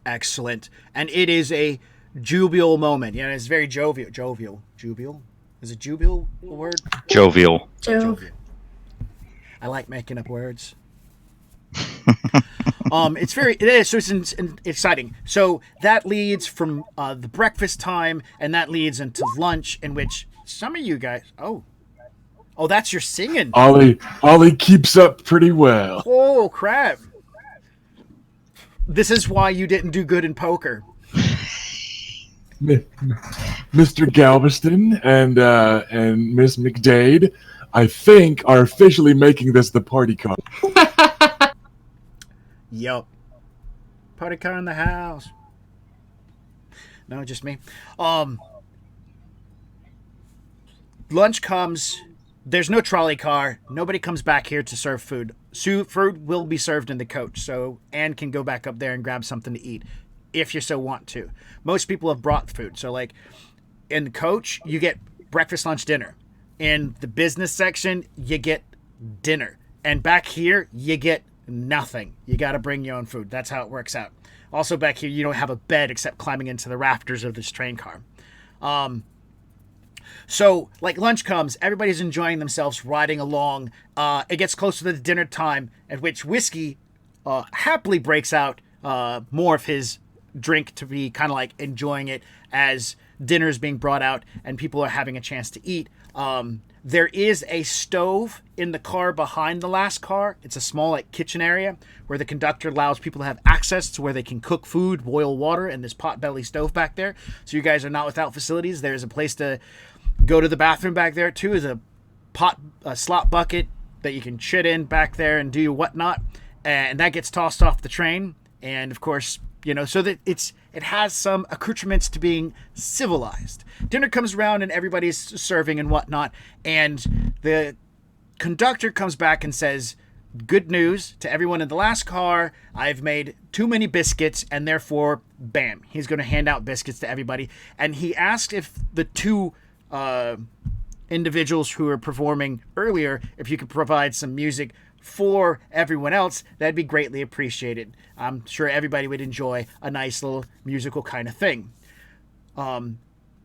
Excellent. And it is a jubial moment. It's very jovial. Jubial? Is it jubial a word? Jovial. I like making up words. It is, so it's exciting. So that leads from the breakfast time, and that leads into lunch, in which some of you guys, oh, that's your singing. Ollie keeps up pretty well. Oh, crap. This is why you didn't do good in poker. Mr. Galveston and Miss McDade, I think, are officially making this the party card. Yup. Party car in the house. No, just me. Lunch comes. There's no trolley car. Nobody comes back here to serve food. Food will be served in the coach, so Anne can go back up there and grab something to eat if you so want to. Most people have brought food. So, like, in the coach, you get breakfast, lunch, dinner. In the business section, you get dinner. And back here, you get nothing. You got to bring your own food. That's how it works out. Also, back here, you don't have a bed except climbing into the rafters of this train car. So, like, lunch comes, everybody's enjoying themselves, riding along. It gets close to the dinner time, at which Whiskey happily breaks out more of his drink to be kind of like enjoying it as dinner is being brought out and people are having a chance to eat. There is a stove in the car behind the last car. It's a small, like, kitchen area where the conductor allows people to have access to where they can cook food, boil water, and this potbelly stove back there. So you guys are not without facilities. There's a place to go to the bathroom back there too. Is a slop bucket that you can shit in back there and do whatnot, and that gets tossed off the train. And of course, so that it has some accoutrements to being civilized. Dinner comes around and everybody's serving and whatnot, and the conductor comes back and says, good news to everyone in the last car. I've made too many biscuits, and therefore, bam, he's going to hand out biscuits to everybody. And he asked if the two individuals who were performing earlier, if you could provide some music for everyone else, that'd be greatly appreciated. I'm sure everybody would enjoy a nice little musical kind of thing.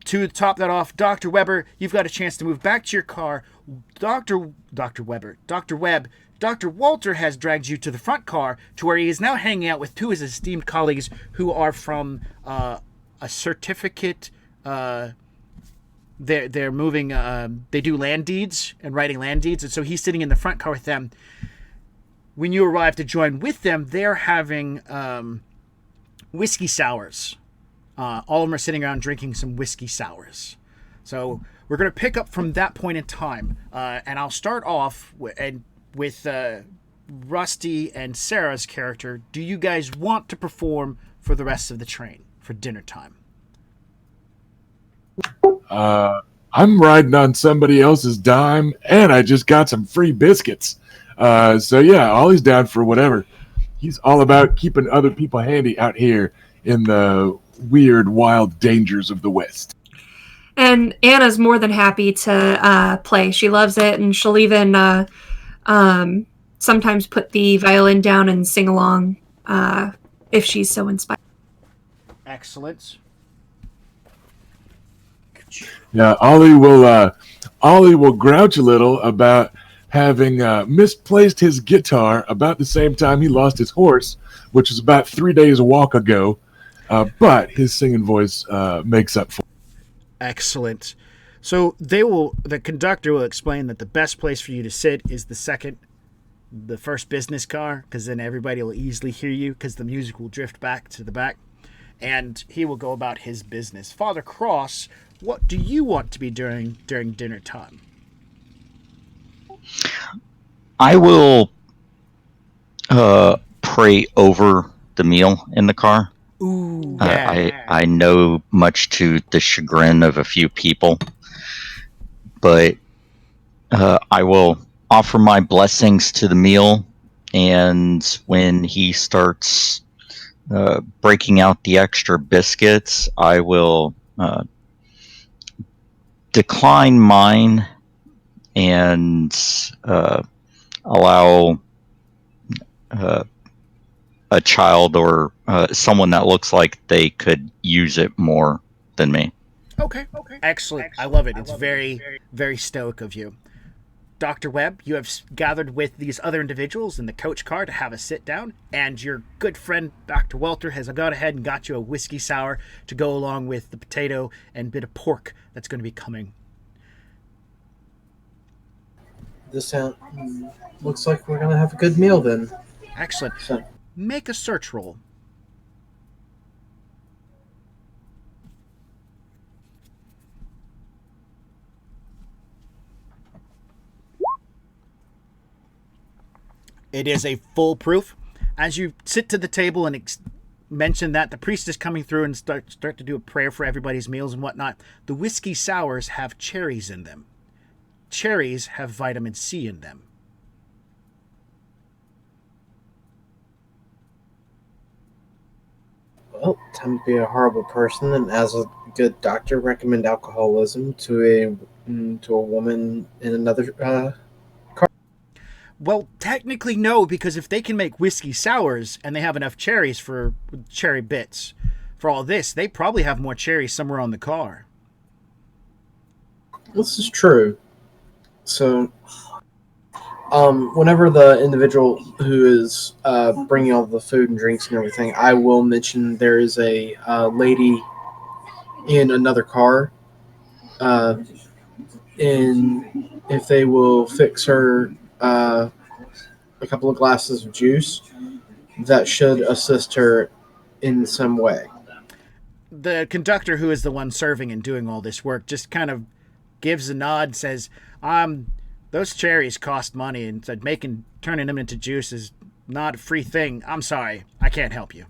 To top that off, Dr. Weber, you've got a chance to move back to your car. Dr. Webb, Dr. Walter has dragged you to the front car to where he is now hanging out with two of his esteemed colleagues who are from a certificate. They're moving. They do land deeds and writing land deeds, and so he's sitting in the front car with them. When you arrive to join with them, they're having whiskey sours. All of them are sitting around drinking some whiskey sours. So we're going to pick up from that point in time, and I'll start off with Rusty and Sarah's character. Do you guys want to perform for the rest of the train for dinner time? I'm riding on somebody else's dime, and I just got some free biscuits. So yeah, Ollie's down for whatever. He's all about keeping other people handy out here in the weird, wild dangers of the West. And Anna's more than happy to play. She loves it, and she'll even sometimes put the violin down and sing along if she's so inspired. Excellent. Yeah, Ollie will grouch a little about having misplaced his guitar about the same time he lost his horse, which was about 3 days walk ago. But his singing voice makes up for it. Excellent. So the conductor will explain that the best place for you to sit is the first business car, because then everybody will easily hear you because the music will drift back to the back, and he will go about his business. Father Cross, what do you want to be doing during dinner time? I will pray over the meal in the car. Ooh, yeah. I know, much to the chagrin of a few people, but I will offer my blessings to the meal, and when he starts breaking out the extra biscuits, I will decline mine and allow a child or someone that looks like they could use it more than me. Okay. Excellent. I love it. It's very, very stoic of you. Dr. Webb, you have gathered with these other individuals in the coach car to have a sit down, and your good friend Dr. Walter has gone ahead and got you a whiskey sour to go along with the potato and bit of pork that's going to be coming. This looks like we're gonna have a good meal then. Excellent. So, Make a search roll. It is a foolproof. As you sit to the table and mention that the priest is coming through and start to do a prayer for everybody's meals and whatnot, the whiskey sours have cherries in them. Cherries have vitamin C in them. well, time to be a horrible person, and as a good doctor, recommend alcoholism to a woman in another. Well, technically no, because if they can make whiskey sours and they have enough cherries for cherry bits for all this, they probably have more cherries somewhere on the car. This is true. So, whenever the individual who is bringing all the food and drinks and everything, I will mention there is a lady in another car, and if they will fix her a couple of glasses of juice, that should assist her in some way. The conductor, who is the one serving and doing all this work, just kind of gives a nod, says, those cherries cost money, and said turning them into juice is not a free thing. I'm sorry, I can't help you.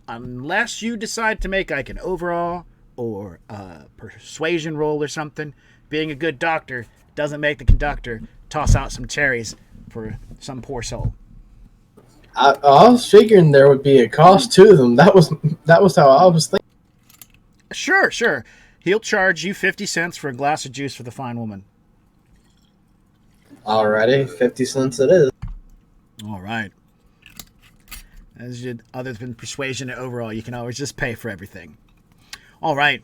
Unless you decide to make like an overall or a persuasion roll or something. Being a good doctor doesn't make the conductor toss out some cherries for some poor soul. I was figuring there would be a cost to them. That was how I was thinking. Sure. He'll charge you 50 cents for a glass of juice for the fine woman. Alrighty, 50 cents it is. All right. Other than persuasion and overall, you can always just pay for everything. All right.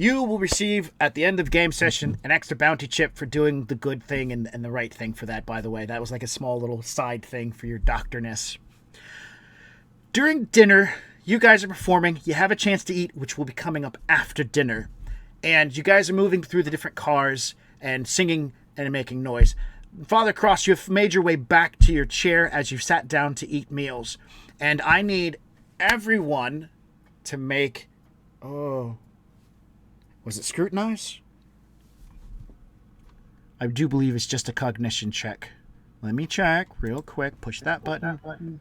You will receive, at the end of the game session, an extra bounty chip for doing the good thing and the right thing for that, by the way. That was like a small little side thing for your doctorness. During dinner, you guys are performing. You have a chance to eat, which will be coming up after dinner. And you guys are moving through the different cars and singing and making noise. Father Cross, you have made your way back to your chair as you've sat down to eat meals. And I need everyone to make... Oh... Was it scrutinize? I do believe it's just a cognition check. Let me check real quick. Push that button.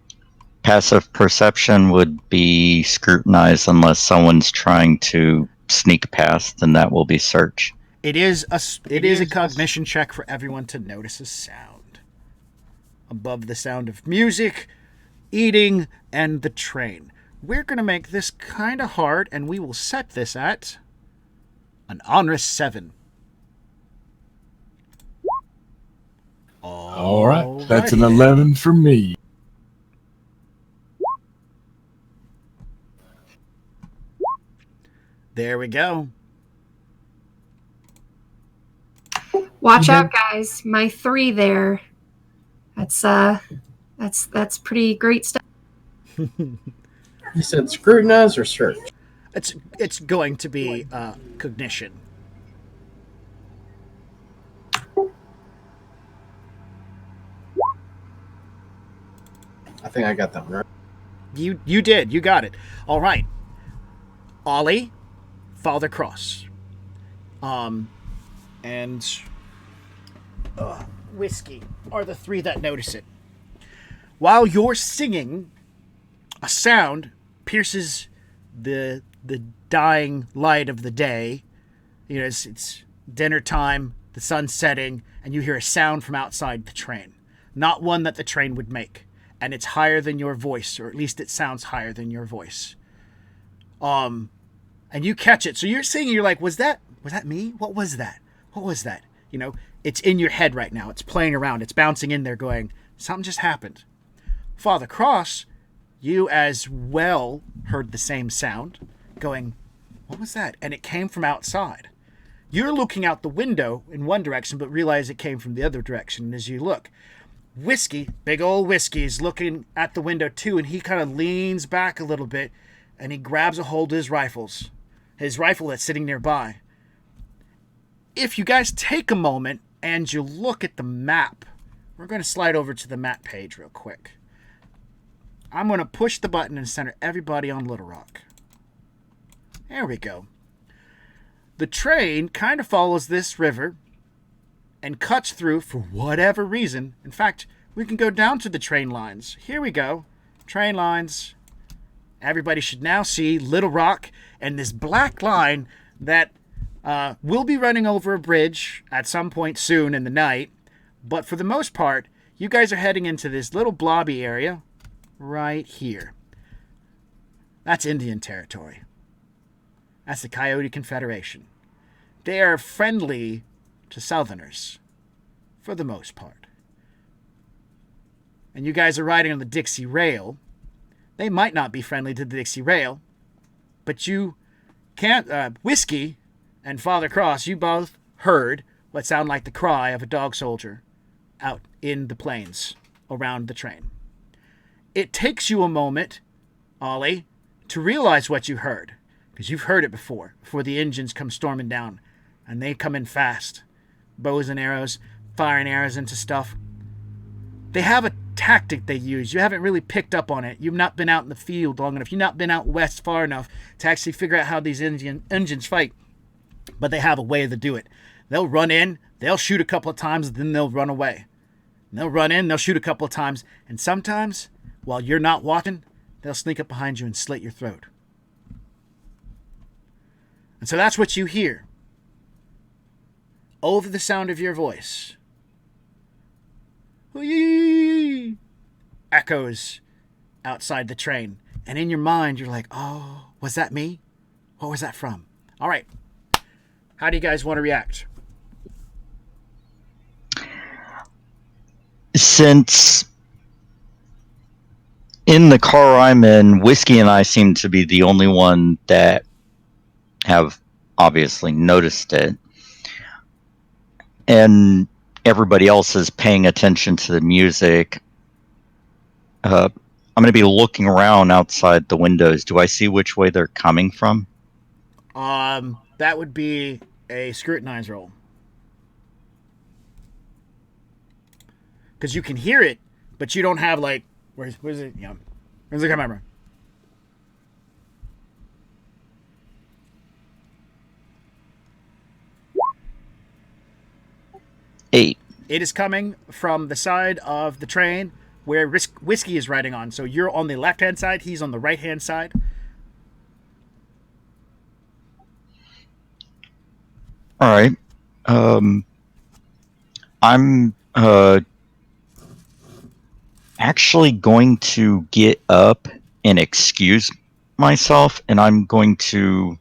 Passive perception would be scrutinized unless someone's trying to sneak past, and that will be search. It is a cognition check for everyone to notice a sound. Above the sound of music, eating, and the train. We're going to make this kind of hard, and we will set this at... an onerous 7. All right. That's an 11 for me. There we go. Watch out, guys. My 3 there. That's pretty great stuff. You said scrutinize or search? It's going to be cognition. I think I got that right. You did. You got it. All right. Ollie, Father Cross, and Whiskey are the 3 that notice it. While you're singing, a sound pierces the dying light of the day. You know, it's dinner time, the sun's setting, and you hear a sound from outside the train. Not one that the train would make. And it's higher than your voice, or at least it sounds higher than your voice. And you catch it. So you're singing, you're like, was that me? What was that? What was that? You know, it's in your head right now. It's playing around. It's bouncing in there going, something just happened. Father Cross, you as well heard the same sound going, what was that? And it came from outside. You're looking out the window in one direction, but realize it came from the other direction. And as you look, Whiskey, big old Whiskey, is looking at the window too, and he kind of leans back a little bit, and he grabs a hold of his rifle that's sitting nearby. If you guys take a moment and you look at the map, we're going to slide over to the map page real quick. I'm going to push the button and center everybody on Little Rock. There we go. The train kind of follows this river and cuts through for whatever reason. In fact, we can go down to the train lines. Here we go. Train lines. Everybody should now see Little Rock and this black line that will be running over a bridge at some point soon in the night. But for the most part, you guys are heading into this little blobby area right here. That's Indian territory. That's the Coyote Confederation. They are friendly to Southerners, for the most part. And you guys are riding on the Dixie Rail. They might not be friendly to the Dixie Rail, but you can't... Whiskey and Father Cross, you both heard what sounded like the cry of a dog soldier out in the plains around the train. It takes you a moment, Ollie, to realize what you heard, because you've heard it before the engines come storming down, and they come in fast. Bows and arrows, firing arrows into stuff. They have a tactic they use. You haven't really picked up on it. You've not been out in the field long enough. You've not been out west far enough to actually figure out how these engines fight. But they have a way to do it. They'll run in, they'll shoot a couple of times, then they'll run away. And they'll run in, they'll shoot a couple of times, and sometimes, while you're not watching, they'll sneak up behind you and slit your throat. And so that's what you hear. Over the sound of your voice, echoes outside the train. And in your mind, you're like, oh, was that me? What was that from? All right. How do you guys want to react? Since in the car I'm in, Whiskey and I seem to be the only one that have obviously noticed it. And everybody else is paying attention to the music. I'm going to be looking around outside the windows. Do I see which way they're coming from? That would be a scrutinize roll. Because you can hear it, but you don't have like where's it? Yeah, where's the camera? Eight. It is coming from the side of the train where Whiskey is riding on. So you're on the left-hand side, he's on the right-hand side. All right. I'm actually going to get up and excuse myself, and I'm going to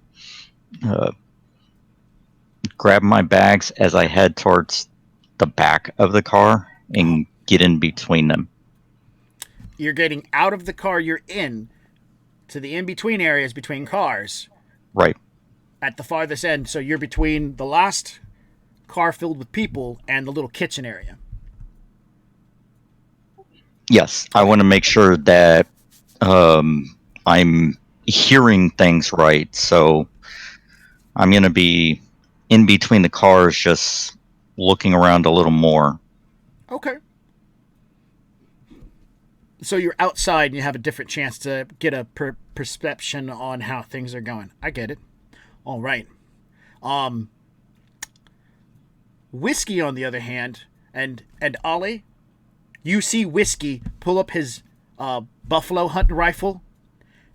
grab my bags as I head towards the back of the car and get in between them. You're getting out of the car you're in to the in-between areas between cars. Right. At the farthest end, so you're between the last car filled with people and the little kitchen area. Yes, I want to make sure that I'm hearing things right, so I'm going to be in between the cars, just looking around a little more. Okay. So you're outside and you have a different chance to get a perception on how things are going. I get it. All right. Whiskey, on the other hand, and Ollie, you see Whiskey pull up his buffalo hunting rifle,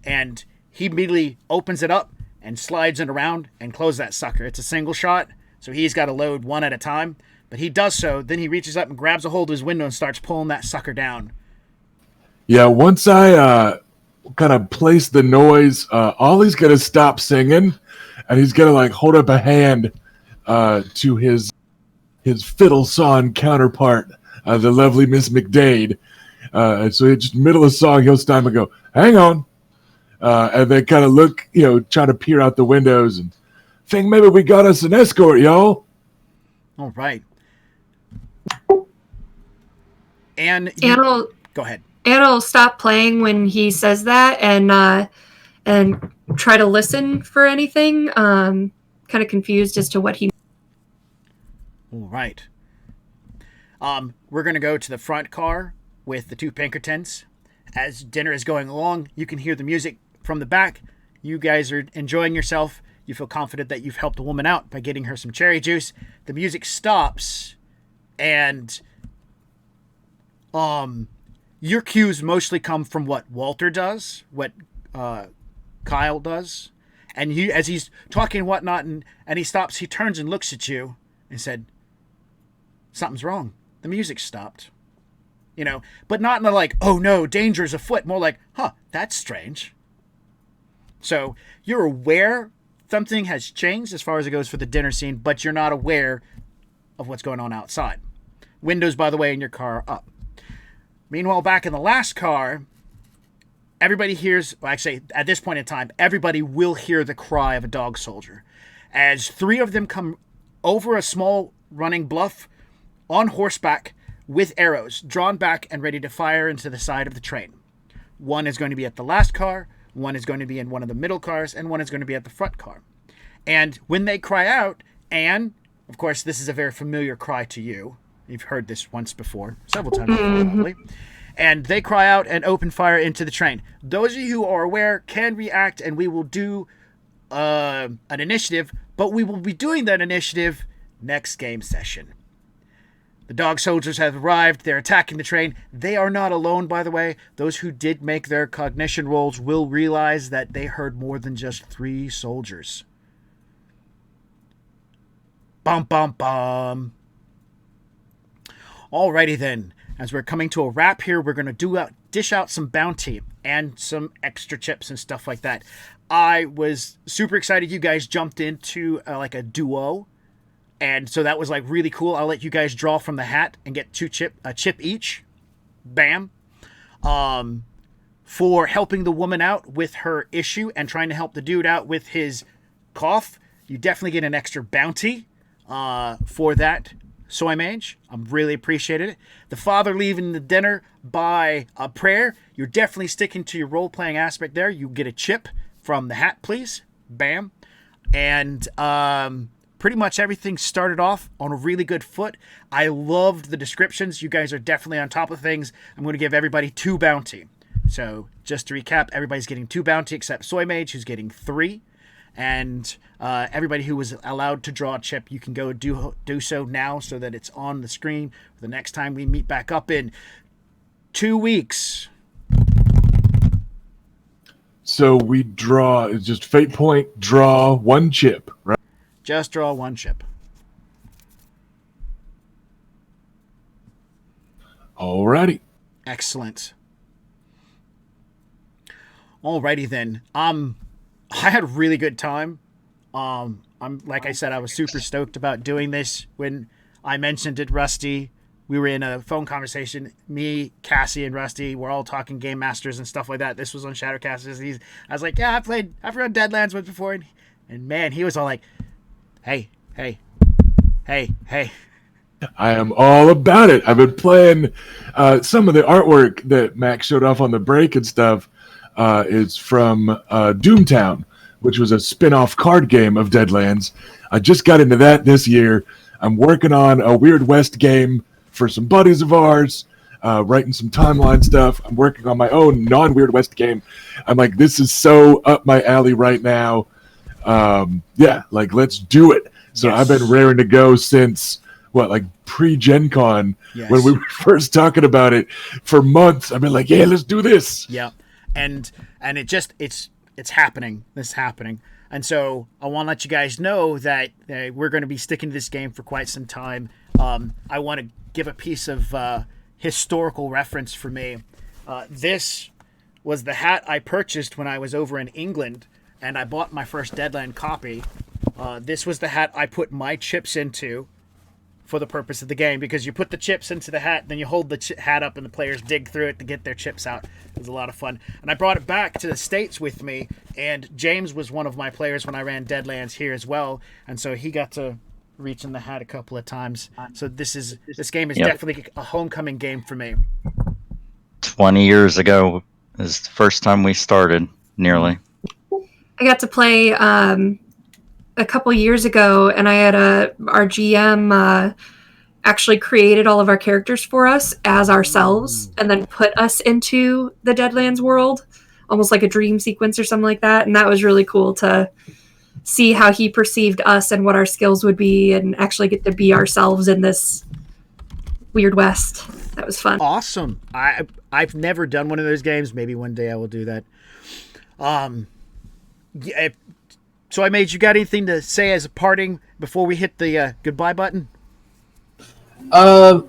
and he immediately opens it up and slides it around and closes that sucker. It's a single shot, so he's got to load one at a time. But he does so. Then he reaches up and grabs a hold of his window and starts pulling that sucker down. Yeah, once I kind of place the noise, Ollie's going to stop singing, and he's going to like hold up a hand to his fiddle song counterpart, the lovely Miss McDade. So he just middle of the song, he'll stop and go, "Hang on," and then kind of look, try to peer out the windows and think maybe we got us an escort, y'all. All right. And Anna, go ahead. Anna will stop playing when he says that and try to listen for anything. Kind of confused as to what he. All right. We're going to go to the front car with the two Pinkertons. As dinner is going along, you can hear the music from the back. You guys are enjoying yourself. You feel confident that you've helped a woman out by getting her some cherry juice. The music stops, and your cues mostly come from what Walter does, what Kyle does. And as he's talking and whatnot, and he stops, he turns and looks at you and said, "Something's wrong. The music stopped." But not in a like, "Oh no, danger's afoot." More like, "Huh, that's strange." So you're aware something has changed as far as it goes for the dinner scene, but you're not aware of what's going on outside. Windows, by the way, in your car are up. Meanwhile, back in the last car, everybody hears, well, actually, at this point in time, everybody will hear the cry of a dog soldier. As three of them come over a small running bluff on horseback with arrows drawn back and ready to fire into the side of the train. One is going to be at the last car, one is going to be in one of the middle cars, and one is going to be at the front car. And when they cry out, and, of course, this is a very familiar cry to you. You've heard this once before, several times before, probably. And they cry out and open fire into the train. Those of you who are aware can react, and we will do an initiative, but we will be doing that initiative next game session. The dog soldiers have arrived. They're attacking the train. They are not alone, by the way. Those who did make their cognition rolls will realize that they heard more than just 3 soldiers. Bum, bum, bum. Alrighty then. As we're coming to a wrap here, we're going to dish out some bounty and some extra chips and stuff like that. I was super excited you guys jumped into like a duo. And so that was like really cool. I'll let you guys draw from the hat and get a chip each. Bam. For helping the woman out with her issue and trying to help the dude out with his cough. you definitely get an extra bounty for that, Soy Mage. I'm really appreciated it. The father leaving the dinner by a prayer. You're definitely sticking to your role-playing aspect there. You get a chip from the hat, please. Bam. And pretty much everything started off on a really good foot. I loved the descriptions. You guys are definitely on top of things. I'm going to give everybody 2 bounty. So just to recap, everybody's getting 2 bounty except Soy Mage, who's getting 3. And everybody who was allowed to draw a chip, you can go do so now so that it's on the screen for the next time we meet back up in 2 weeks. So we draw, it's just fate point, draw 1 chip, right? Just draw 1 chip. Alrighty. Excellent. Alrighty then. I had a really good time. I'm like I said, I was super stoked about doing this when I mentioned it, Rusty. We were in a phone conversation. Me, Cassie, and Rusty were all talking Game Masters and stuff like that. This was on Shadowcasters. I was like, yeah, I've run Deadlands once before, and man, he was all like, hey. I am all about it. I've been playing some of the artwork that Max showed off on the break and stuff is from Doomtown, which was a spin-off card game of Deadlands. I just got into that this year. I'm working on a Weird West game for some buddies of ours, writing some timeline stuff. I'm working on my own non-Weird West game. I'm like, this is so up my alley right now. Let's do it. So yes. I've been raring to go since, pre-Gen Con, yes, when we were first talking about it. For months, I've been like, yeah, let's do this. Yeah, and it's happening. This is happening. And so I want to let you guys know that we're going to be sticking to this game for quite some time. I want to give a piece of historical reference for me. This was the hat I purchased when I was over in England, and I bought my first Deadland copy. This was the hat I put my chips into for the purpose of the game, because you put the chips into the hat, then you hold the hat up and the players dig through it to get their chips out. It was a lot of fun. And I brought it back to the States with me, and James was one of my players when I ran Deadlands here as well, and so he got to reach in the hat a couple of times. So this game is definitely a homecoming game for me. 20 years ago is the first time we started, nearly. I got to play a couple years ago, and I had our GM actually created all of our characters for us as ourselves, and then put us into the Deadlands world, almost like a dream sequence or something like that. And that was really cool to see how he perceived us and what our skills would be, and actually get to be ourselves in this Weird West. That was fun. Awesome. I've never done one of those games. Maybe one day I will do that. So I made you got anything to say as a parting before we hit the goodbye button? Other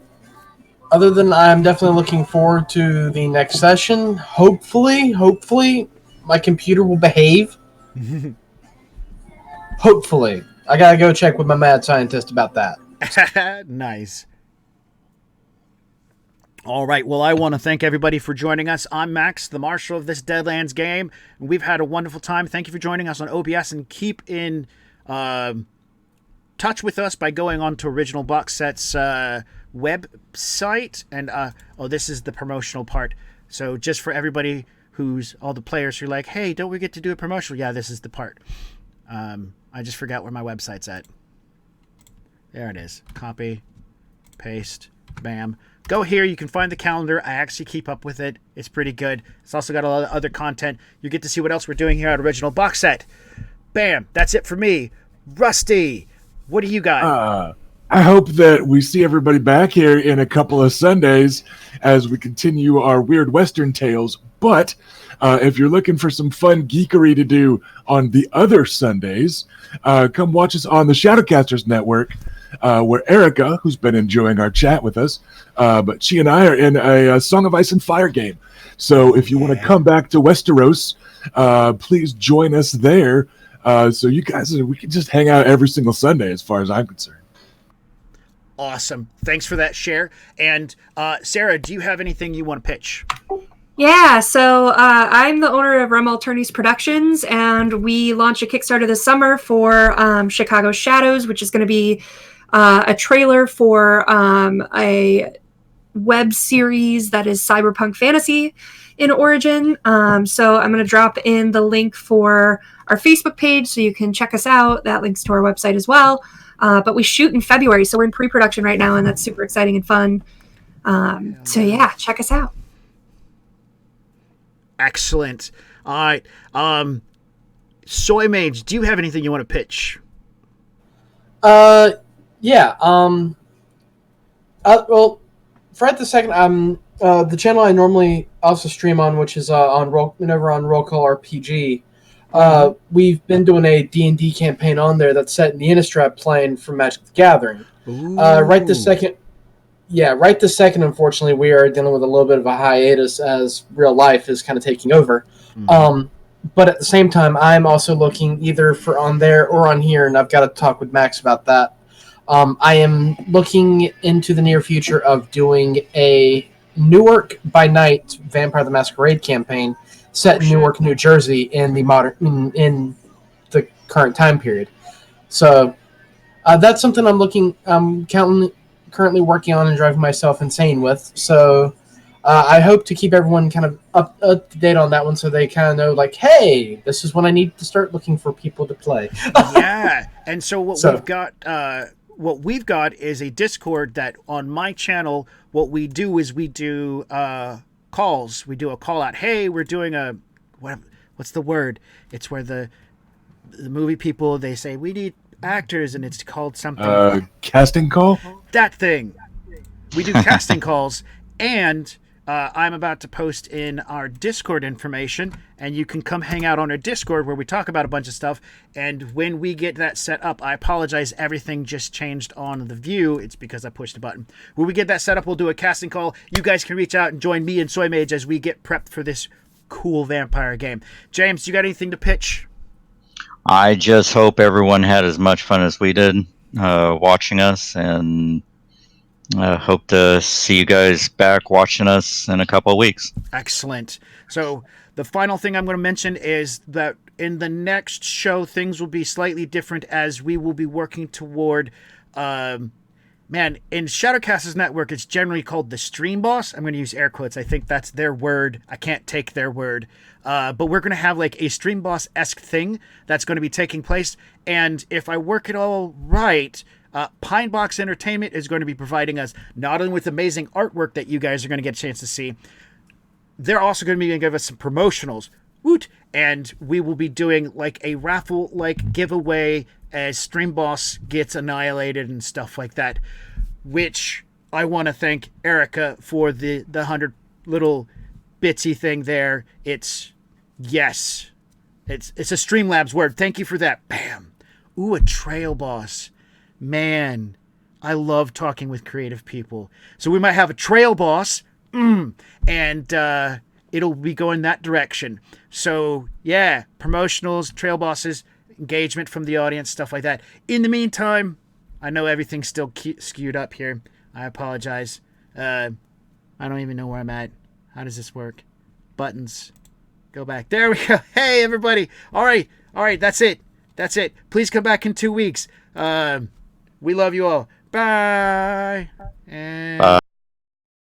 than I'm definitely looking forward to the next session. Hopefully my computer will behave. Hopefully. I gotta go check with my mad scientist about that. Nice. All right. Well, I want to thank everybody for joining us. I'm Max, the marshal of this Deadlands game, and we've had a wonderful time. Thank you for joining us on OBS, and keep in touch with us by going on to Original Box Set's website. And this is the promotional part. So just for everybody all the players who are like, hey, don't we get to do a promotional? Yeah, this is the part. I just forgot where my website's at. There it is. Copy, paste, bam. Go here. You can find the calendar. I actually keep up with it. It's pretty good. It's also got a lot of other content. You get to see what else we're doing here at Original Box Set. Bam. That's it for me. Rusty, what do you got? I hope that we see everybody back here in a couple of Sundays as we continue our Weird Western tales. But if you're looking for some fun geekery to do on the other Sundays, come watch us on the Shadowcasters Network, where Erica, who's been enjoying our chat with us, but she and I are in a Song of Ice and Fire game. So if you want to come back to Westeros, please join us there. So you guys, we can just hang out every single Sunday as far as I'm concerned. Awesome. Thanks for that share. And Sarah, do you have anything you want to pitch? Yeah, so I'm the owner of Rem Alternatives Productions, and we launched a Kickstarter this summer for Chicago Shadows, which is going to be a trailer for a web series that is cyberpunk fantasy in origin. So I'm going to drop in the link for our Facebook page so you can check us out. That links to our website as well. But we shoot in February, so we're in pre-production right now, and that's super exciting and fun. So yeah, check us out. Excellent. All right. Soy Mage, do you have anything you want to pitch? Yeah. Well, for at the second, the channel I normally also stream on, which is on whenever on Roll Call RPG. We've been doing a D&D campaign on there that's set in the Innistrad plane from Magic the Gathering. Right this second. Yeah, right this second, unfortunately, we are dealing with a little bit of a hiatus as real life is kind of taking over. But at the same time, I'm also looking either for on there or on here, and I've got to talk with Max about that. I am looking into the near future of doing a Newark by Night Vampire the Masquerade campaign set in Newark, New Jersey in the in the current time period. So that's something I'm currently working on and driving myself insane with. So I hope to keep everyone kind of up to date on that one, so they kind of know, like, hey, this is when I need to start looking for people to play. Yeah, and so what we've got is a Discord that on my channel. What we do is we do calls. We do a call out. Hey, we're doing a what's the word? It's where the movie people, they say we need actors, and it's called something. Casting call? That thing. We do casting calls, and I'm about to post in our Discord information, and you can come hang out on our Discord where we talk about a bunch of stuff. And when we get that set up, I apologize, everything just changed on the view. It's because I pushed a button. When we get that set up, we'll do a casting call. You guys can reach out and join me and Soy Mage as we get prepped for this cool vampire game. James, you got anything to pitch? I just hope everyone had as much fun as we did watching us, and hope to see you guys back watching us in a couple of weeks. Excellent. So the final thing I'm going to mention is that in the next show, things will be slightly different as we will be working toward... in Shadowcast's network, it's generally called the Stream Boss. I'm going to use air quotes. I think that's their word. I can't take their word. But we're going to have like a Stream Boss-esque thing that's going to be taking place. And if I work it all right... Pine Box Entertainment is going to be providing us not only with amazing artwork that you guys are going to get a chance to see, they're also going to be going to give us some promotionals. Woot! And we will be doing like a raffle-like giveaway as Stream Boss gets annihilated and stuff like that, which I want to thank Erica for the 100 little bitsy thing there. It's a Streamlabs word. Thank you for that. Bam! Ooh, a Trail Boss. Man, I love talking with creative people. So we might have a Trail Boss, and it'll be going that direction. So, yeah, promotionals, Trail Bosses, engagement from the audience, stuff like that. In the meantime, I know everything's still skewed up here. I apologize. I don't even know where I'm at. How does this work? Buttons. Go back. There we go. Hey, everybody. All right, that's it. Please come back in 2 weeks. We love you all. Bye. And